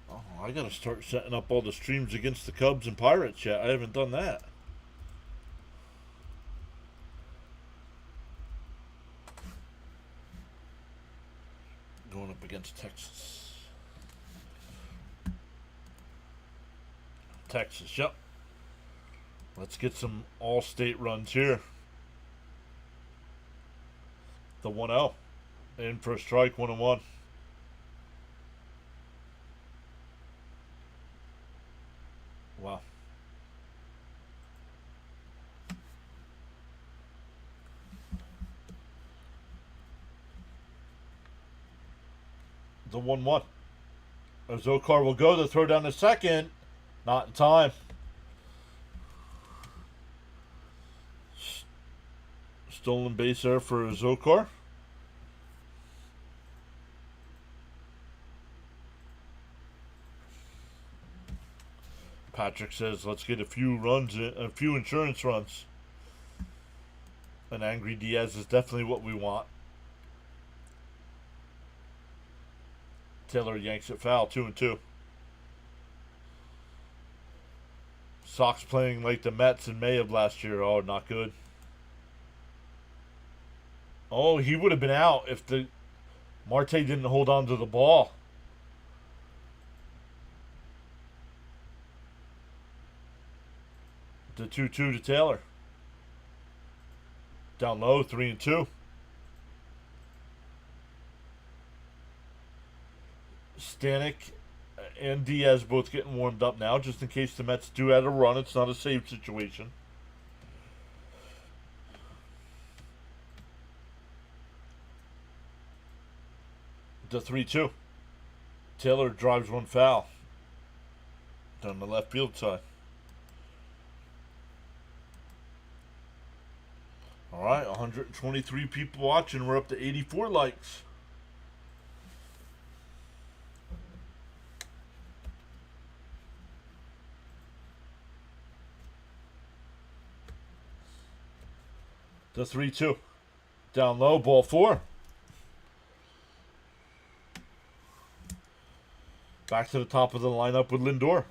Speaker 1: Oh, I gotta start setting up all the streams against the Cubs and Pirates yet. I haven't done that. Going up against Texas. Texas, yep. Let's get some all-state runs here. The 1-0. In for a strike, 1-1. Wow. The 1-1. Zokar will go to throw down the second. Not in time. Stolen base there for Zokar. Patrick says, let's get a few runs, a few insurance runs. An angry Diaz is definitely what we want. Taylor yanks it foul, 2-2. Sox playing like the Mets in May of last year. Oh, not good. Oh, he would have been out if the Marte didn't hold on to the ball. The 2-2 to Taylor. Down low, 3-2. Stanek and Diaz both getting warmed up now, just in case the Mets do add a run. It's not a save situation. The 3-2. Taylor drives one foul down the left field side. All right, 123 people watching. We're up to 84 likes. The 3-2. Down low, ball 4. Back to the top of the lineup with Lindor.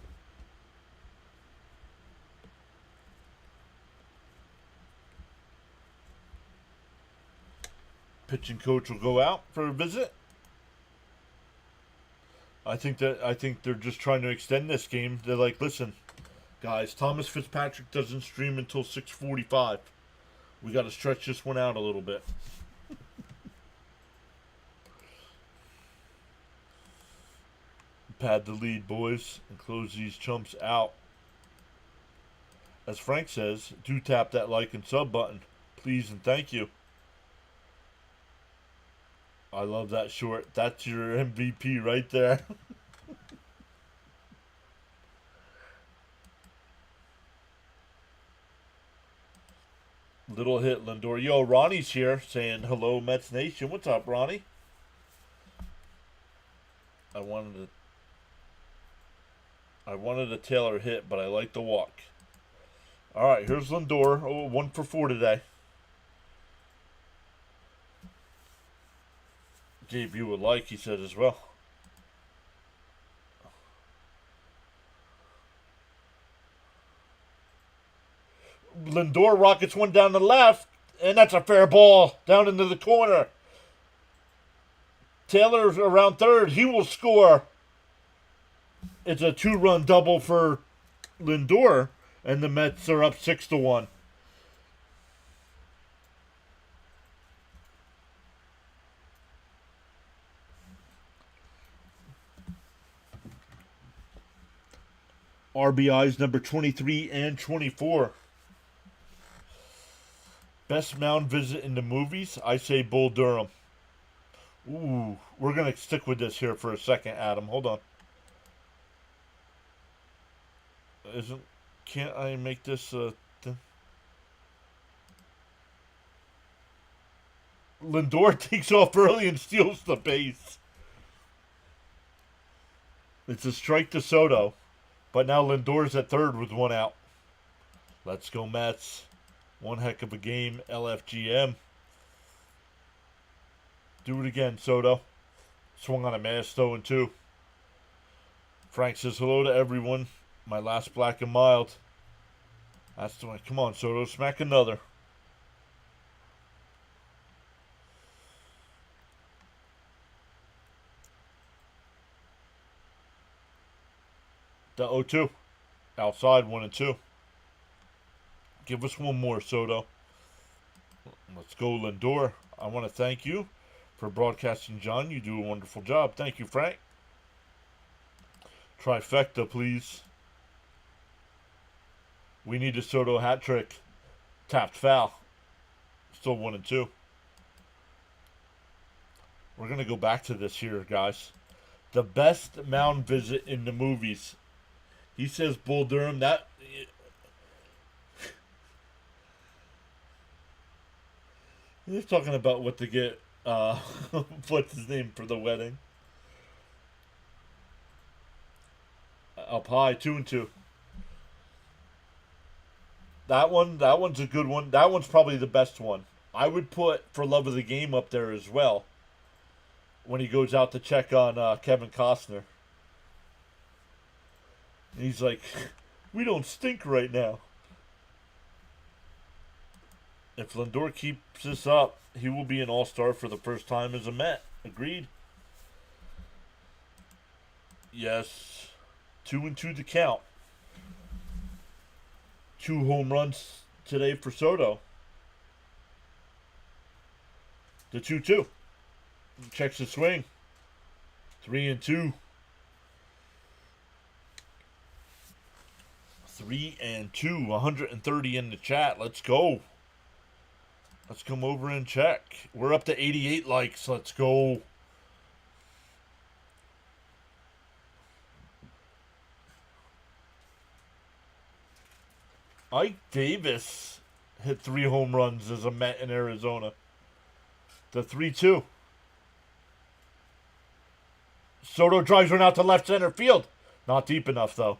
Speaker 1: Pitching coach will go out for a visit. I think they're just trying to extend this game. They're like, listen, guys, Thomas Fitzpatrick doesn't stream until 6:45. We got to stretch this one out a little bit. Pad the lead, boys, and close these chumps out. As Frank says, do tap that like and sub button, please and thank you. I love that short. That's your MVP right there. Little hit, Lindor. Yo, Ronnie's here saying hello, Mets Nation. What's up, Ronnie? I wanted a Taylor hit, but I like the walk. All right, here's Lindor. Oh, 1 for 4 today. Gave you a like, he said as well. Lindor rockets one down the left. And that's a fair ball down into the corner. Taylor's around third. He will score. It's a 2-run double for Lindor, and the Mets are up 6-1. RBIs number 23 and 24. Best mound visit in the movies? I say Bull Durham. Ooh, we're going to stick with this here for a second, Adam. Hold on. Can't I make this Lindor takes off early and steals the base. It's a strike to Soto. But now Lindor's at third with 1 out. Let's go Mets. One heck of a game, LFGM. Do it again, Soto. Swung on a mass, 0-2. Frank says hello to everyone. My last black and mild. That's the one. Come on, Soto. Smack another. The 0-2. Outside, 1-2. Give us one more, Soto. Let's go, Lindor. I want to thank you for broadcasting, John. You do a wonderful job. Thank you, Frank. Trifecta, please. We need a Soto hat trick. Tapped foul. Still 1-2. We're going to go back to this here, guys. The best mound visit in the movies. He says Bull Durham. That he's talking about what to get. What's his name for the wedding? Up high, 2-2. That one's a good one. That one's probably the best one. I would put For Love of the Game up there as well. When he goes out to check on Kevin Costner. And he's like, we don't stink right now. If Lindor keeps this up, he will be an all-star for the first time as a Met. Agreed? Yes. 2-2 to count. 2 home runs today for Soto. The 2-2. Checks the swing. 3-2. 3-2. 130 in the chat. Let's go. Let's come over and check. We're up to 88 likes. Let's go. Ike Davis hit 3 home runs as a Met in Arizona. The 3-2. Soto drives one out to left center field. Not deep enough, though.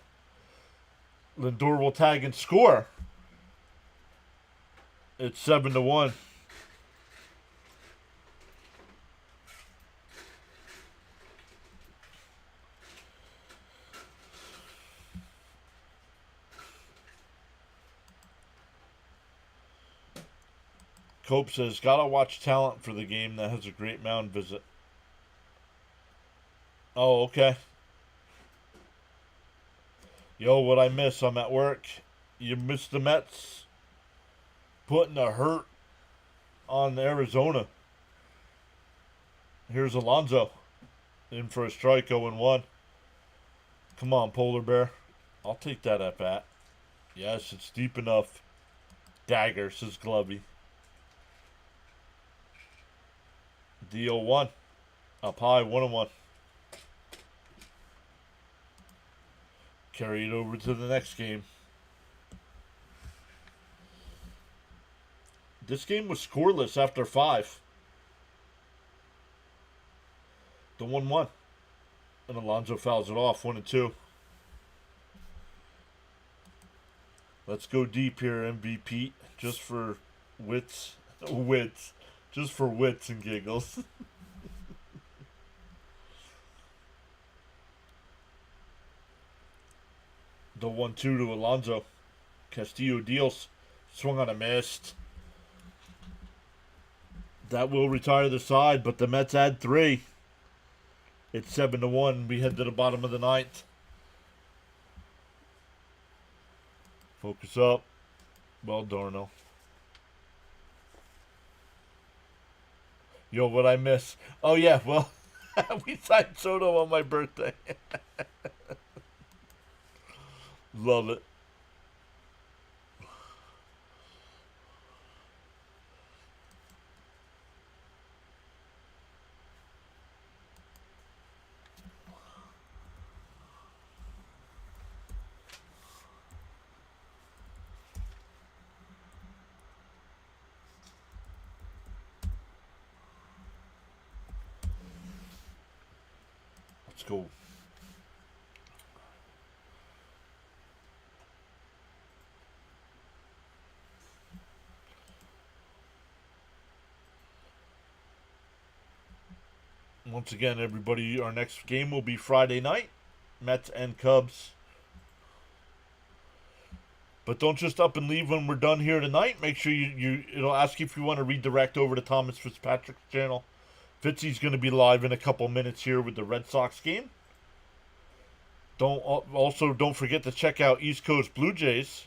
Speaker 1: Lindor will tag and score. It's 7-1. Cope says, gotta watch talent for the game that has a great mound visit. Oh, okay. Yo, what I miss? I'm at work. You missed the Mets putting a hurt on Arizona. Here's Alonso. In for a strike, 0-1. Come on, Polar Bear. I'll take that at bat. Yes, it's deep enough. Dagger, says Glovey. The 0-1. Up high, 1-1. Carry it over to the next game. This game was scoreless after 5. The 1-1. And Alonso fouls it off, 1-2. Let's go deep here, MVP. Just for wits. Just for wits and giggles. The 1-2 to Alonso. Castillo deals. Swung on a missed. That will retire the side, but the Mets add 3. It's 7-1. We head to the bottom of the ninth. Focus up. Well, Darno. Yo, what I miss? Oh, yeah, well, we signed Soto on my birthday. Love it. Let's go. Once again, everybody, our next game will be Friday night. Mets and Cubs. But don't just up and leave when we're done here tonight. Make sure it'll ask you if you want to redirect over to Thomas Fitzpatrick's channel. Fitzy's going to be live in a couple minutes here with the Red Sox game. Don't forget to check out East Coast Blue Jays.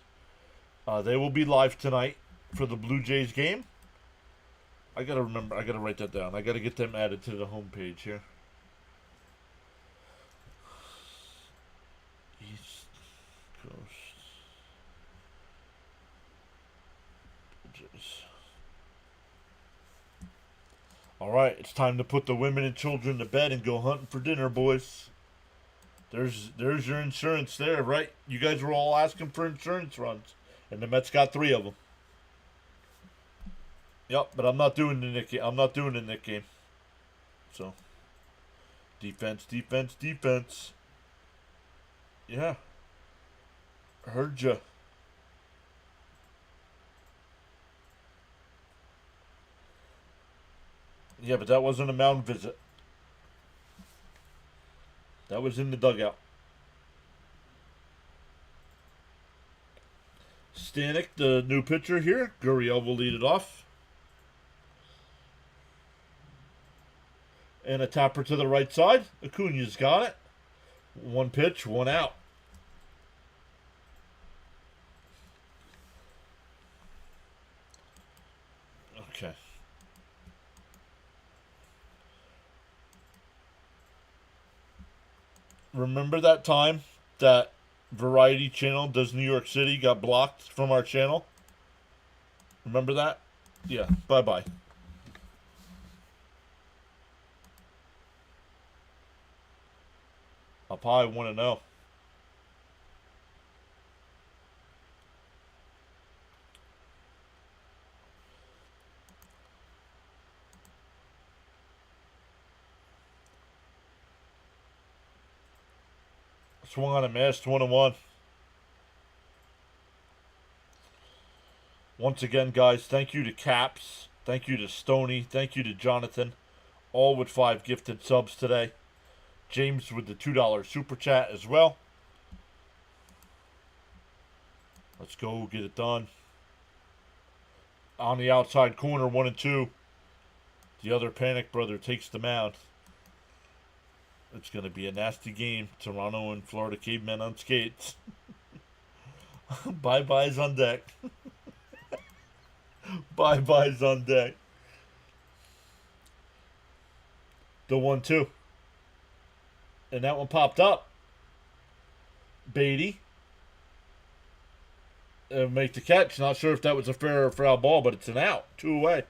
Speaker 1: They will be live tonight for the Blue Jays game. I gotta write that down. I gotta get them added to the homepage here. East Coast Blue Jays. All right, it's time to put the women and children to bed and go hunting for dinner, boys. There's your insurance there, right? You guys were all asking for insurance runs, and the Mets got 3 of them. Yep, but I'm not doing the Nick game. I'm not doing the Nick game. So, defense. Yeah, heard ya. Yeah, but that wasn't a mound visit. That was in the dugout. Stanek, the new pitcher here. Gurriel will lead it off. And a tapper to the right side. Acuna's got it. 1 pitch, 1 out. Okay. Remember that time that Variety Channel does New York City got blocked from our channel? Remember that? Yeah, bye-bye. I'll probably want to know. Swung on a miss, 1-1. Once again, guys, thank you to Caps. Thank you to Stoney. Thank you to Jonathan. All with 5 gifted subs today. James with the $2 super chat as well. Let's go get it done. On the outside corner, 1-2. The other Panic Brother takes the mound. It's going to be a nasty game. Toronto and Florida Cavemen on skates. Bye-byes on deck. Bye-byes on deck. The 1-2. And that one popped up. Beatty. Make the catch. Not sure if that was a fair or foul ball, but it's an out. 2 away.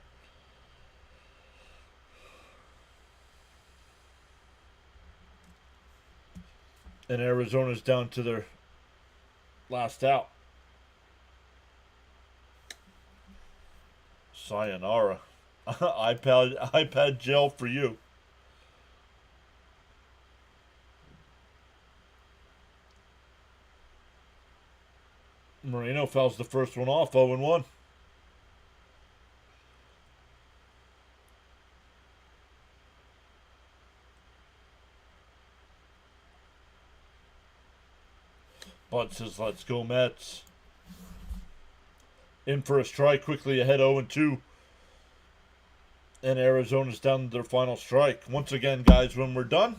Speaker 1: And Arizona's down to their last out. Sayonara. iPad gel for you. Moreno fouls the first one off, 0-1. Bud says, let's go Mets. In for a strike, quickly ahead 0-2. And Arizona's down to their final strike. Once again, guys, when we're done,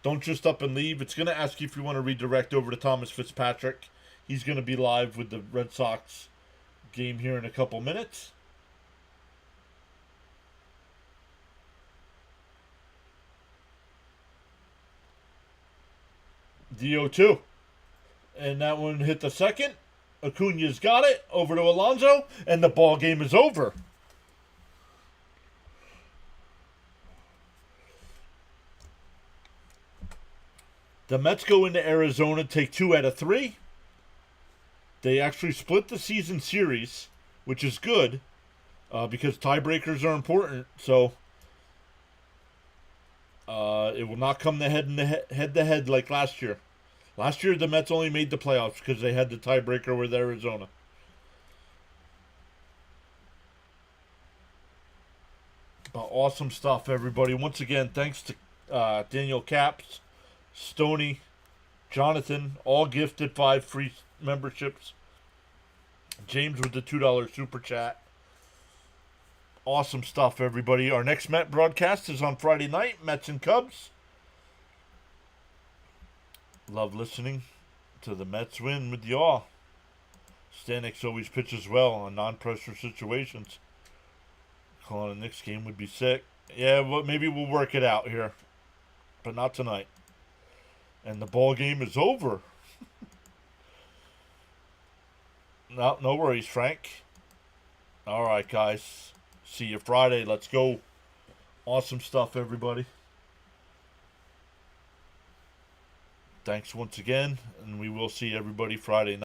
Speaker 1: don't just up and leave. It's going to ask you if you want to redirect over to Thomas Fitzpatrick. He's going to be live with the Red Sox game here in a couple minutes. DO2. And that one hit the second. Acuna's got it. Over to Alonso. And the ball game is over. The Mets go into Arizona, take 2 out of 3. They actually split the season series, which is good because tiebreakers are important. So it will not come to head like last year. Last year, the Mets only made the playoffs because they had the tiebreaker with Arizona. But awesome stuff, everybody. Once again, thanks to Daniel Caps, Stoney, Jonathan, all gifted 5 free memberships. James with the $2 super chat. Awesome stuff, everybody. Our next Met broadcast is on Friday night, Mets and Cubs. Love listening to the Mets win with y'all. Stanek always pitches well on non-pressure situations. Calling the next game would be sick. Yeah, well, maybe we'll work it out here. But not tonight. And the ball game is over. No worries, Frank. All right, guys. See you Friday. Let's go. Awesome stuff, everybody. Thanks once again, and we will see everybody Friday night.